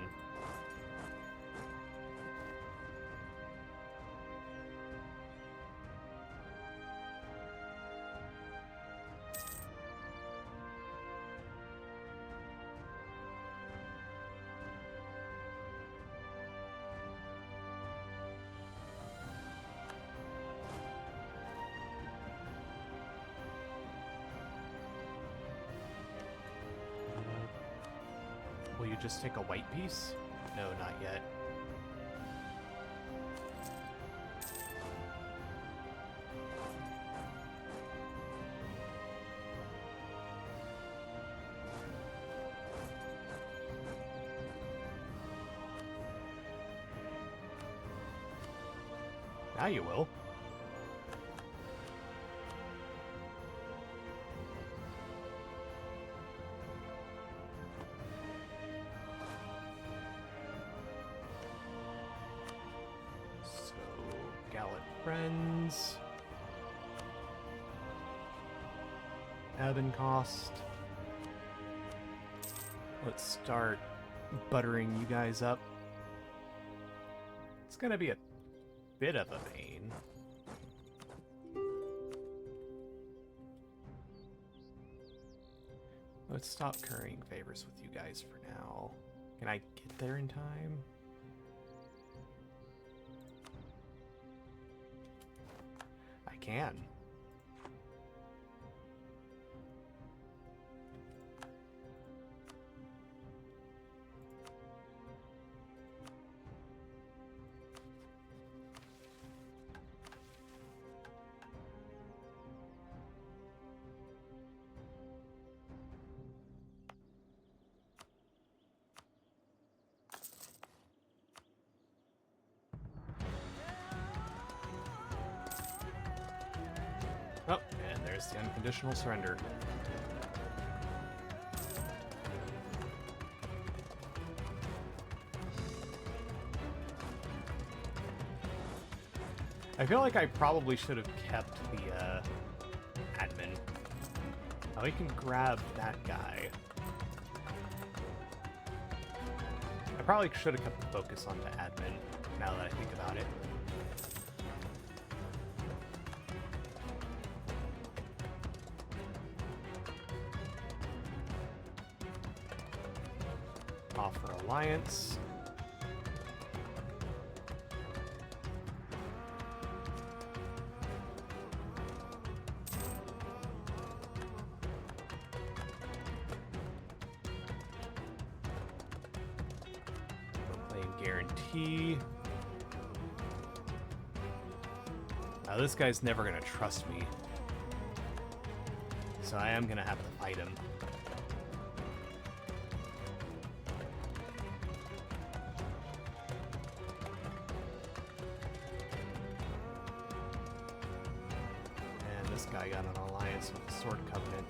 Will you just take a white piece? No, not yet. Now you will. Friends. Anbennar. Let's start buttering you guys up. It's gonna be a bit of a pain. Let's stop currying favors with you guys for now. Can I get there in time? Can. Oh, and there's the unconditional surrender. I feel like I probably should have kept the admin. Oh, we can grab that guy. I probably should have kept the focus onto admin, now that I think about it. Offer alliance. Claim guarantee. Now this guy's never gonna trust me, so I am gonna have to fight him. guy got an alliance with the Sword Covenant.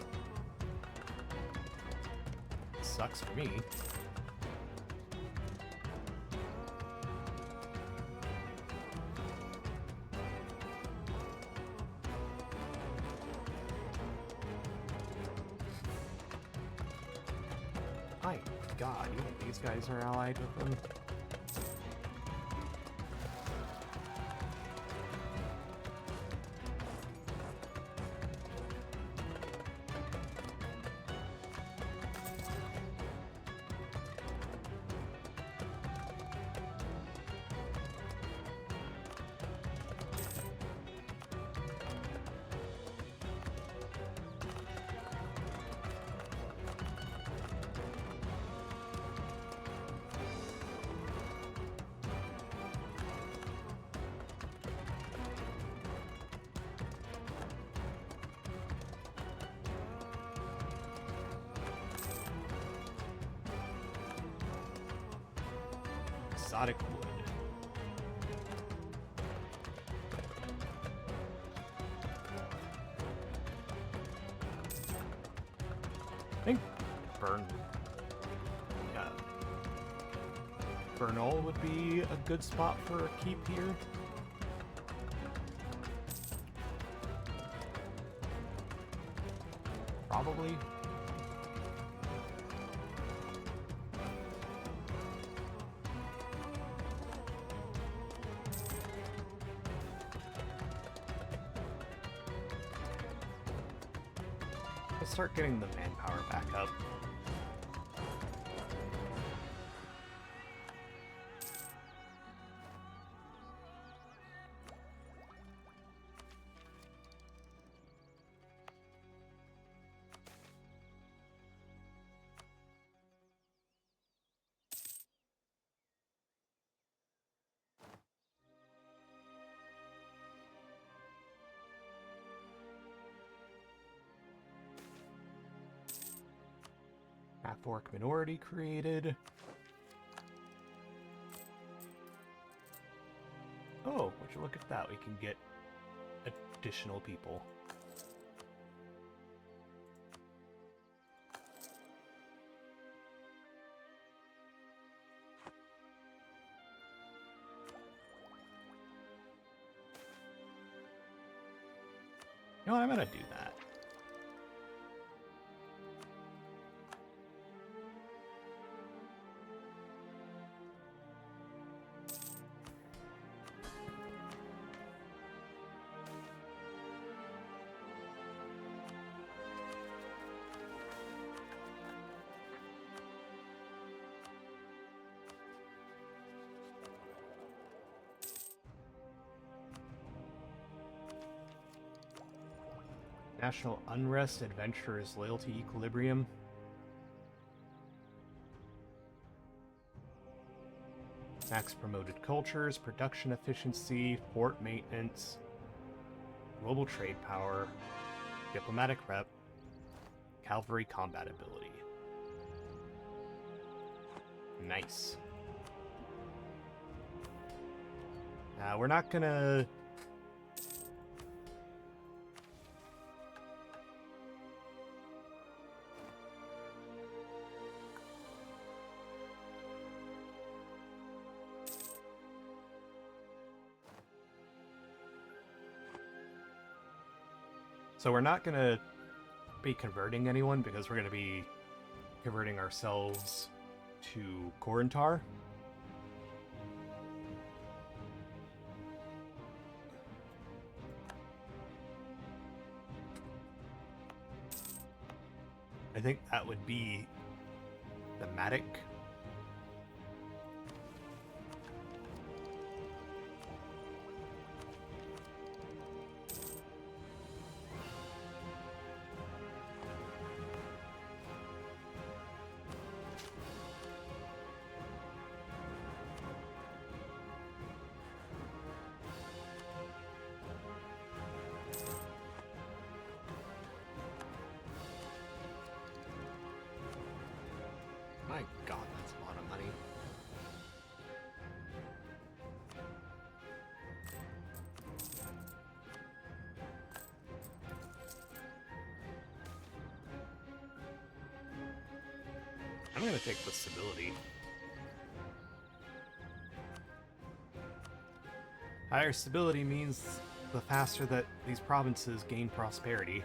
Sucks for me. My god, you think these guys are allied with them? Exotic wood. I think Bernal would be a good spot for a keep here. Probably. Let's start getting the manpower back up. Half-orc minority created. Oh, would you look at that? We can get additional people. You know what? I'm gonna do that. National unrest, adventurers, loyalty, equilibrium. Max promoted cultures, production efficiency, fort maintenance, global trade power, diplomatic rep, cavalry combat ability. Nice. We're not gonna... So we're not going to be converting anyone because we're going to be converting ourselves to Korentar. I think that would be thematic. My god, that's a lot of money. I'm gonna take the stability. Higher stability means the faster that these provinces gain prosperity.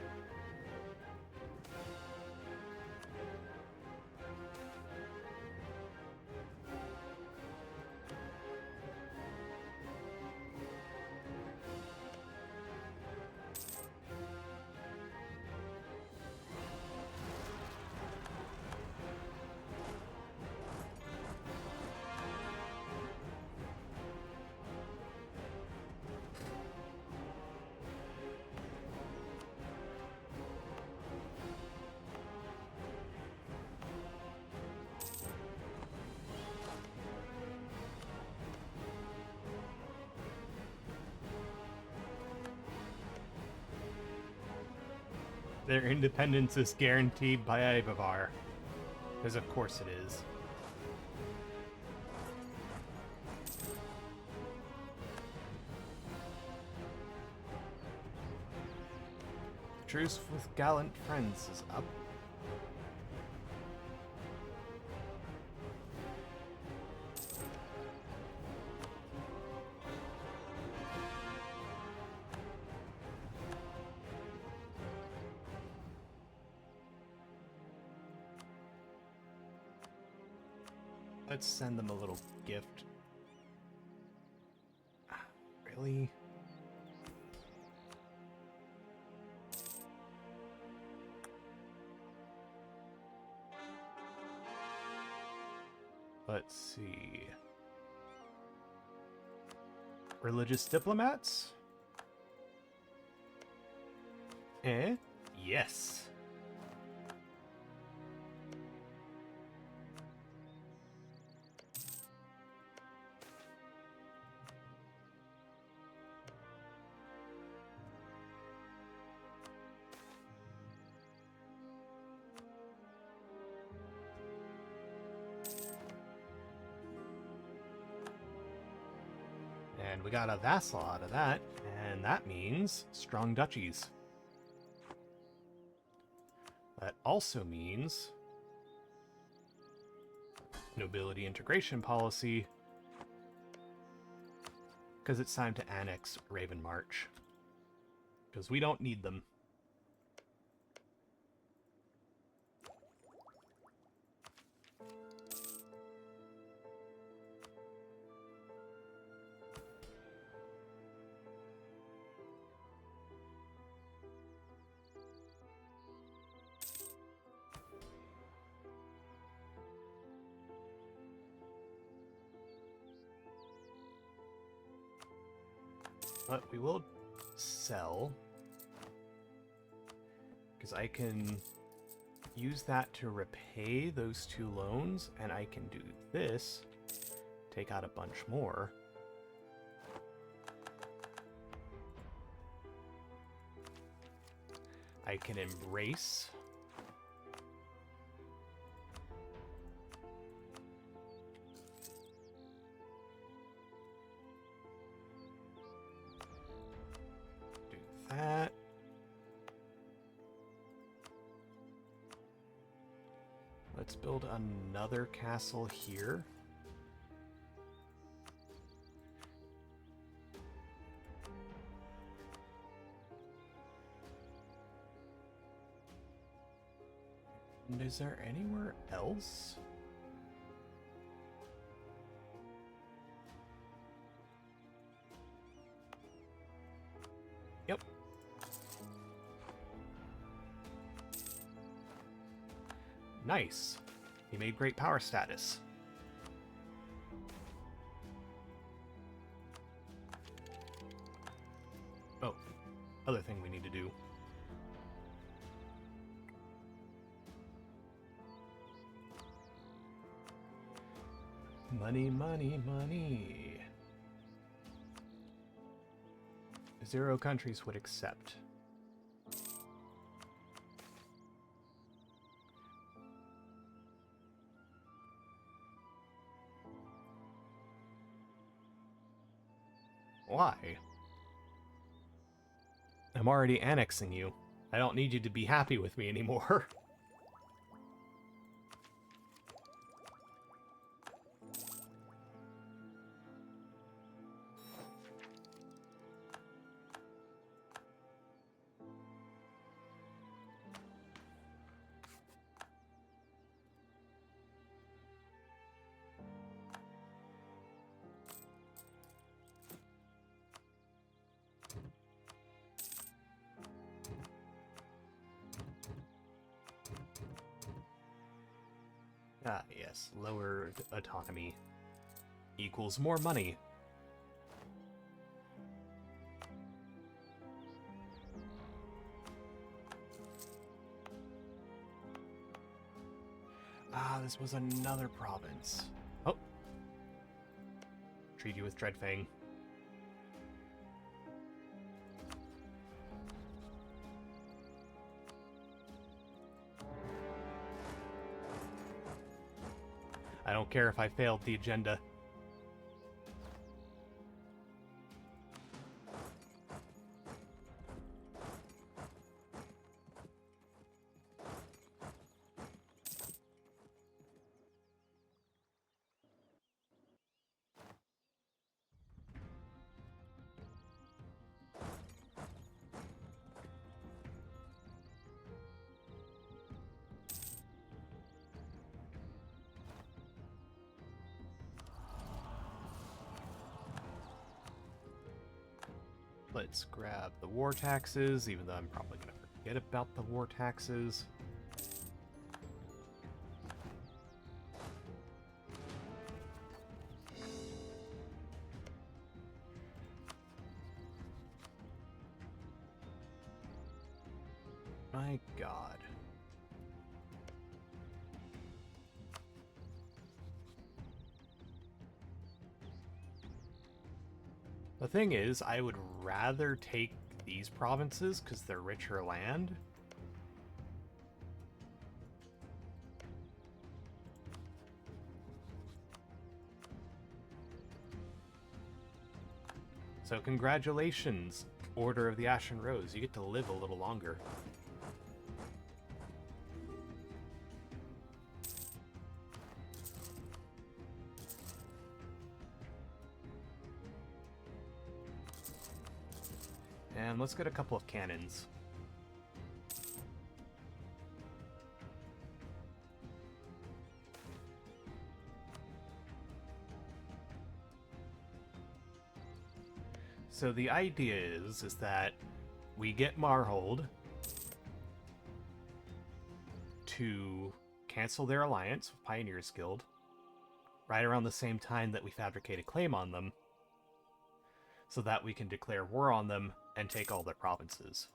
Their independence is guaranteed by Ibavar. Because of course it is. Truce with gallant friends is up. Let's send them a little gift. Really? Let's see. Religious diplomats? Eh? Yes. And we got a vassal out of that, and that means strong duchies. That also means nobility integration policy, because it's time to annex Raven March. Because we don't need them. But we will sell, because I can use that to repay those 2 loans, and I can do this, take out a bunch more. I can embrace. That. Let's build another castle here. And is there anywhere else? Yep. Nice. He made great power status. Oh, other thing we need to do. Money, money, money. 0 countries would accept. Why? I'm already annexing you. I don't need you to be happy with me anymore. Ah, yes. Lower autonomy equals more money. Ah, this was another province. Oh. Treaty with Dreadfang. I don't care if I failed the agenda. Let's grab the war taxes, even though I'm probably going to forget about the war taxes. My God. The thing is, I would rather take these provinces because they're richer land. So congratulations, Order of the Ashen Rose. You get to live a little longer. And let's get a couple of cannons. So the idea is that we get Marhold to cancel their alliance with Pioneers Guild right around the same time that we fabricate a claim on them, so that we can declare war on them and take all their provinces.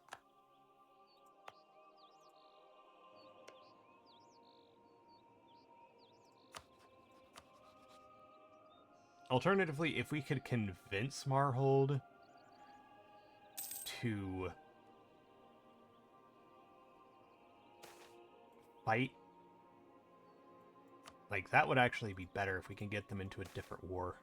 Alternatively, if we could convince Marhold to fight, like, that would actually be better if we can get them into a different war.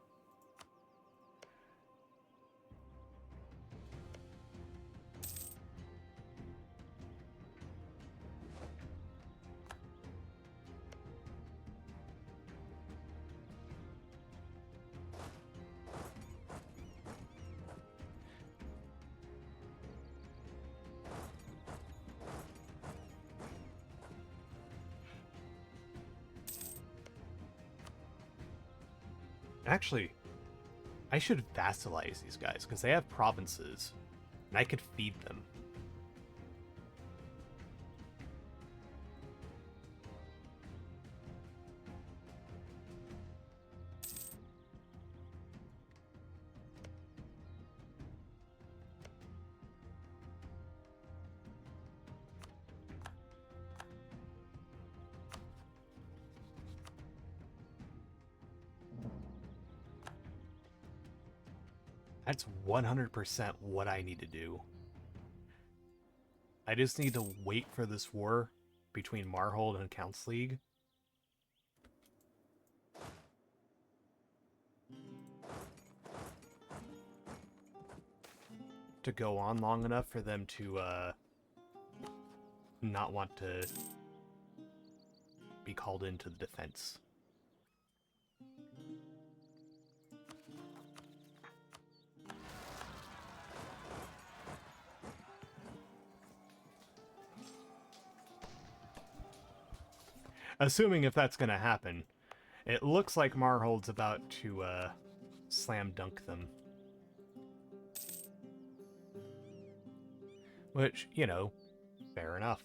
Actually, I should vassalize these guys, because they have provinces, and I could feed them. That's 100% what I need to do. I just need to wait for this war between Marhold and Count's League. To go on long enough for them to not want to be called into the defense. Assuming if that's going to happen. It looks like Marhold's about to slam dunk them. Which, you know, fair enough.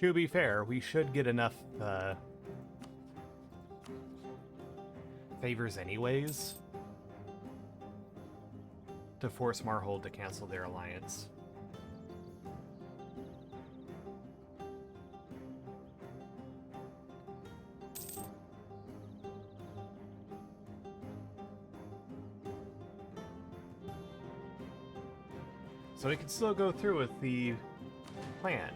To be fair, we should get enough favors anyways to force Marhold to cancel their alliance. So we can still go through with the plan.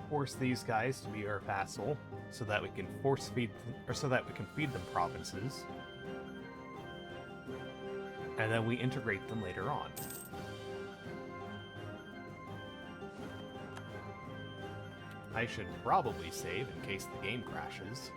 Force these guys to be our vassal, so that we can force feed, or so that we can feed them provinces, and then we integrate them later on. I should probably save in case the game crashes.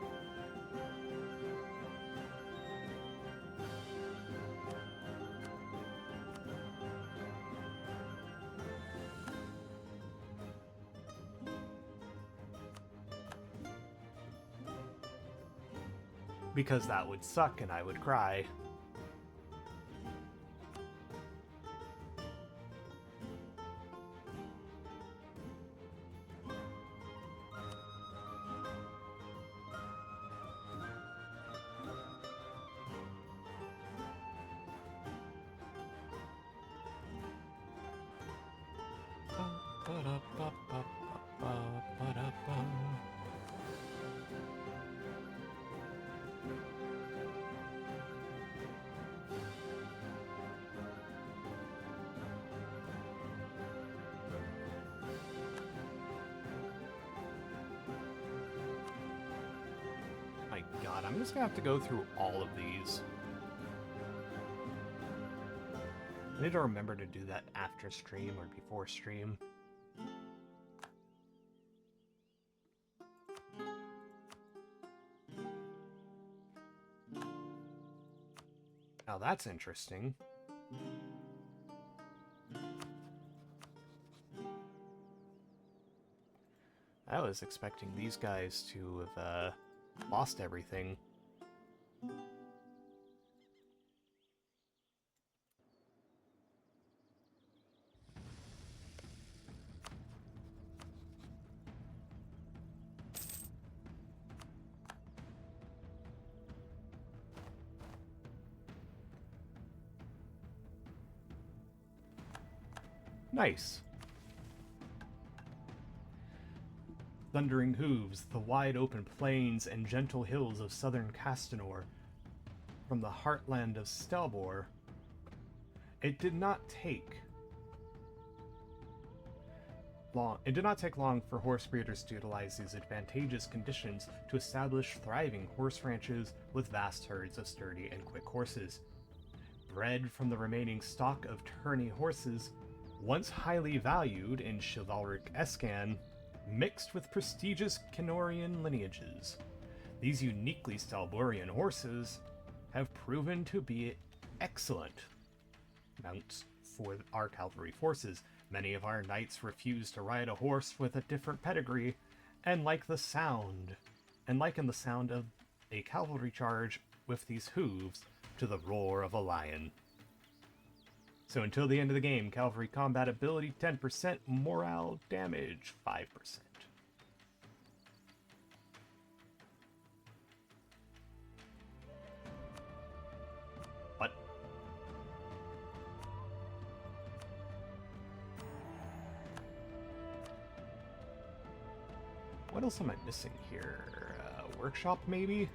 Because that would suck and I would cry. My god, I'm just gonna have to go through all of these. I need to remember to do that after stream or before stream. Now that's interesting. I was expecting these guys to have lost everything. Nice. Thundering hooves, the wide open plains and gentle hills of southern Castanor, from the heartland of Stalbor. It did not take long for horse breeders to utilize these advantageous conditions to establish thriving horse ranches with vast herds of sturdy and quick horses. Bred from the remaining stock of tourney horses, once highly valued in chivalric Escan, mixed with prestigious Kenorian lineages. These uniquely Stalborian horses have proven to be excellent mounts for our cavalry forces. Many of our knights refuse to ride a horse with a different pedigree, and liken the sound of a cavalry charge with these hooves to the roar of a lion. So until the end of the game, cavalry combat ability 10%, morale damage 5%. What? What else am I missing here? Workshop, maybe?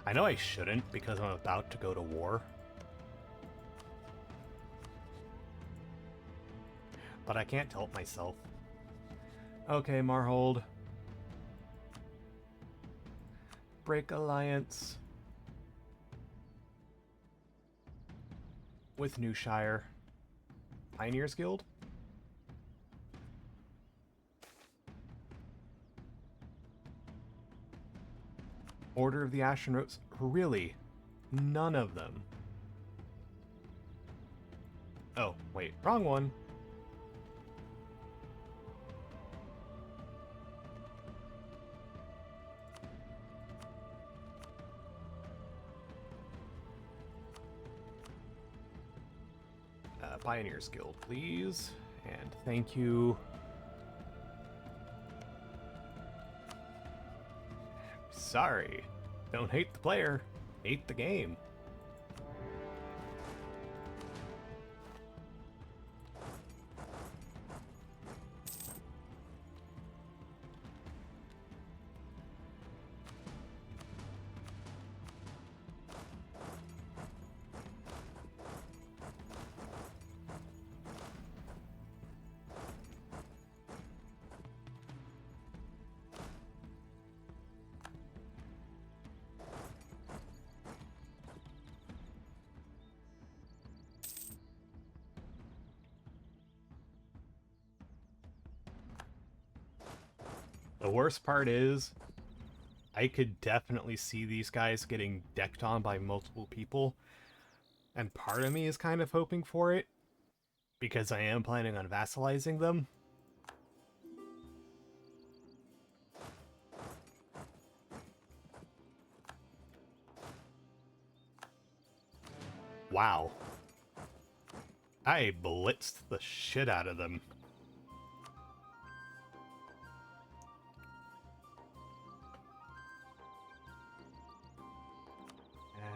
I know I shouldn't, because I'm about to go to war. But I can't help myself. Okay, Marhold. Break alliance with Newshire. Pioneers Guild? Order of the Ashen Rose? Really? None of them. Oh, wait, wrong one. Pioneer's Guild, please. And thank you. Sorry. Don't hate the player. Hate the game. The worst part is, I could definitely see these guys getting decked on by multiple people, and part of me is kind of hoping for it, because I am planning on vassalizing them. Wow. I blitzed the shit out of them.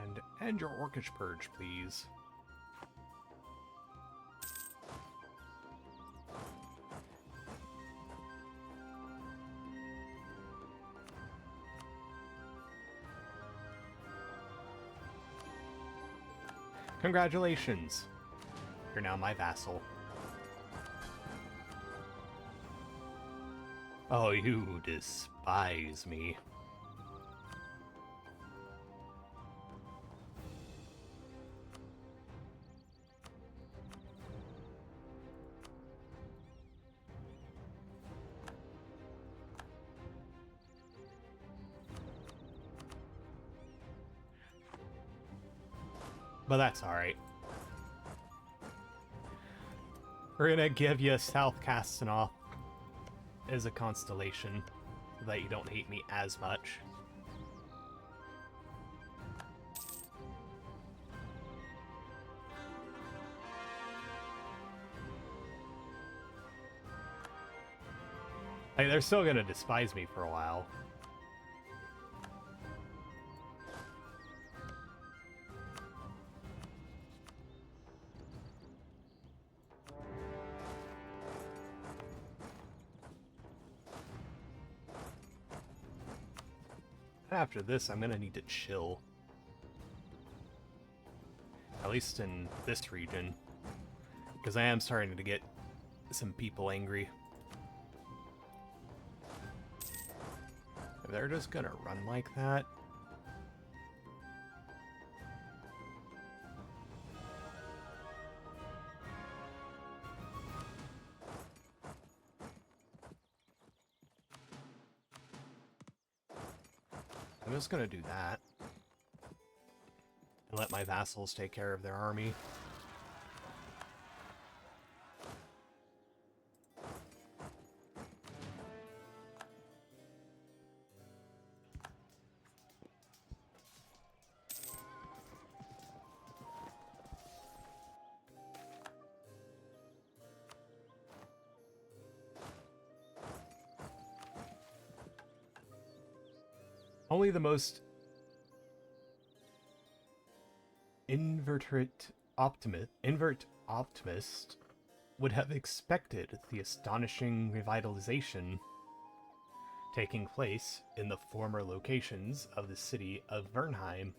And end your Orcish Purge, please. Congratulations! You're now my vassal. Oh, you despise me. But that's alright. We're gonna give you South Castanoff as a constellation, so that you don't hate me as much. Like, they're still gonna despise me for a while. After this, I'm gonna need to chill. At least in this region. Because I am starting to get some people angry. If they're just gonna run like that. I'm just gonna do that. And let my vassals take care of their army. Only the most invert optimist would have expected the astonishing revitalization taking place in the former locations of the city of Vernheim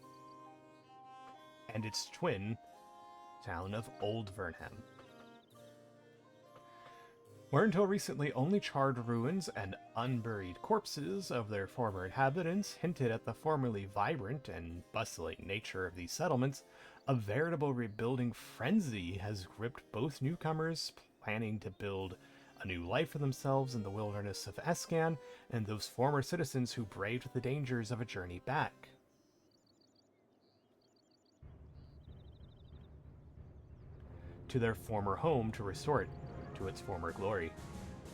and its twin town of Old Vernheim, where until recently only charred ruins and unburied corpses of their former inhabitants hinted at the formerly vibrant and bustling nature of these settlements. A veritable rebuilding frenzy has gripped both newcomers planning to build a new life for themselves in the wilderness of Escan, and those former citizens who braved the dangers of a journey back. To their former home to restore it to its former glory.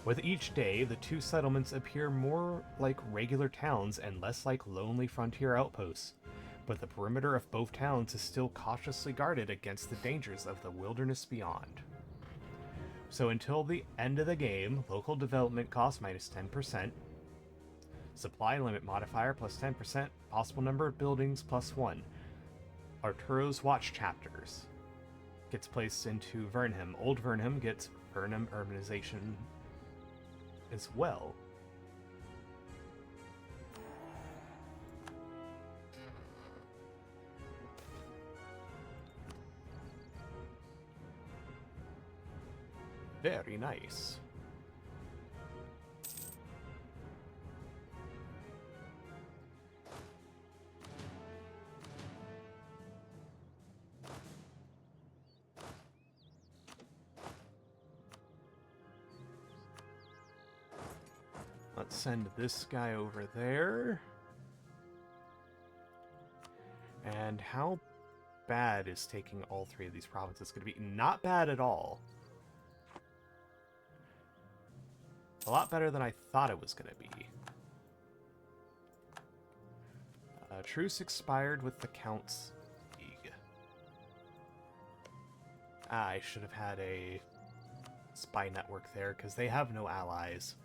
With each day, the two settlements appear more like regular towns and less like lonely frontier outposts. but the perimeter of both towns is still cautiously guarded against the dangers of the wilderness beyond. So until the end of the game, local development cost minus 10%, supply limit modifier plus 10%, possible number of buildings plus 1. Arturo's Watch chapters gets placed into Vernham. Old Vernham gets Vernham urbanization as well. Very nice. Let's send this guy over there. And how bad is taking all 3 of these provinces going to be? Not bad at all. A lot better than I thought it was going to be. Truce expired with the Count's League. I should have had a spy network there, because they have no allies.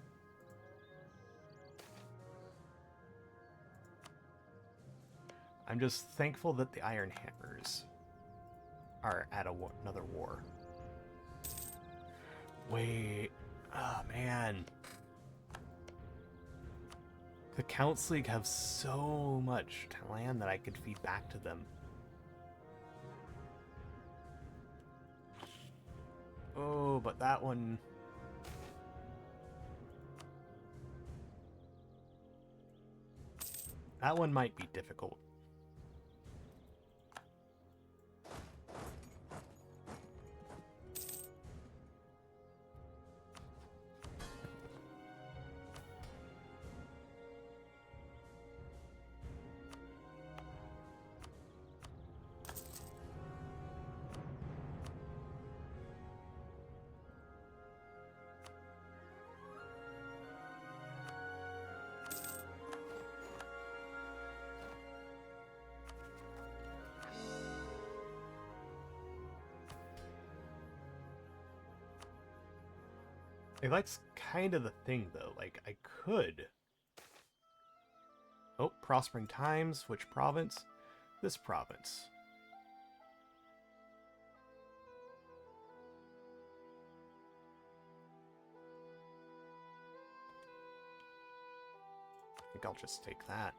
I'm just thankful that the Iron Hammers are at another war. Wait. Oh, man. The Count's League have so much land that I could feed back to them. Oh, but that one... That one might be difficult. Like, that's kind of the thing, though. Like, I could... Oh, Prospering Times. Which province? This province. I think I'll just take that.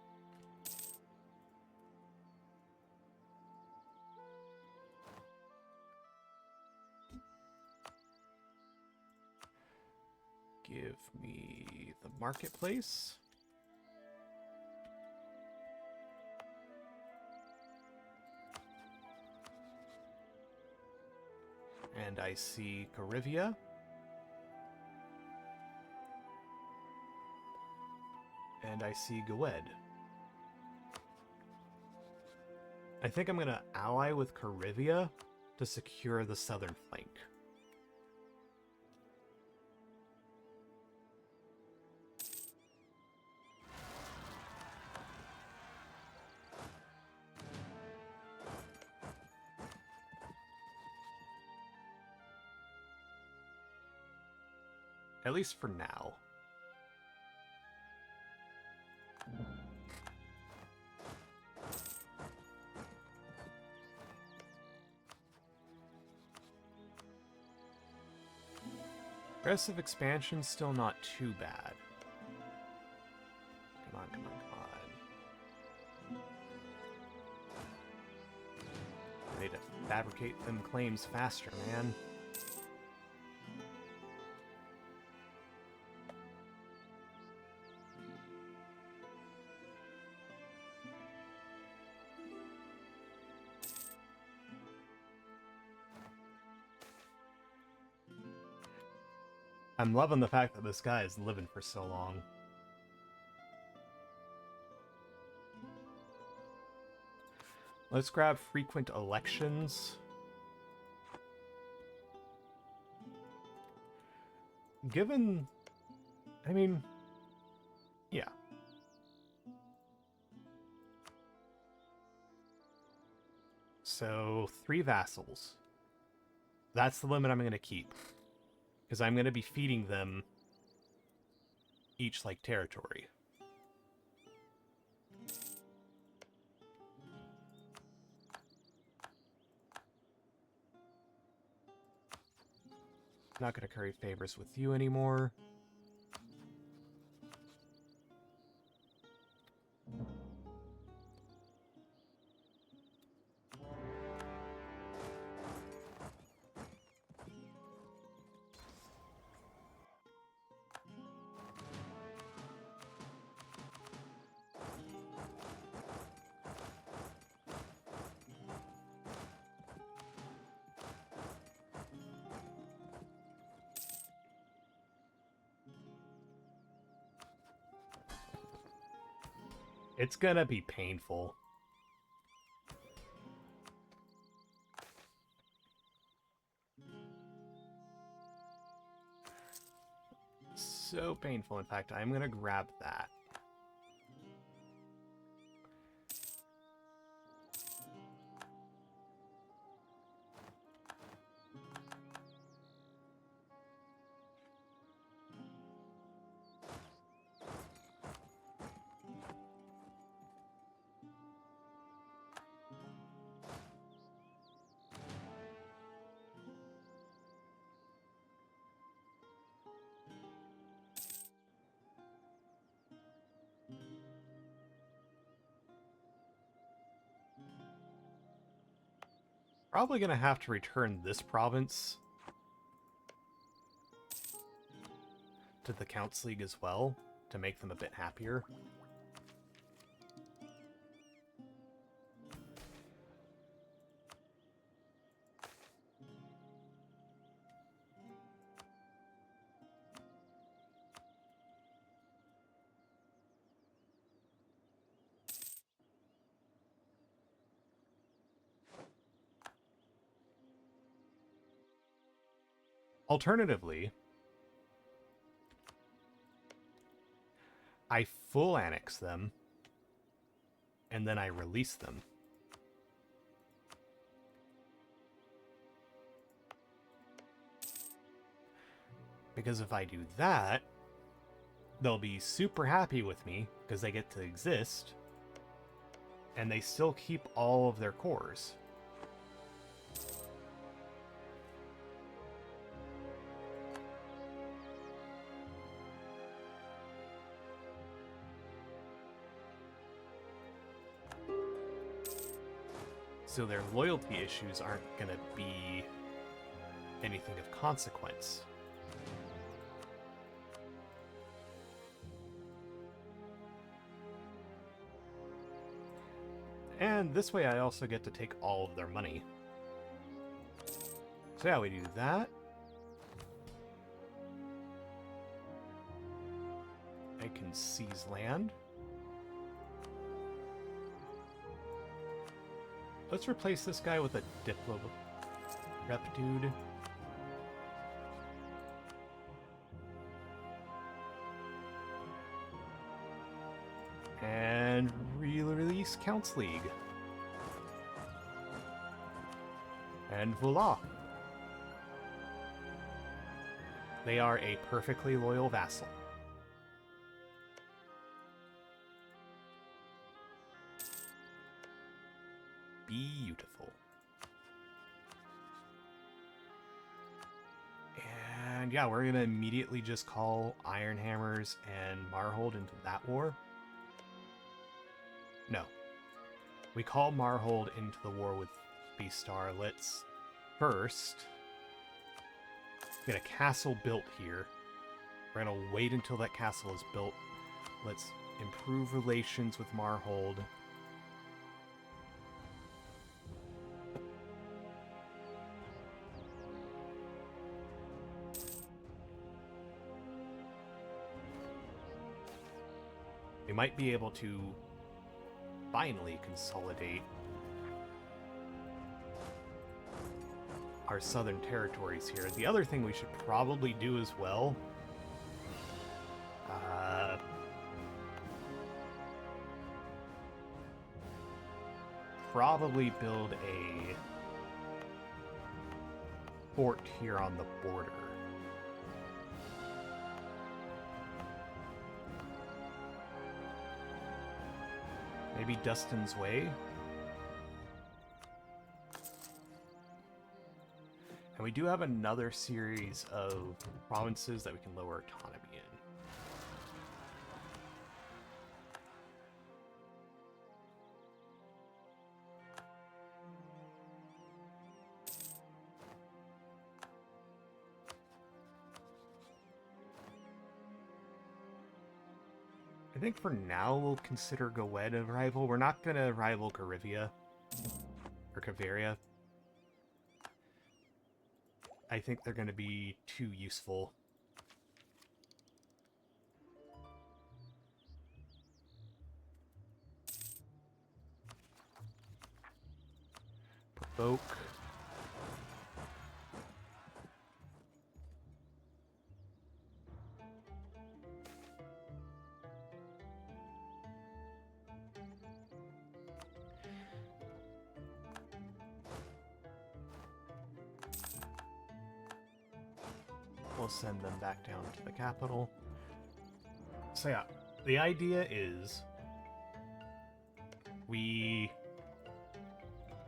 Give me the marketplace. And I see Carivia. And I see Gwed. I think I'm going to ally with Carivia to secure the southern flank. At least for now. Aggressive expansion, still not too bad. Come on, come on, come on. I need to fabricate them claims faster, man. I'm loving the fact that this guy is living for so long. Let's grab frequent elections. Given... I mean... Yeah. So 3 vassals. That's the limit I'm going to keep. Because I'm going to be feeding them each, like, territory. Not going to curry favors with you anymore. It's gonna be painful. So painful, in fact, I'm gonna grab that. Probably gonna have to return this province to the Counts League as well, to make them a bit happier. Alternatively, I full annex them, and then I release them. Because if I do that, they'll be super happy with me, because they get to exist, and they still keep all of their cores. So their loyalty issues aren't going to be anything of consequence. And this way I also get to take all of their money. So yeah, we do that. I can seize land. Let's replace this guy with a Diplo Reptude. And re-release Counts League. And voila! They are a perfectly loyal vassal. Beautiful. And yeah, we're gonna immediately just call Ironhammers and Marhold into that war. No. We call Marhold into the war with Beastar. Let's first get a castle built here. We're gonna wait until that castle is built. Let's improve relations with Marhold. We might be able to finally consolidate our southern territories here. The other thing we should probably do as well, probably build a fort here on the border. Maybe Dustin's Way? And we do have another series of provinces that we can lower autonomy in. I think for now we'll consider Gowed a rival. We're not going to rival Garivia or Caveria. I think they're going to be too useful. Provoke. We'll send them back down to the capital. So yeah, the idea is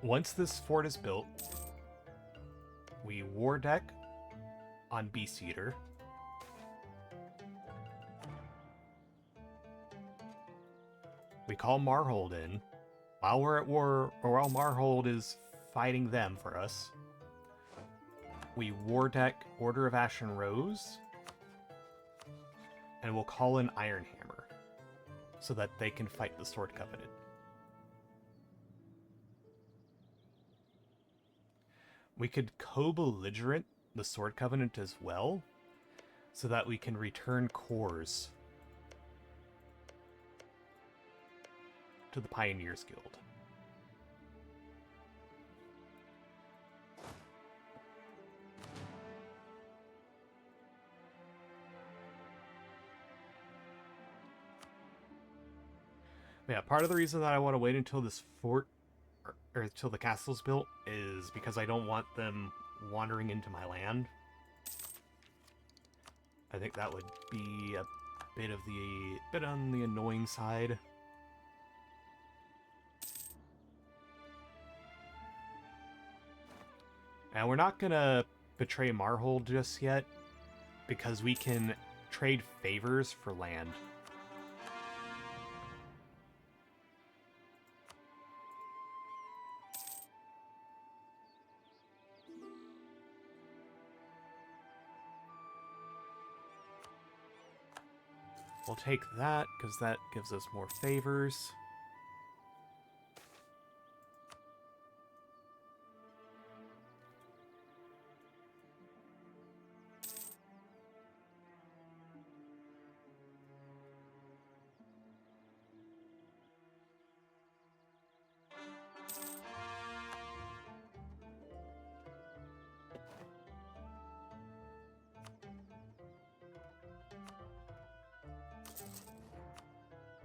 once this fort is built, we war deck on Beast Eater. We call Marhold in. While we're at war, or while Marhold is fighting them for us, we war deck Order of Ashen Rose, and we'll call in Ironhammer, so that they can fight the Sword Covenant. We could co-belligerent the Sword Covenant as well, so that we can return cores to the Pioneers Guild. Yeah, part of the reason that I want to wait until this fort, or until the castle's built, is because I don't want them wandering into my land. I think that would be a bit on the annoying side. And we're not gonna betray Marhold just yet, because we can trade favors for land. We'll take that, because that gives us more favors.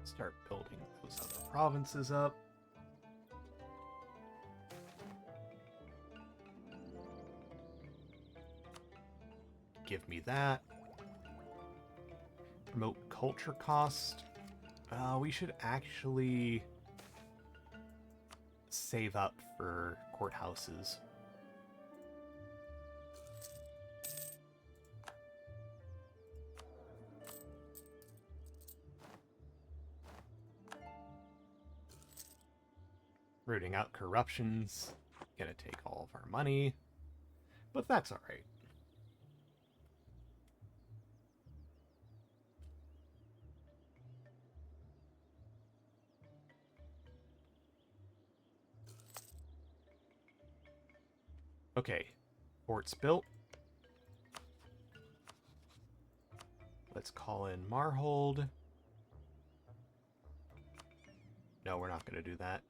Start building those other provinces up. Give me that. Promote culture cost. We should actually save up for courthouses. Rooting out corruption's gonna take all of our money, but that's alright. Okay, fort's built. Let's call in Marhold. No, we're not gonna do that.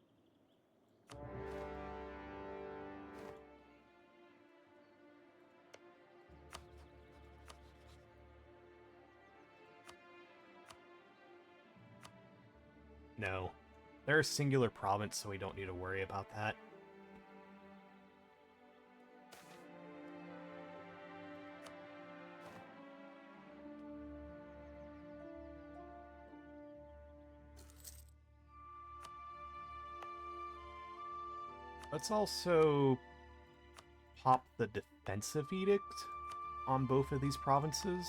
No, They're a singular province, so we don't need to worry about that. Let's also pop the defensive edict on both of these provinces.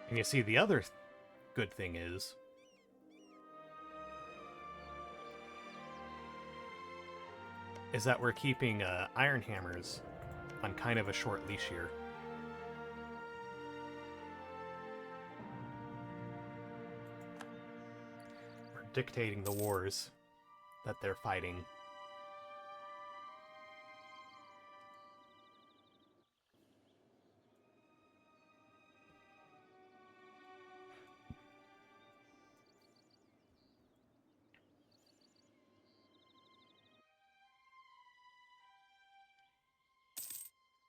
And you see, the other good thing is that we're keeping Iron Hammers on kind of a short leash here. We're dictating the wars that they're fighting.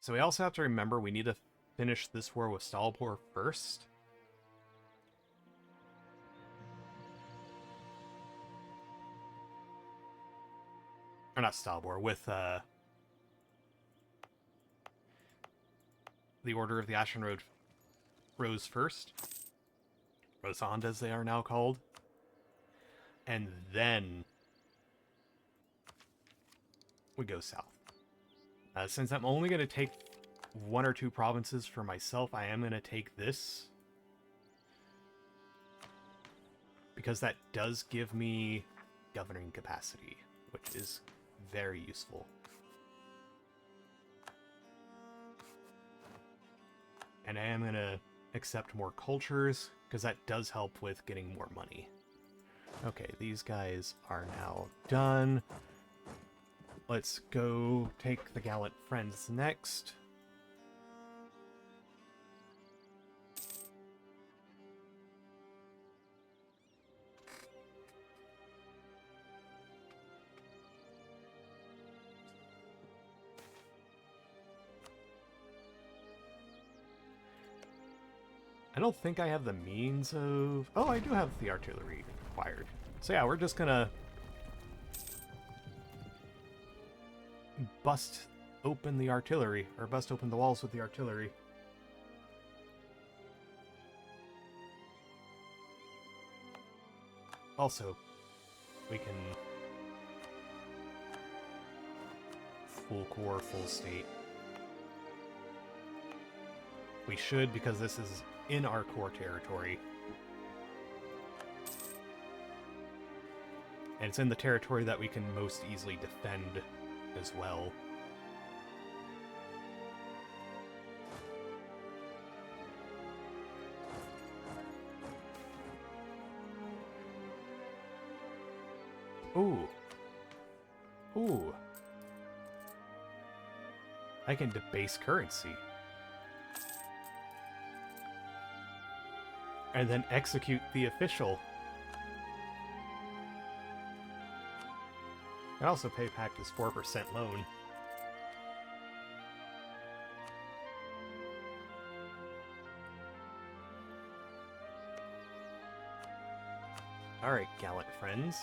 So we also have to remember we need to finish this war with Stalbor first. Or not Stalbor, with the Order of the Ashen Rose first. Rosand, as they are now called. And then we go south. Since I'm only going to take 1 or 2 provinces for myself, I am going to take this. Because that does give me governing capacity, which is very useful. And I am going to accept more cultures, because that does help with getting more money. Okay, these guys are now done. Let's go take the gallant friends next. I don't think I have the means of... Oh, I do have the artillery required. So yeah, we're just gonna bust open the artillery, or bust open the walls with the artillery. Also, we can full core, full state. We should, because this is in our core territory. And it's in the territory that we can most easily defend as well. Ooh. Ooh. I can debase currency. And then execute the official. And also pay back this 4% loan. Alright, gallant friends.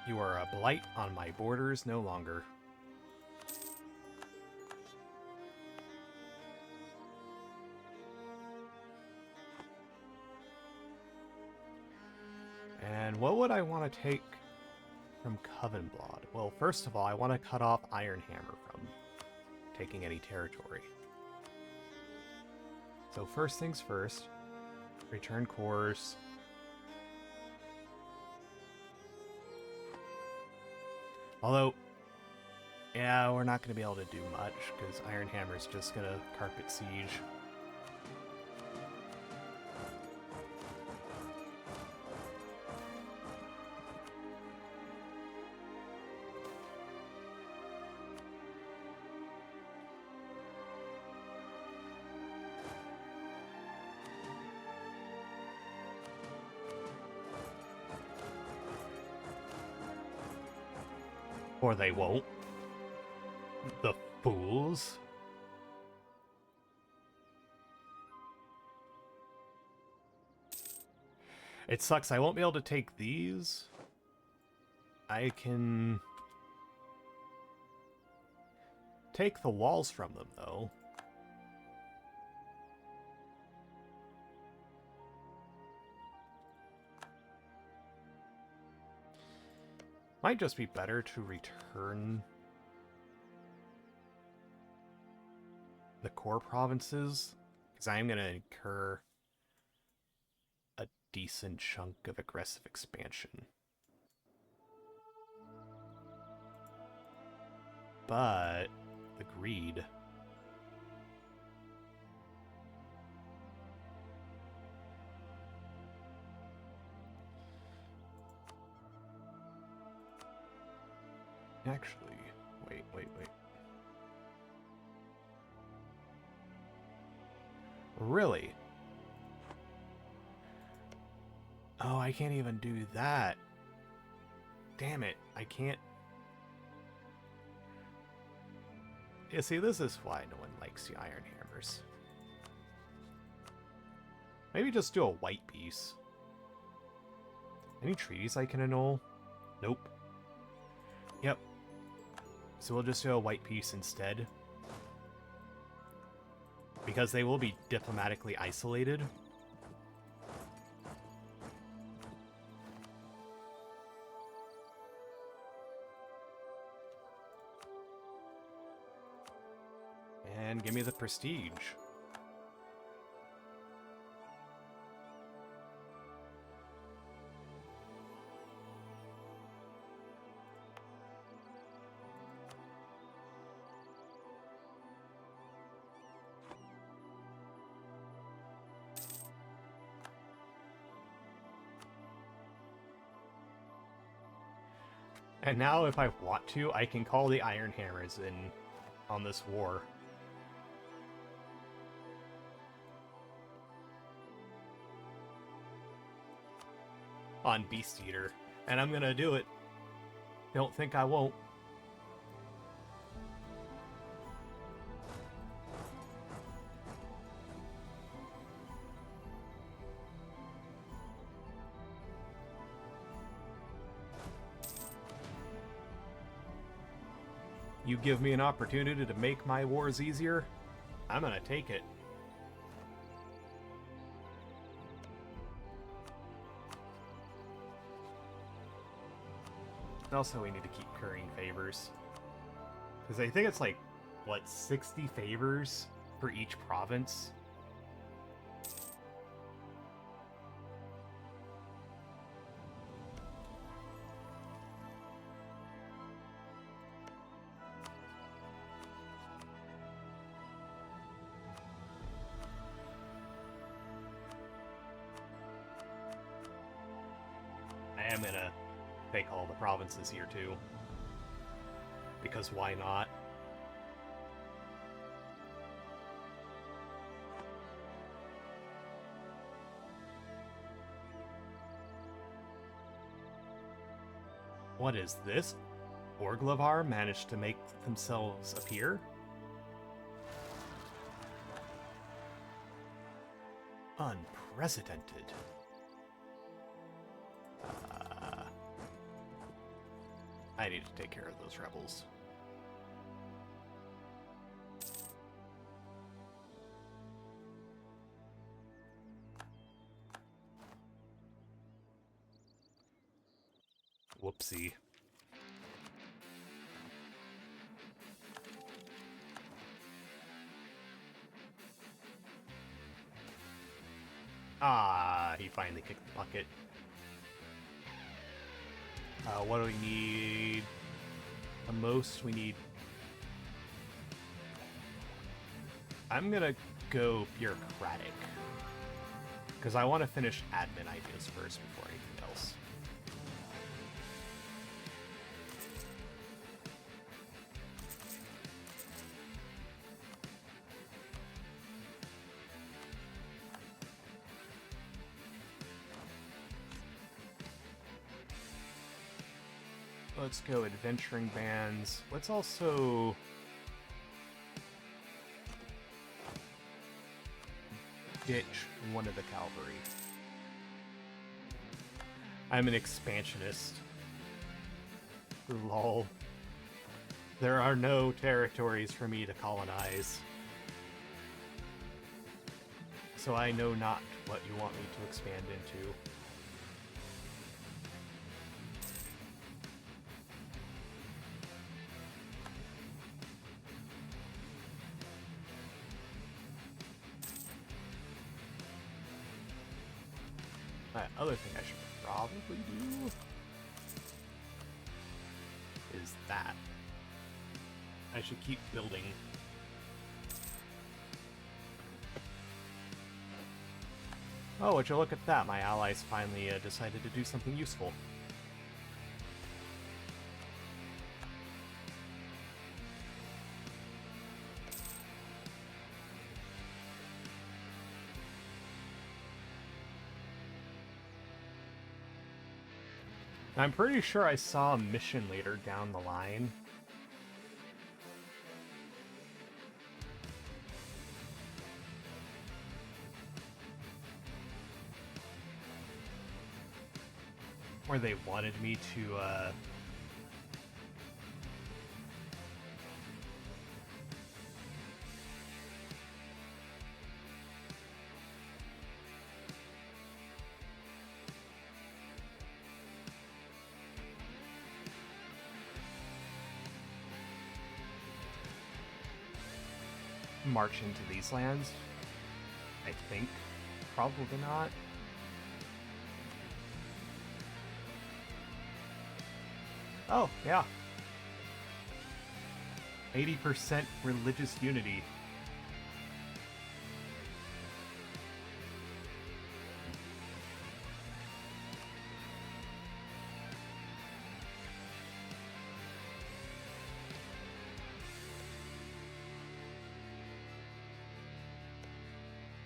You are a blight on my borders no longer. And what would I want to take from Covenblood? Well, first of all, I want to cut off Ironhammer from taking any territory. So first things first, return cores. Although, yeah, we're not going to be able to do much, because Iron Hammer's just going to carpet siege. Or they won't. The fools. It sucks, I won't be able to take these. I can take the walls from them, though. Might just be better to return the core provinces, because I am going to incur a decent chunk of aggressive expansion. But the greed. Actually, wait. Really? Oh, I can't even do that. Damn it, I can't. Yeah, see, this is why no one likes the Iron Hammers. Maybe just do a white piece. Any treaties I can annul? Nope. Yep. So we'll just do a white piece instead. Because they will be diplomatically isolated. And give me the prestige. And now, if I want to, I can call the Iron Hammers in on this war. On Beast Eater. And I'm gonna do it. Don't think I won't. You give me an opportunity to make my wars easier, I'm gonna take it. Also, we need to keep currying favors. Because I think it's like, what, 60 favors for each province? I am gonna take all the provinces here too. Because why not? What is this? Orglavar managed to make themselves appear? Unprecedented. I need to take care of those rebels. Whoopsie. Ah, he finally kicked the bucket. What do we need? The most we need... I'm gonna go bureaucratic. Because I want to finish admin ideas first before anything else. Let's go adventuring bands. Let's also... ditch one of the cavalry. I'm an expansionist. Lol. There are no territories for me to colonize. So I know not what you want me to expand into. Other thing I should probably do is that. I should keep building. Oh, would you look at that? My allies finally decided to do something useful. I'm pretty sure I saw a mission later down the line. Where they wanted me to, march into these lands, I think. Probably not. Oh, yeah. 80% religious unity.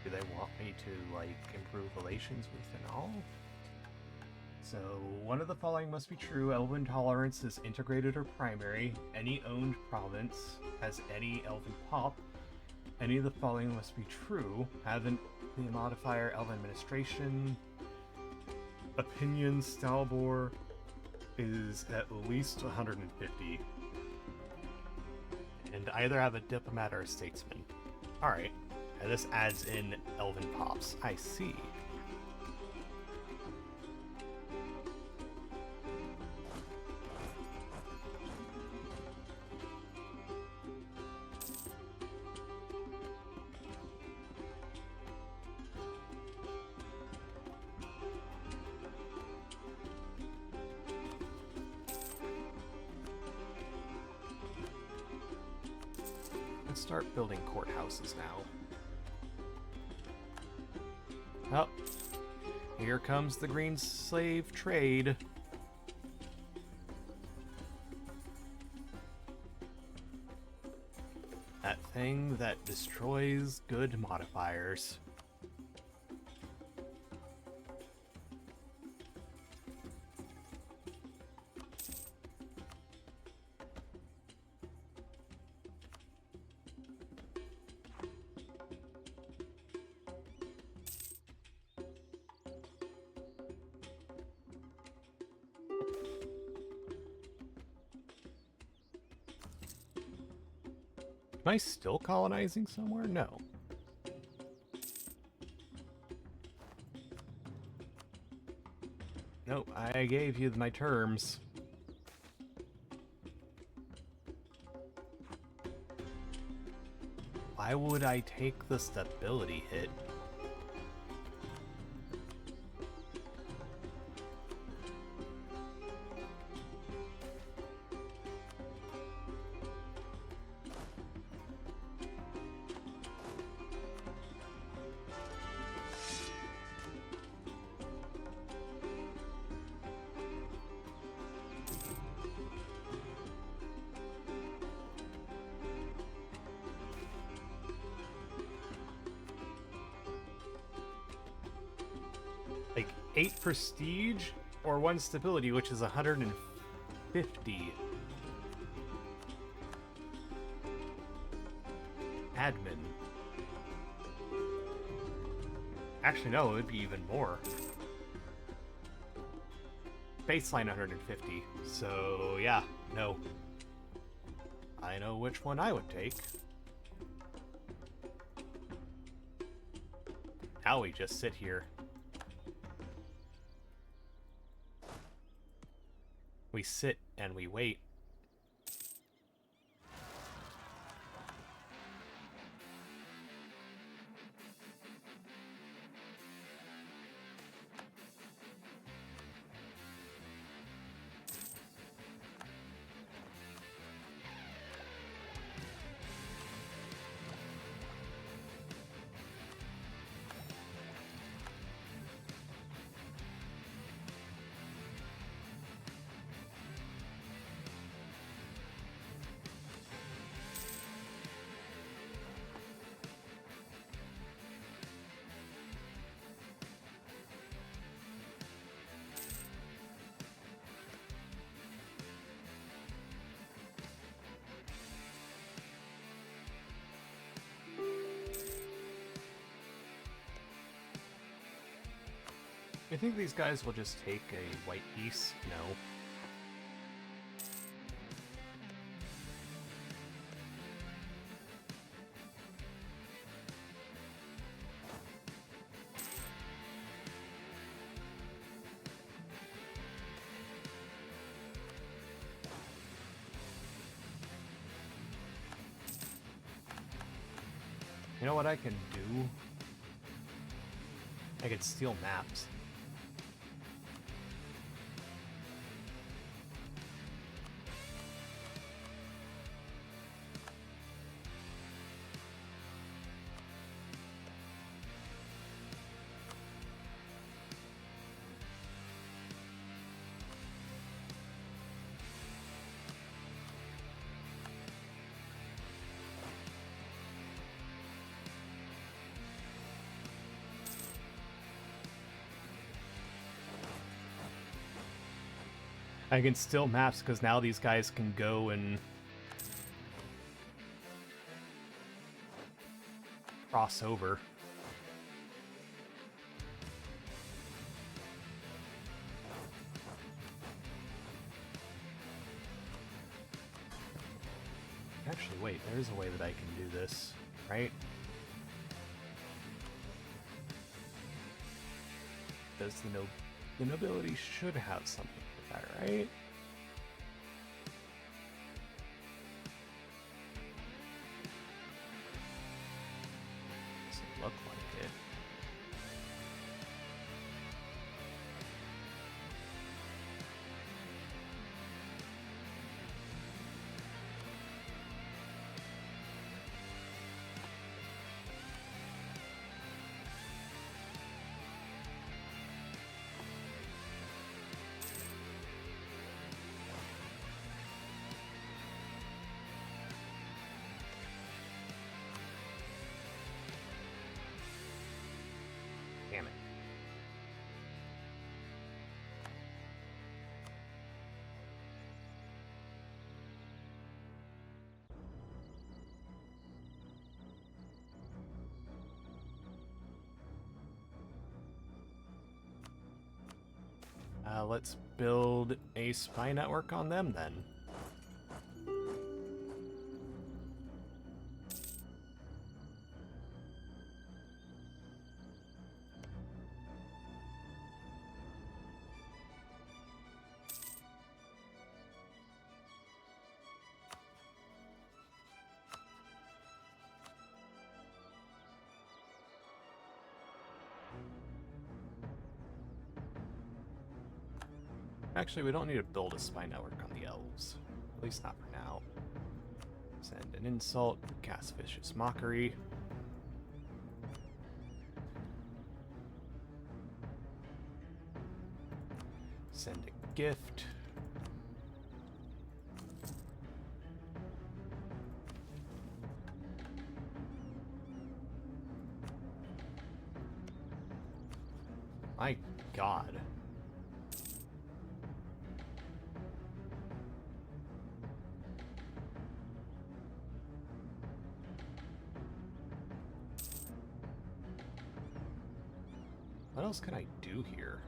Do they want me to, like, improve relations with all? So, one of the following must be true. Elven tolerance is integrated or primary. Any owned province has any elven pop. Any of the following must be true. Haven't the modifier elven administration. Opinion Stalbor is at least 150. And either have a diplomat or a statesman. Alright. And this adds in elven pops. I see. Let's start building courthouses now. Oh, here comes the green slave trade. That thing that destroys good modifiers. Am I still colonizing somewhere? No. Nope, I gave you my terms. Why would I take the stability hit? 8 prestige or 1 stability, which is 150. Admin. Actually, no, it would be even more. Baseline 150. So, yeah, no. I know which one I would take. Now we just sit here. We sit and we wait. I think these guys will just take a white piece. No. You know what I can do? I could steal maps. I can steal maps because now these guys can go and cross over. Actually, wait, there's a way that I can do this, right? Does the nobility should have something for that, right? Doesn't look like it. Damn it. Let's build a spy network on them then. Actually, we don't need to build a spy network on the elves. At least not for now. Send an insult, cast vicious mockery. Send a gift. My god. What else can I do here?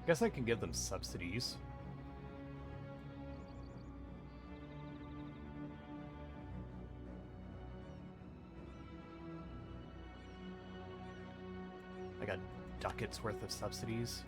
Guess I can give them subsidies. I got ducats worth of subsidies.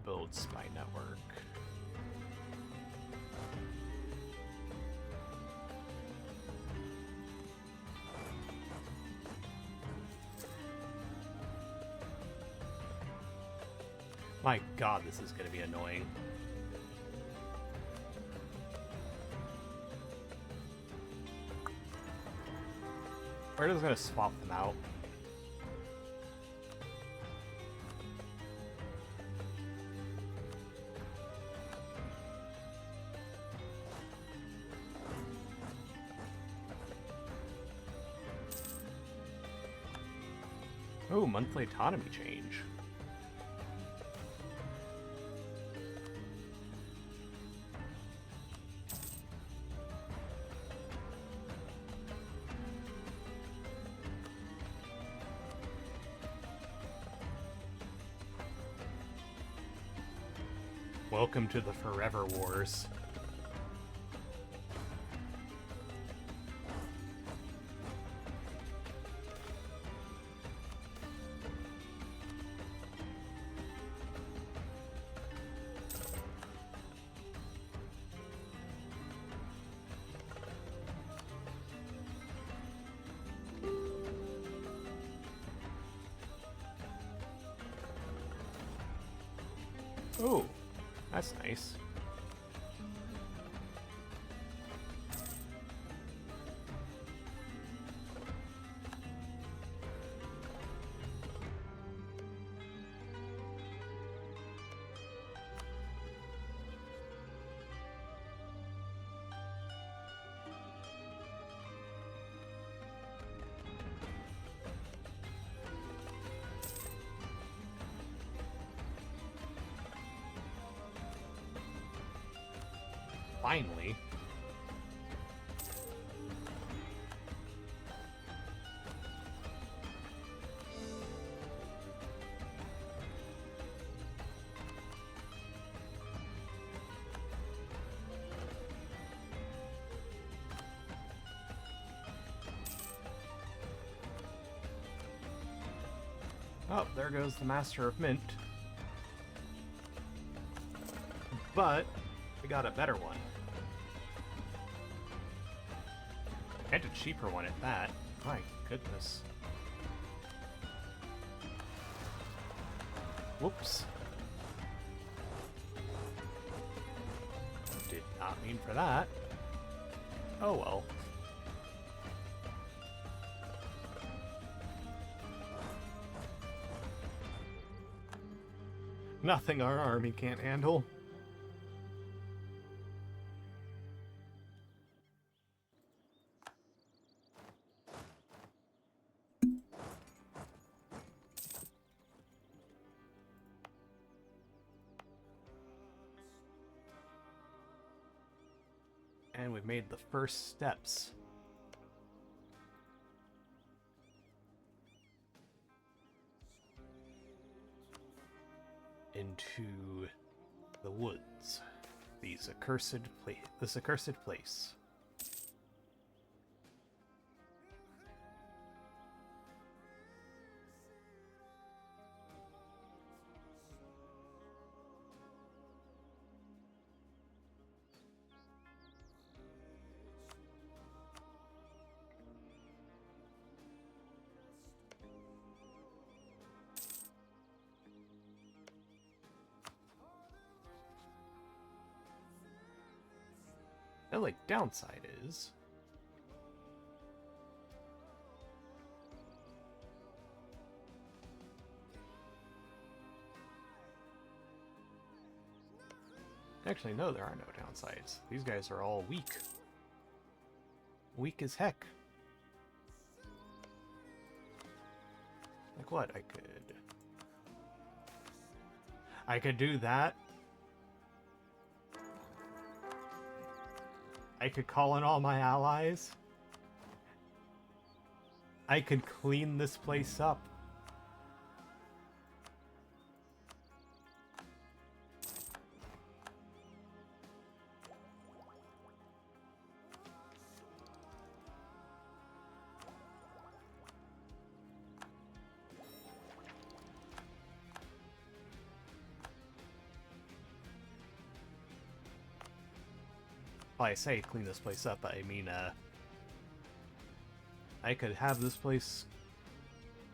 Build spy network. My god, this is going to be annoying. We're just going to swap them out. Oh, monthly autonomy change. Welcome to the Forever Wars. Oh, that's nice. Finally. Oh, there goes the Master of Mint. But we got a better one. And a cheaper one at that. My goodness. Whoops. Did not mean for that. Oh well. Nothing our army can't handle. And we've made the first steps. Into the woods. This accursed place. The only downside is Actually, no, there are no downsides. These guys are all weak. Weak as heck. Like what? I could do that. I could call in all my allies. I could clean this place up. Well, I say clean this place up, I mean, I could have this place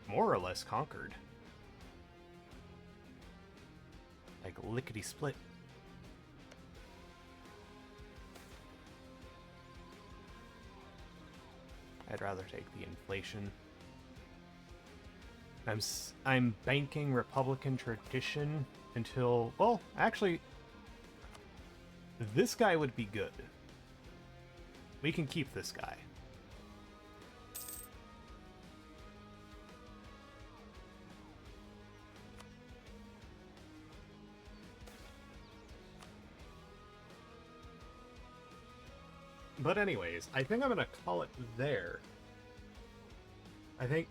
more or less conquered. Like, lickety-split. I'd rather take the inflation. I'm banking Republican tradition until... Well, actually, this guy would be good. We can keep this guy. But anyways, I think I'm gonna call it there. I think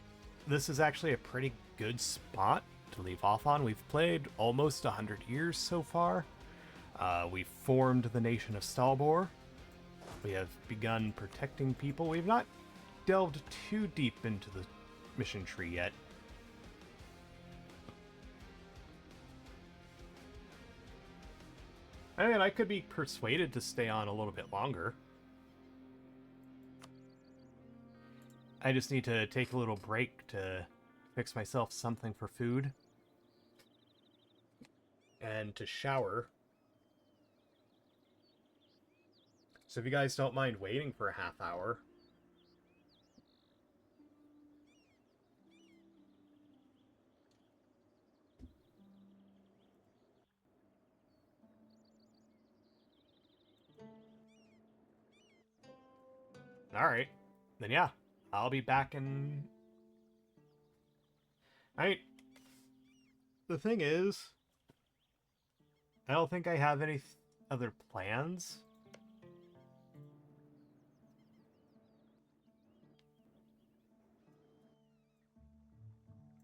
this is actually a pretty good spot to leave off on. We've played almost 100 years so far. We've formed the nation of Stalbor. We have begun protecting people. We've not delved too deep into the mission tree yet. I mean, I could be persuaded to stay on a little bit longer. I just need to take a little break to fix myself something for food. And to shower. So if you guys don't mind waiting for a half hour. Alright. Then yeah, I'll be back in... The thing is, I don't think I have any other plans.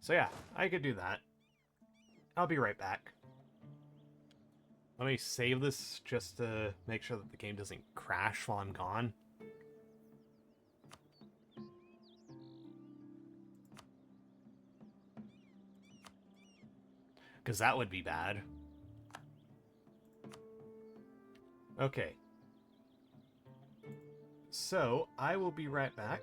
So yeah, I could do that. I'll be right back. Let me save this just to make sure that the game doesn't crash while I'm gone. Because that would be bad. Okay. So, I will be right back.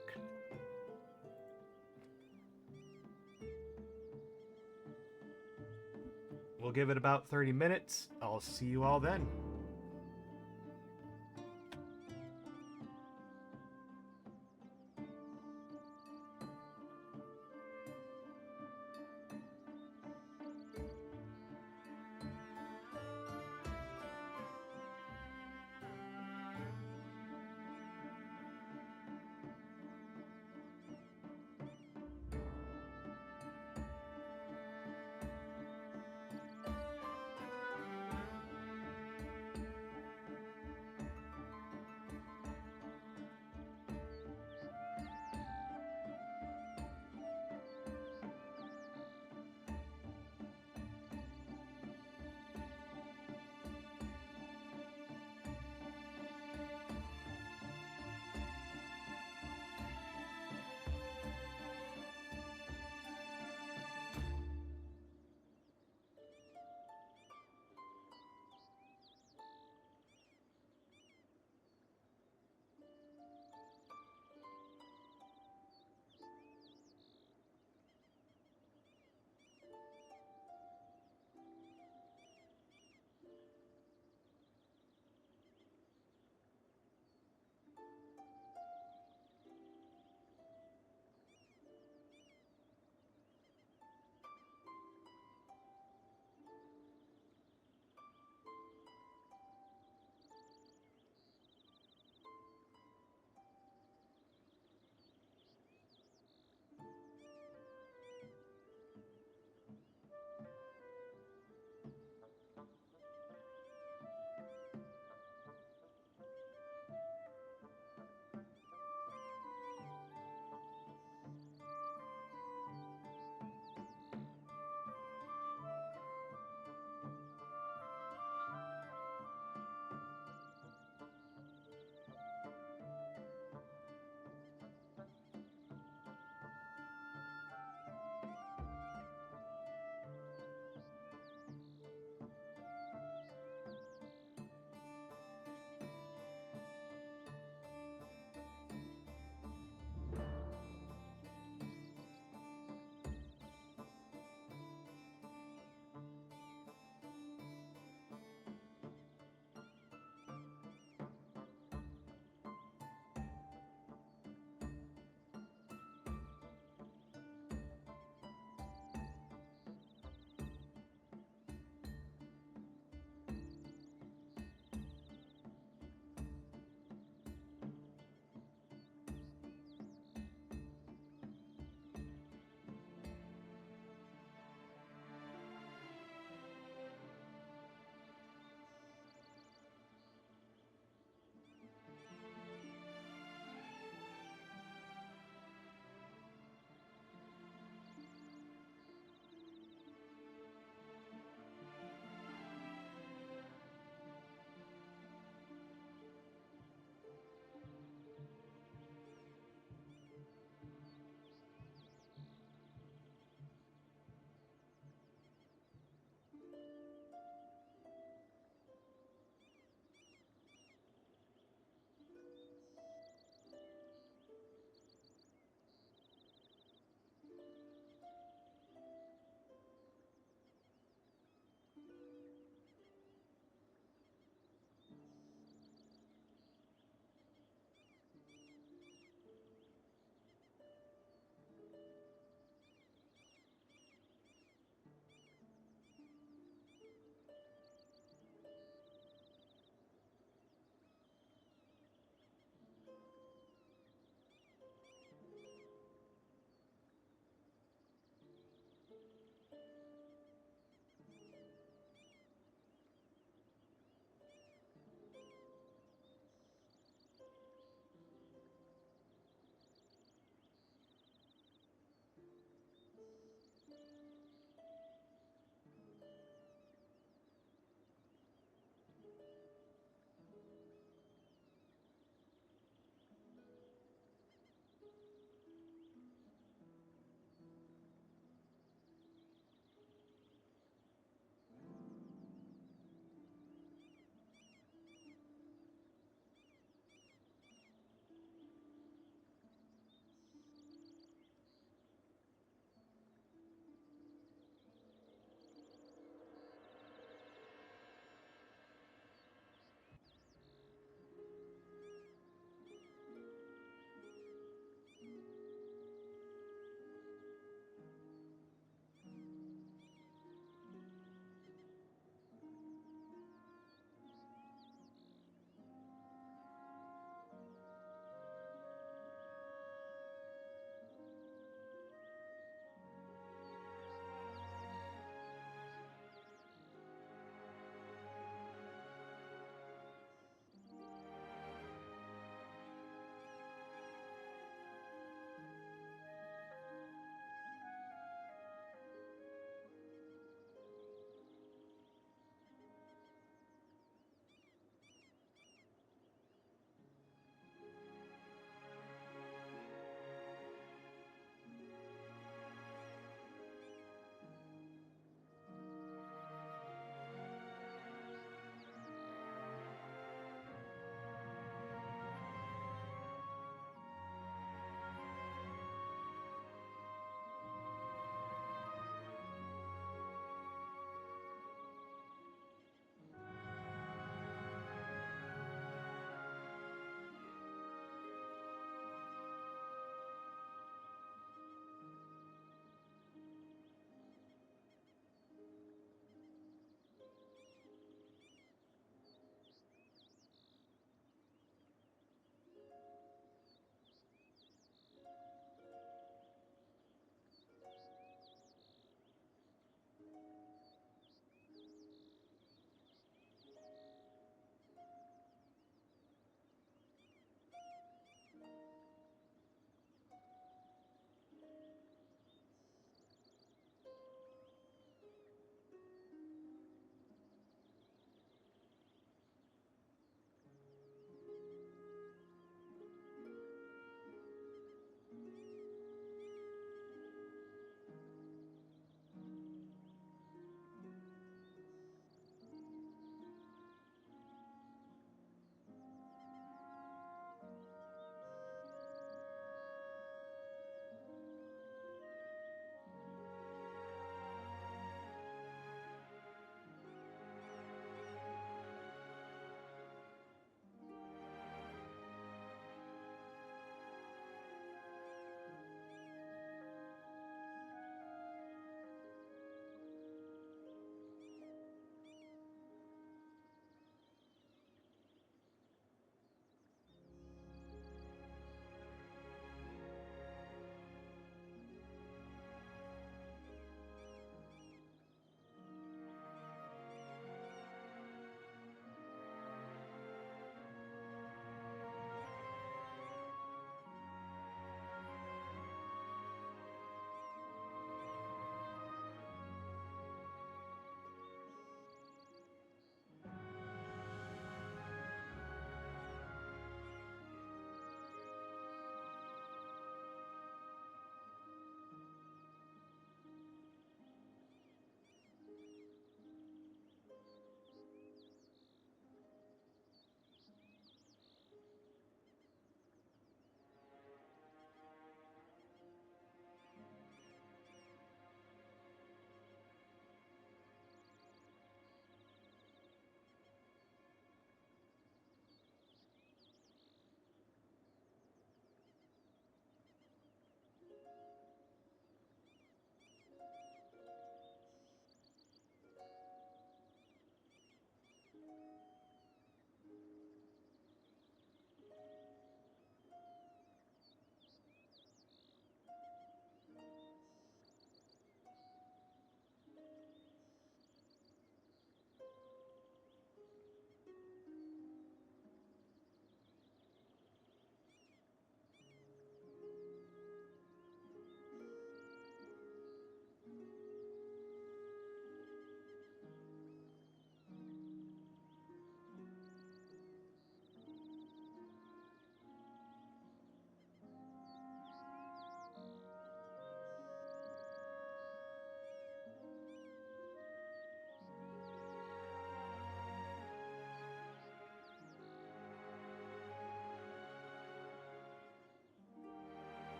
We'll give it about 30 minutes. I'll see you all then.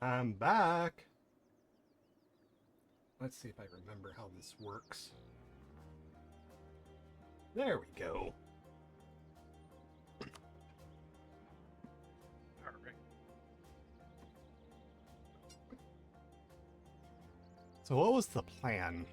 I'm back. Let's see if I remember how this works. There we go. Alright. So what was the plan?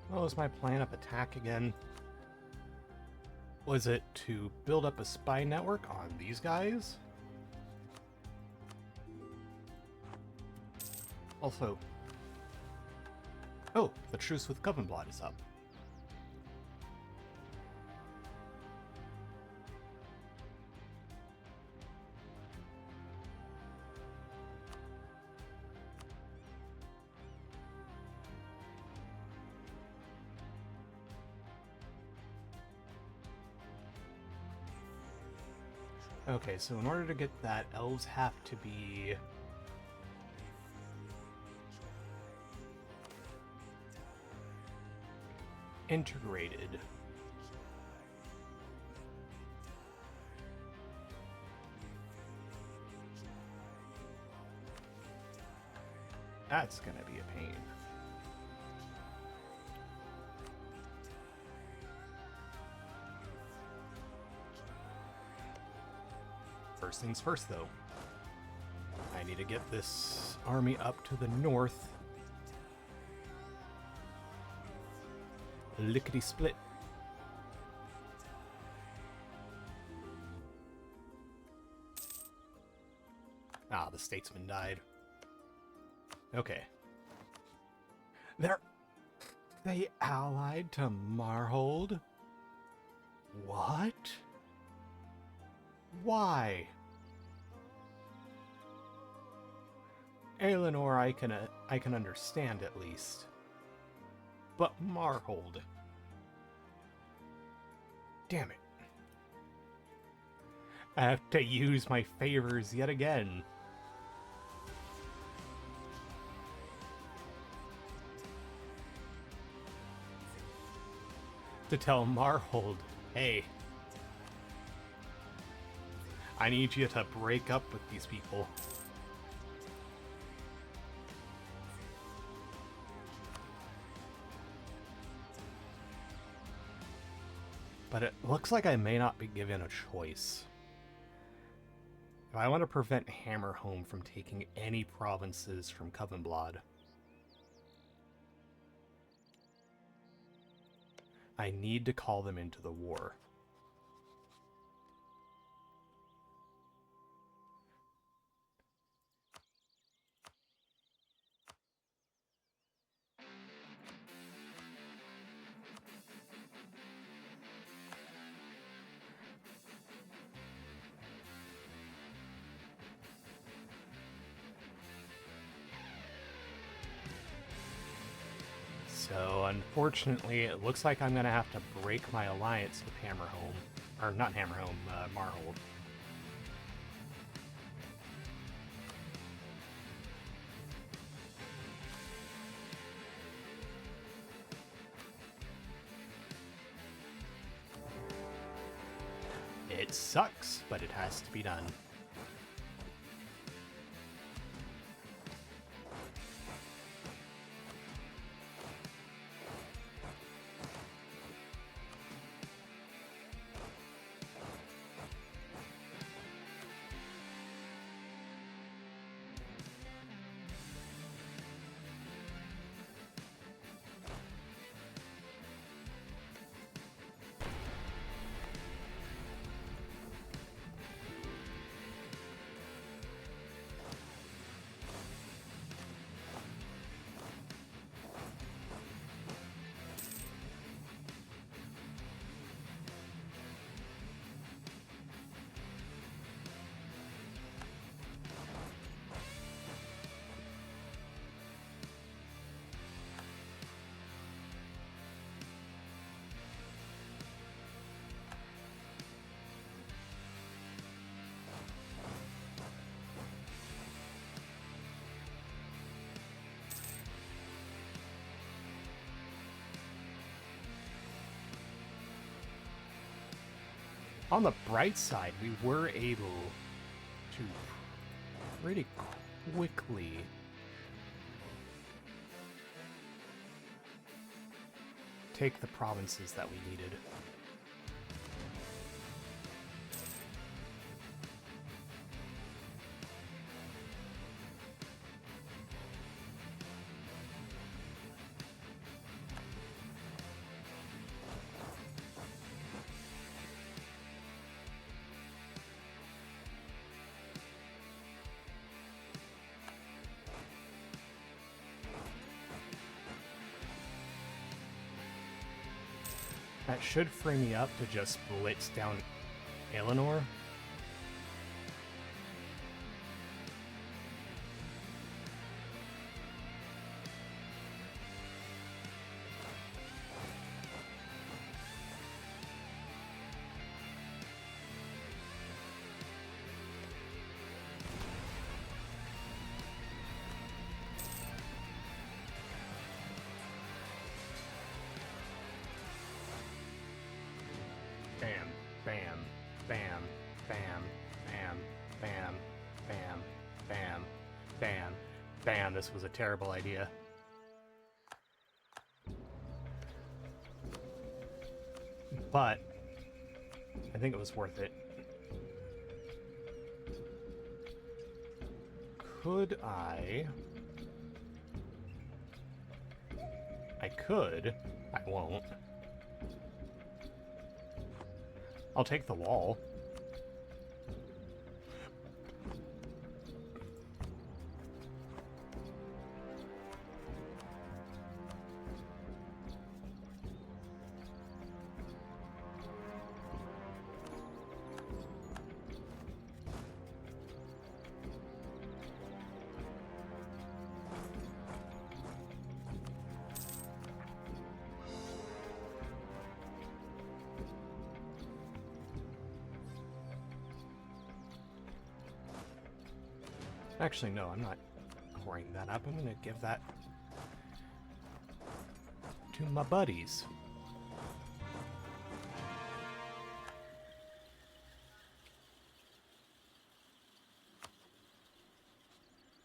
What was my plan of attack again? Was it to build up a spy network on these guys? Also... Oh, the truce with Covenblood is up. Okay, so in order to get that, elves have to be... integrated. That's gonna be a pain. First things first, though. I need to get this army up to the north. Lickety-split. Ah, the statesman died. Okay. They allied to Marhold? What? Why? Eleanor I can understand at least. But Marhold. Damn it. I have to use my favors yet again. To tell Marhold, hey, I need you to break up with these people. But it looks like I may not be given a choice. If I want to prevent Hammerhome from taking any provinces from Covenblood, I need to call them into the war. So, unfortunately, it looks like I'm going to have to break my alliance with Hammerhome. Or, not Hammerhome, Marhold. It sucks, but it has to be done. On the bright side, we were able to pretty quickly take the provinces that we needed. That should free me up to just blitz down Eleanor. Bam, bam, bam, bam, bam, bam, bam, bam, bam. This was a terrible idea. But I think it was worth it. Could I could. I won't. I'll take the wall. Actually, no, I'm not coring that up. I'm going to give that to my buddies.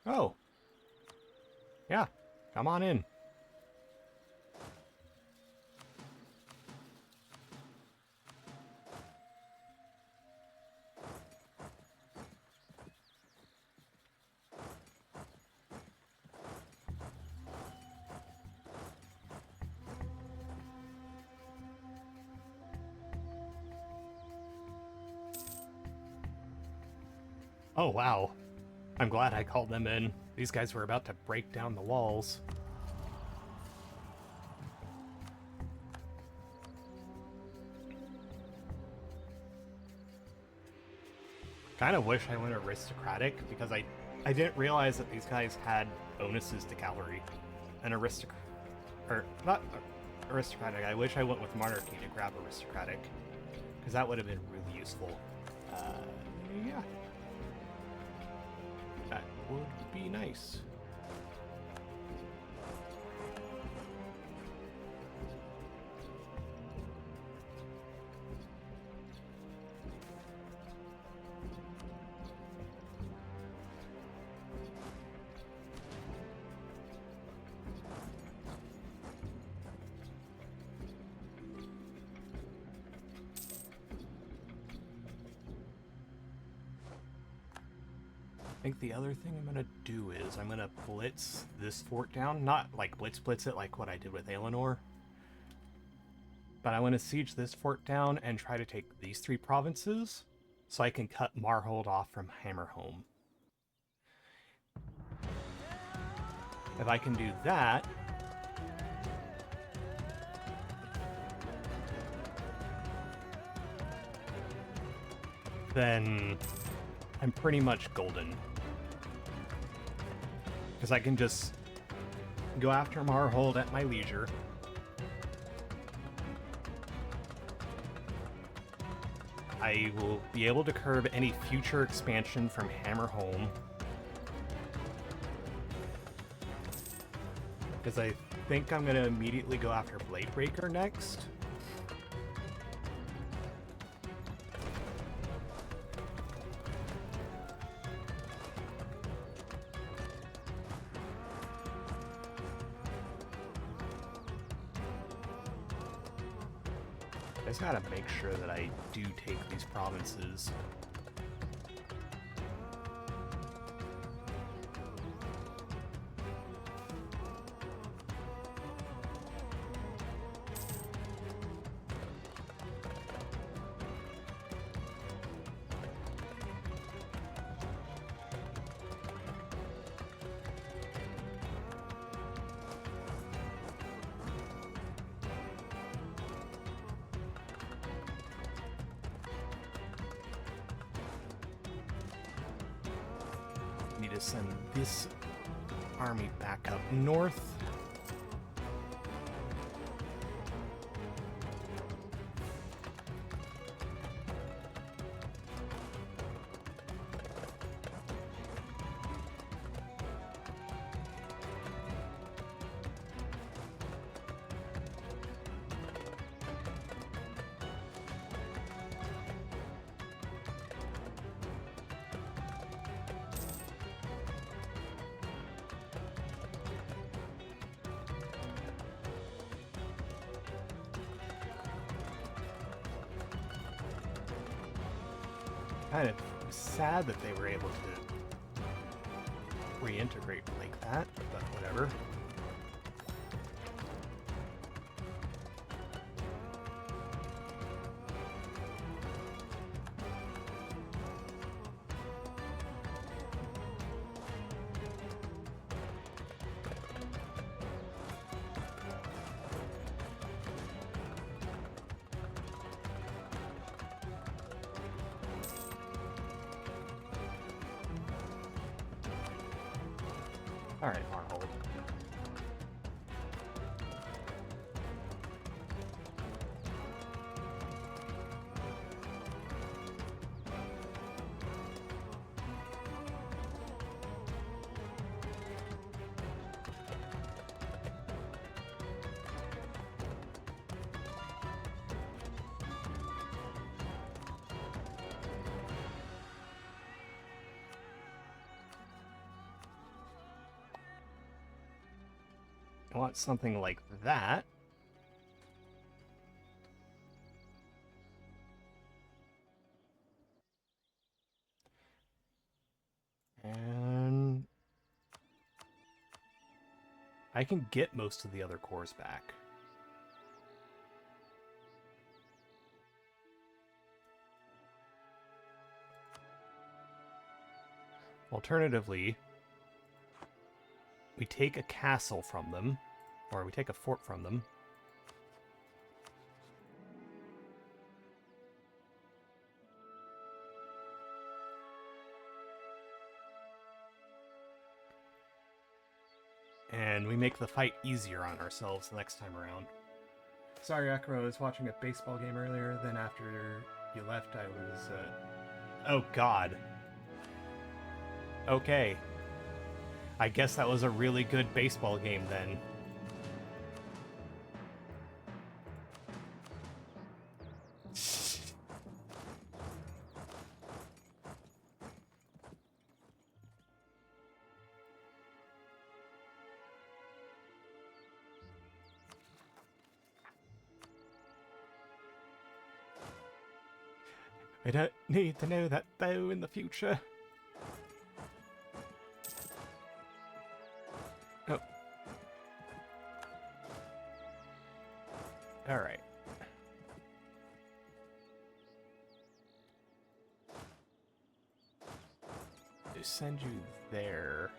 Oh. Yeah, come on in. Oh, wow. I'm glad I called them in. These guys were about to break down the walls. Kind of wish I went aristocratic, because I didn't realize that these guys had bonuses to cavalry. And not aristocratic, I wish I went with monarchy to grab aristocratic, because that would have been really useful. Yeah. That would be nice. I think the other thing I'm gonna do is I'm gonna blitz this fort down. Not like blitz it like what I did with Eleanor. But I want to siege this fort down and try to take these 3 provinces so I can cut Marhold off from Hammerholm. If I can do that, then I'm pretty much golden. Because I can just go after Marhold at my leisure. I will be able to curb any future expansion from Hammerholm. Because I think I'm going to immediately go after Bladebreaker next. I just gotta make sure that I do take these provinces. Need to send this army back up north. Kind of sad that they were able to reintegrate like that, but whatever. Alright, Arnold. I want something like that. And I can get most of the other cores back. Alternatively, we take a castle from them, or we take a fort from them. And we make the fight easier on ourselves the next time around. Sorry, Akro, I was watching a baseball game earlier, then after you left, I was, Oh, God. Okay. I guess that was a really good baseball game, then. I don't need to know that, though, in the future. Oh. Alright. Just send you there.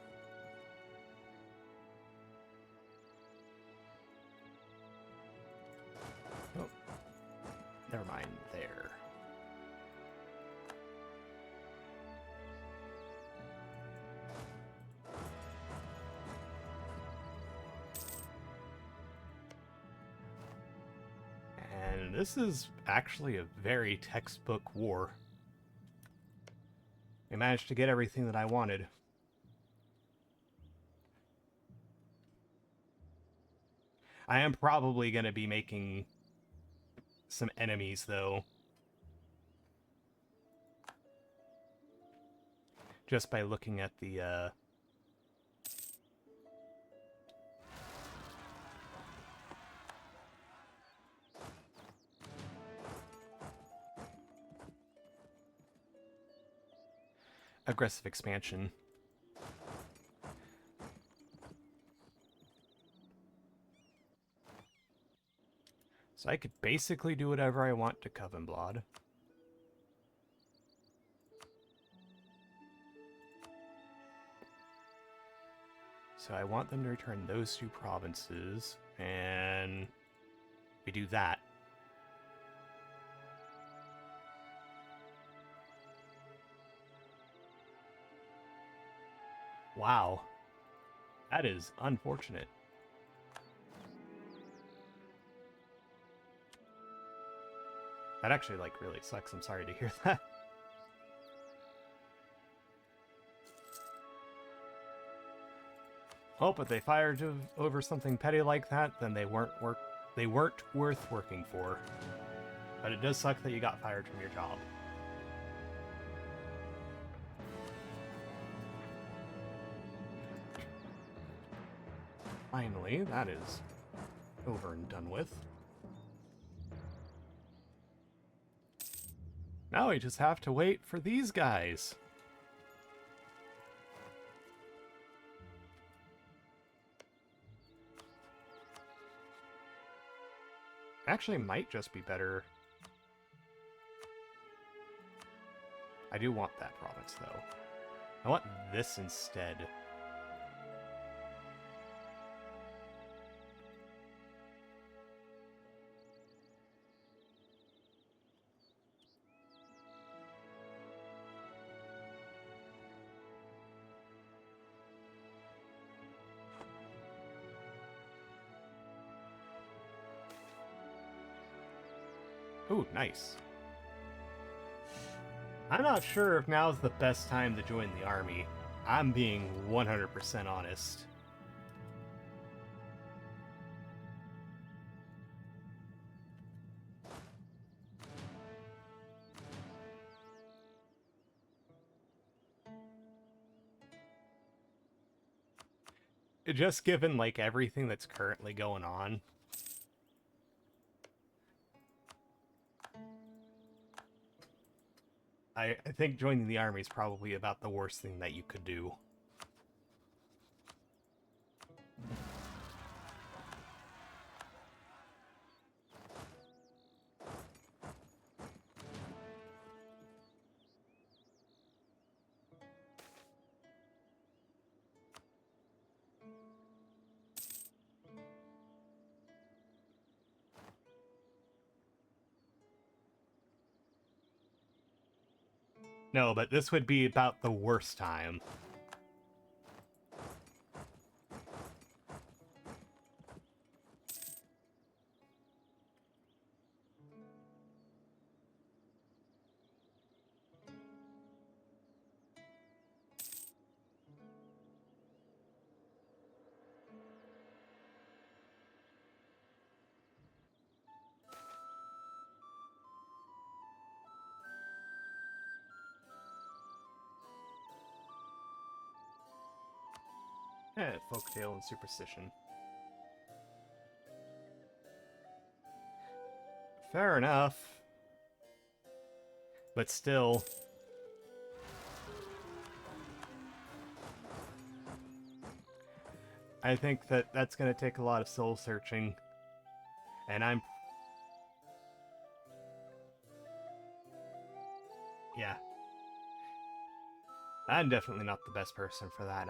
Oh. Never mind, there. And this is actually a very textbook war. I managed to get everything that I wanted. I am probably going to be making some enemies, though. Just by looking at the, aggressive expansion. So I could basically do whatever I want to Covenblad. So I want them to return those 2 provinces, and we do that. Wow. That is unfortunate. That actually, like, really sucks. I'm sorry to hear that. Oh, but they fired you over something petty like that, then they weren't worth working for. But it does suck that you got fired from your job. Finally, that is over and done with. Now we just have to wait for these guys. Actually, might just be better. I do want that province, though. I want this instead. Ooh, nice. I'm not sure if now's the best time to join the army. I'm being 100% honest. Just given, like, everything that's currently going on. I think joining the army is probably about the worst thing that you could do. No, but this would be about the worst time. Folktale and superstition. Fair enough. But still. I think that that's going to take a lot of soul searching. And yeah. I'm definitely not the best person for that,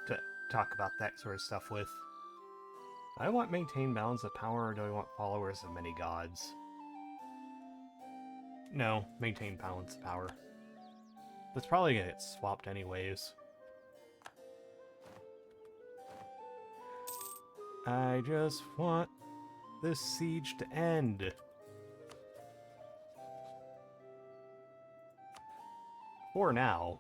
to talk about that sort of stuff with. Do I want maintain balance of power, or do I want followers of many gods? No, maintain balance of power. That's probably gonna get swapped anyways. I just want this siege to end. For now.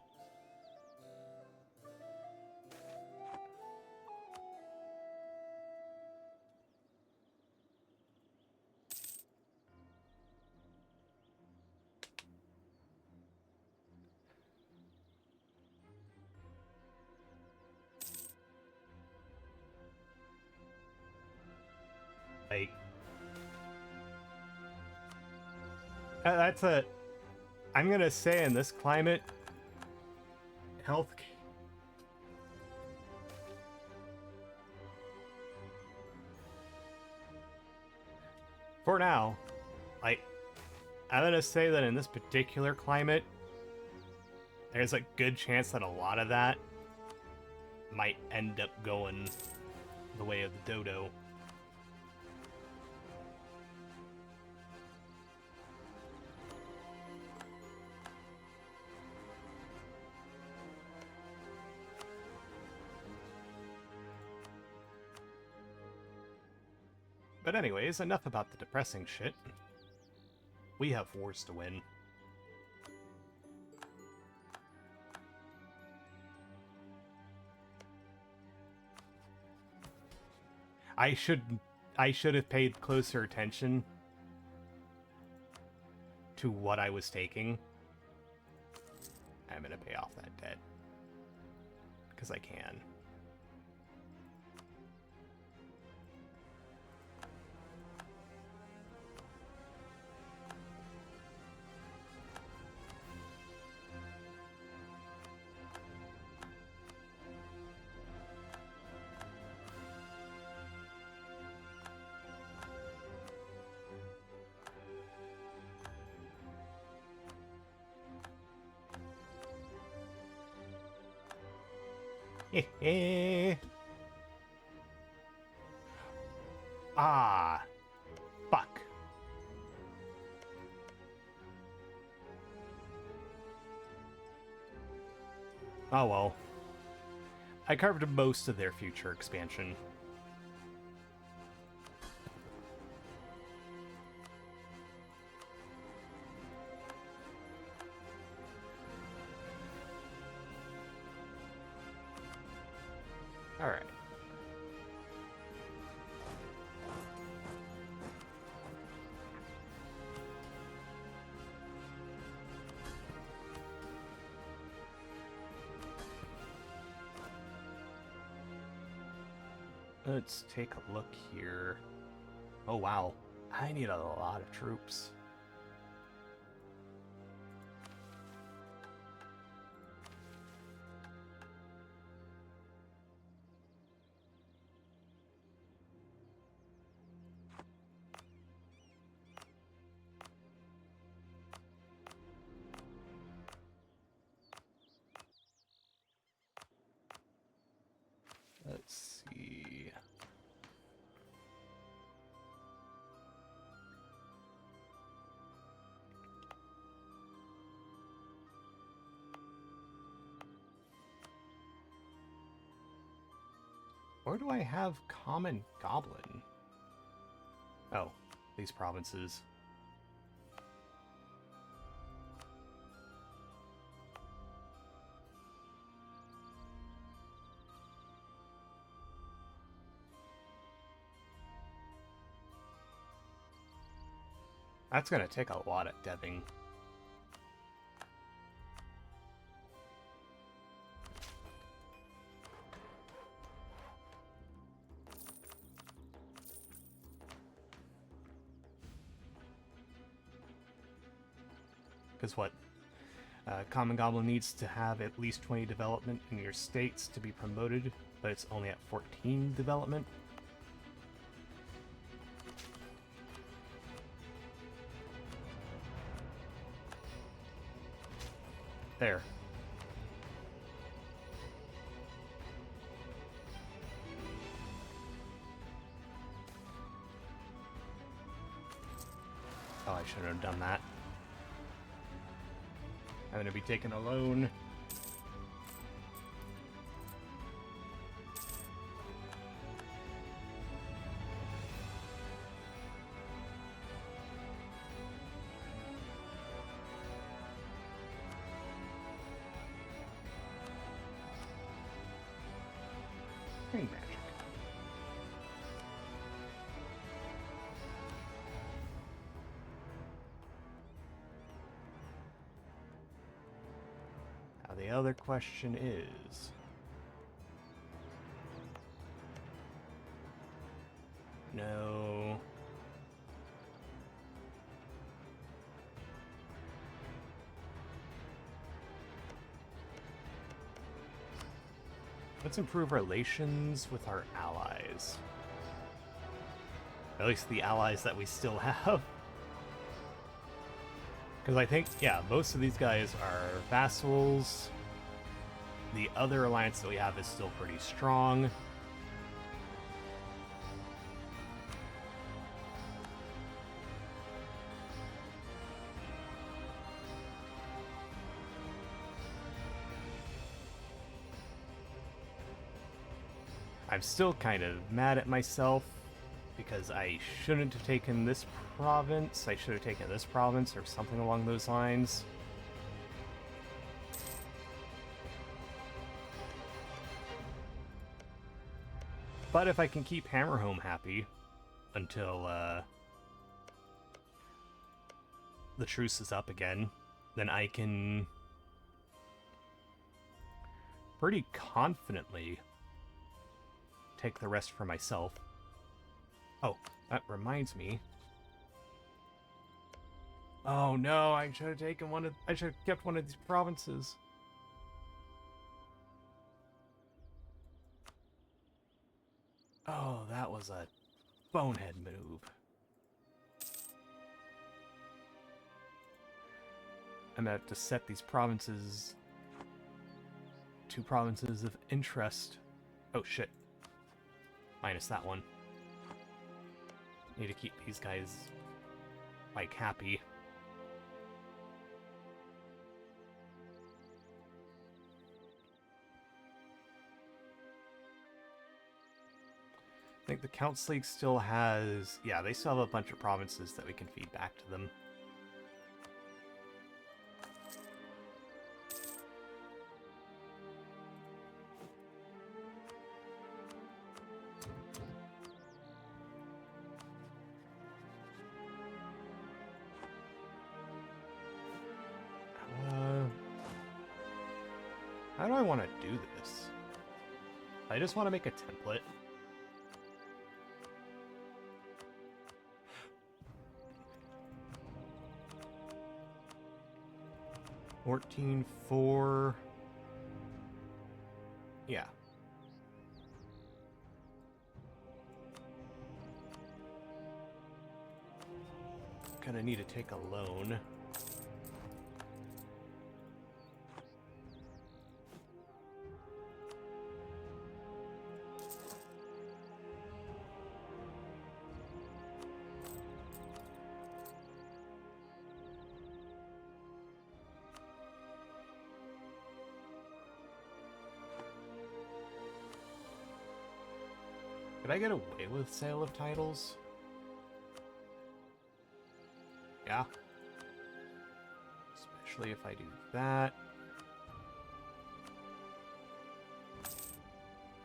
Like, I'm gonna say in this climate, Health. For now, like, I'm gonna say that in this particular climate, there's a good chance that a lot of that might end up going the way of the dodo. But anyways, enough about the depressing shit. We have wars to win. I should have paid closer attention to what I was taking. I'm gonna pay off that debt. Because I can. Ah, fuck. Oh well. I covered most of their future expansion. Alright. Let's take a look here. Oh wow, I need a lot of troops. Let's see. Where do I have Common Goblin? Oh, these provinces. That's gonna take a lot of deving. Because what? Common Goblin needs to have at least 20 development in your states to be promoted, but it's only at 14 development. There. Oh, I shouldn't have done that. I'm going to be taking a loan. Green magic. Now the other question is... No... Let's improve relations with our allies. At least the allies that we still have. Because I think, yeah, most of these guys are vassals. The other alliance that we have is still pretty strong. I'm still kind of mad at myself because I shouldn't have taken this province. I should have taken this province or something along those lines. But if I can keep Hammerhome happy until the truce is up again, then I can pretty confidently take the rest for myself. Oh, that reminds me. Oh no, I should have taken I should have kept one of these provinces. Oh, that was a bonehead move. I'm gonna have to set these provinces to provinces of interest. Oh shit. Minus that one. Need to keep these guys, like, happy. I think the Council League still has... Yeah, they still have a bunch of provinces that we can feed back to them. How do I want to do this? I just want to make a template. $14.4. Yeah. Gonna need to take a loan. Could I get away with sale of titles? Yeah. Especially if I do that.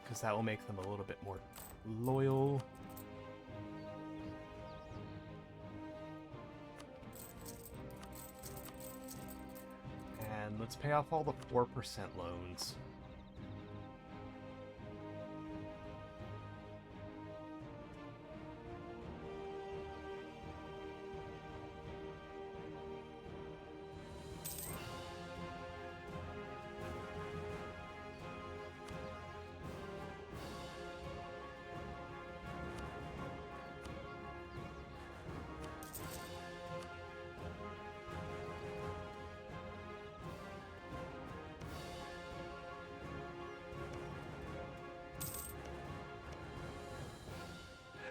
Because that will make them a little bit more loyal. And let's pay off all the 4% loans.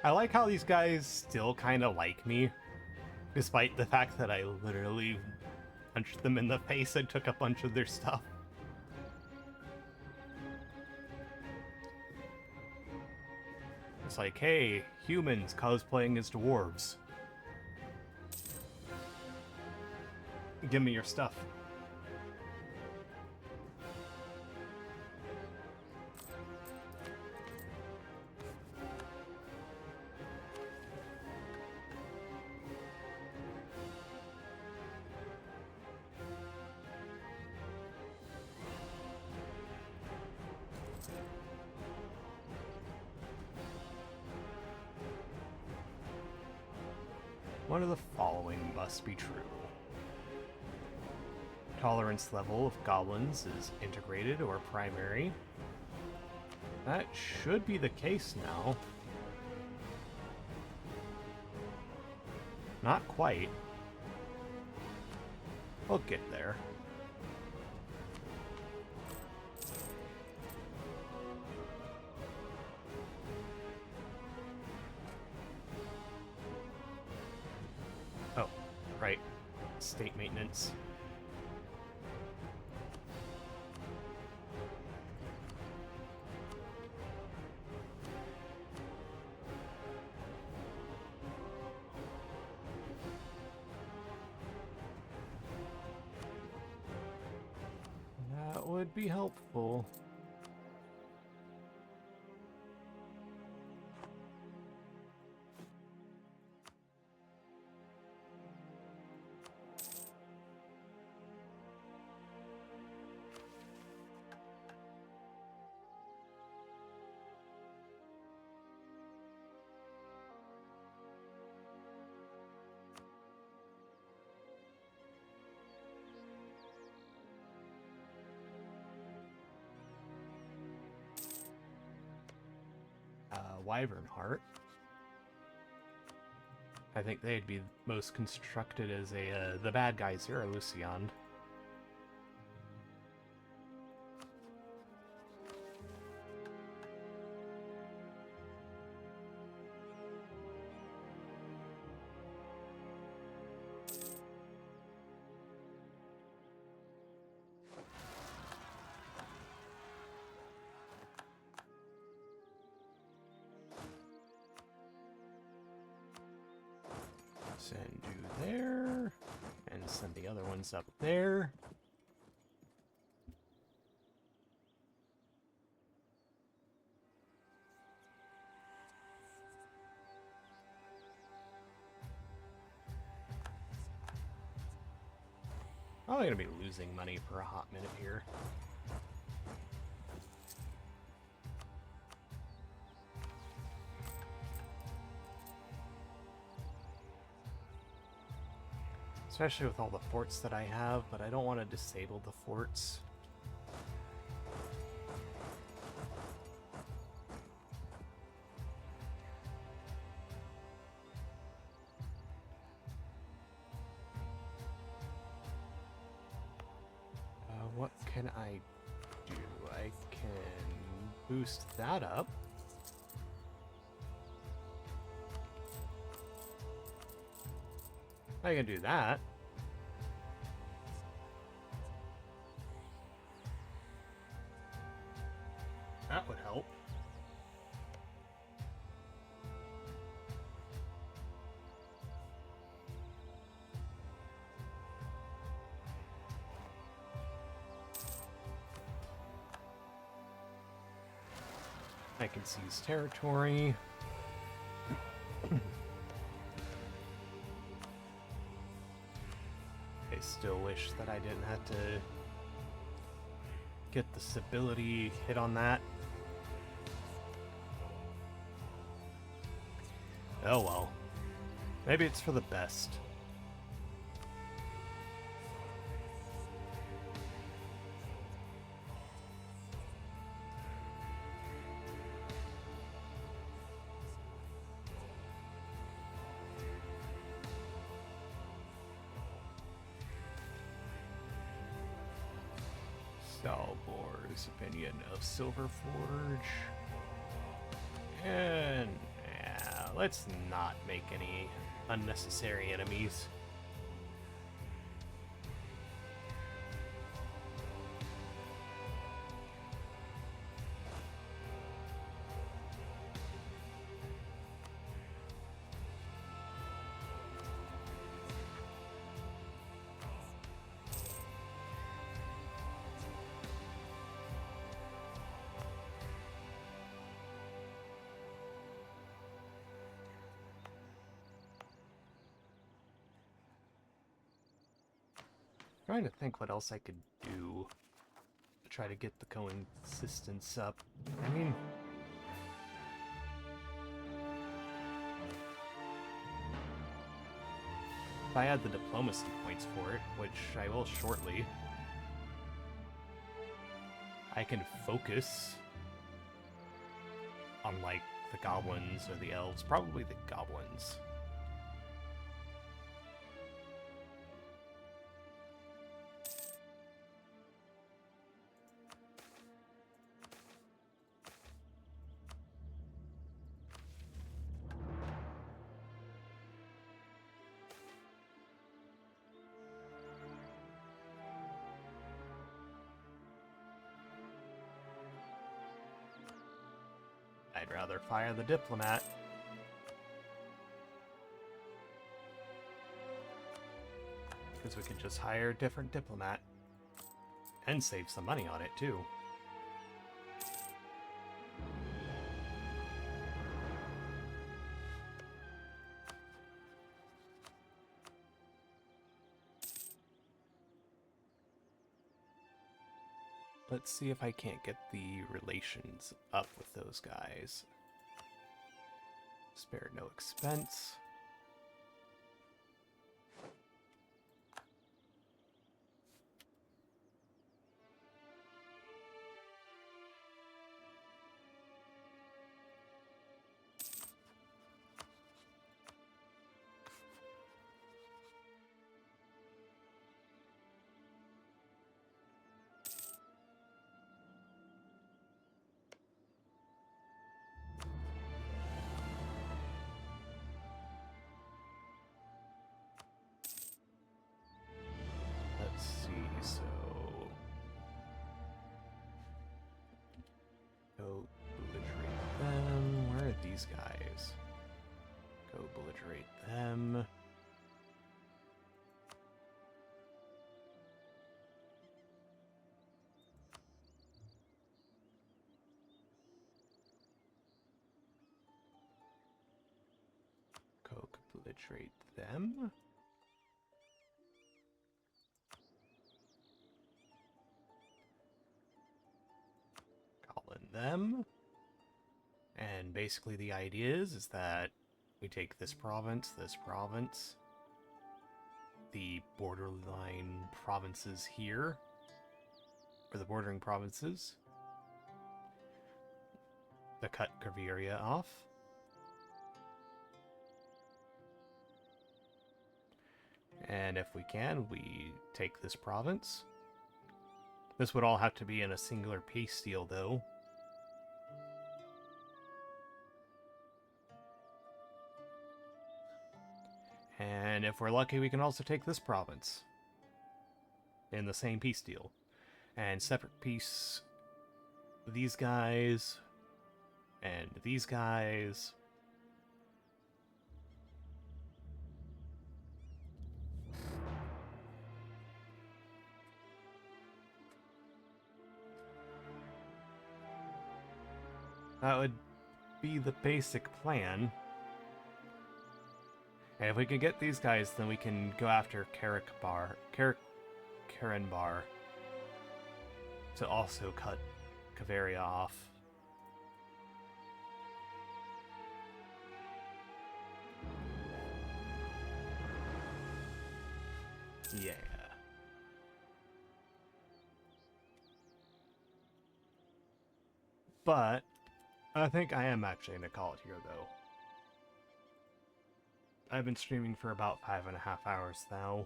I like how these guys still kind of like me, despite the fact that I literally punched them in the face and took a bunch of their stuff. It's like, hey, humans cosplaying as dwarves. Give me your stuff. One of the following must be true. Tolerance level of goblins is integrated or primary. That should be the case now. Not quite. We'll get there. Oh, right. State maintenance. That would be helpful. Wyvern Heart. I think they'd be most constructed as a the bad guy Zero Lucian. Send you there, and send the other ones up there. Probably gonna be losing money for a hot minute here. Especially with all the forts that I have, but I don't want to disable the forts. What can I do? I can boost that up. I can do that. That would help. I can seize territory. I still wish that I didn't have to get the stability hit on that. Oh well. Maybe it's for the best. Stalbor's opinion of Silver Forge. And yeah, let's not make any unnecessary enemies. Trying to think what else I could do to try to get the coexistence up. I mean, if I had the diplomacy points for it, which I will shortly, I can focus unlike the goblins or the elves. Probably the goblins. I'd rather fire the diplomat. Because we could just hire a different diplomat. And save some money on it, too. Let's see if I can't get the relations up with those guys. Spare no expense. Let's see, so... Go belligerate them. Where are these guys? Go belligerate them. Go belligerate them. Them. And basically the idea is that we take this province, the borderline provinces here, or the bordering provinces, to cut Caviria off. And if we can, we take this province. This would all have to be in a singular peace deal, though. And if we're lucky, we can also take this province in the same peace deal. And separate peace, these guys, and these guys. That would be the basic plan. And if we can get these guys, then we can go after Karenbar to also cut Caviria off. Yeah. But I think I am actually going to call it here, though. I've been streaming for about 5.5 hours now.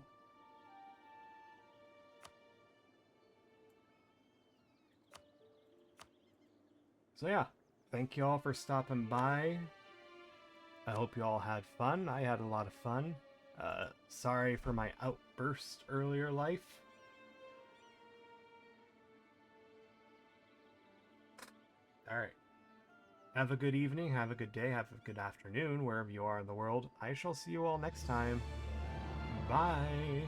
So yeah, thank you all for stopping by. I hope you all had fun. I had a lot of fun. Sorry for my outburst earlier life. Alright. Have a good evening, have a good day, have a good afternoon, wherever you are in the world. I shall see you all next time. Bye!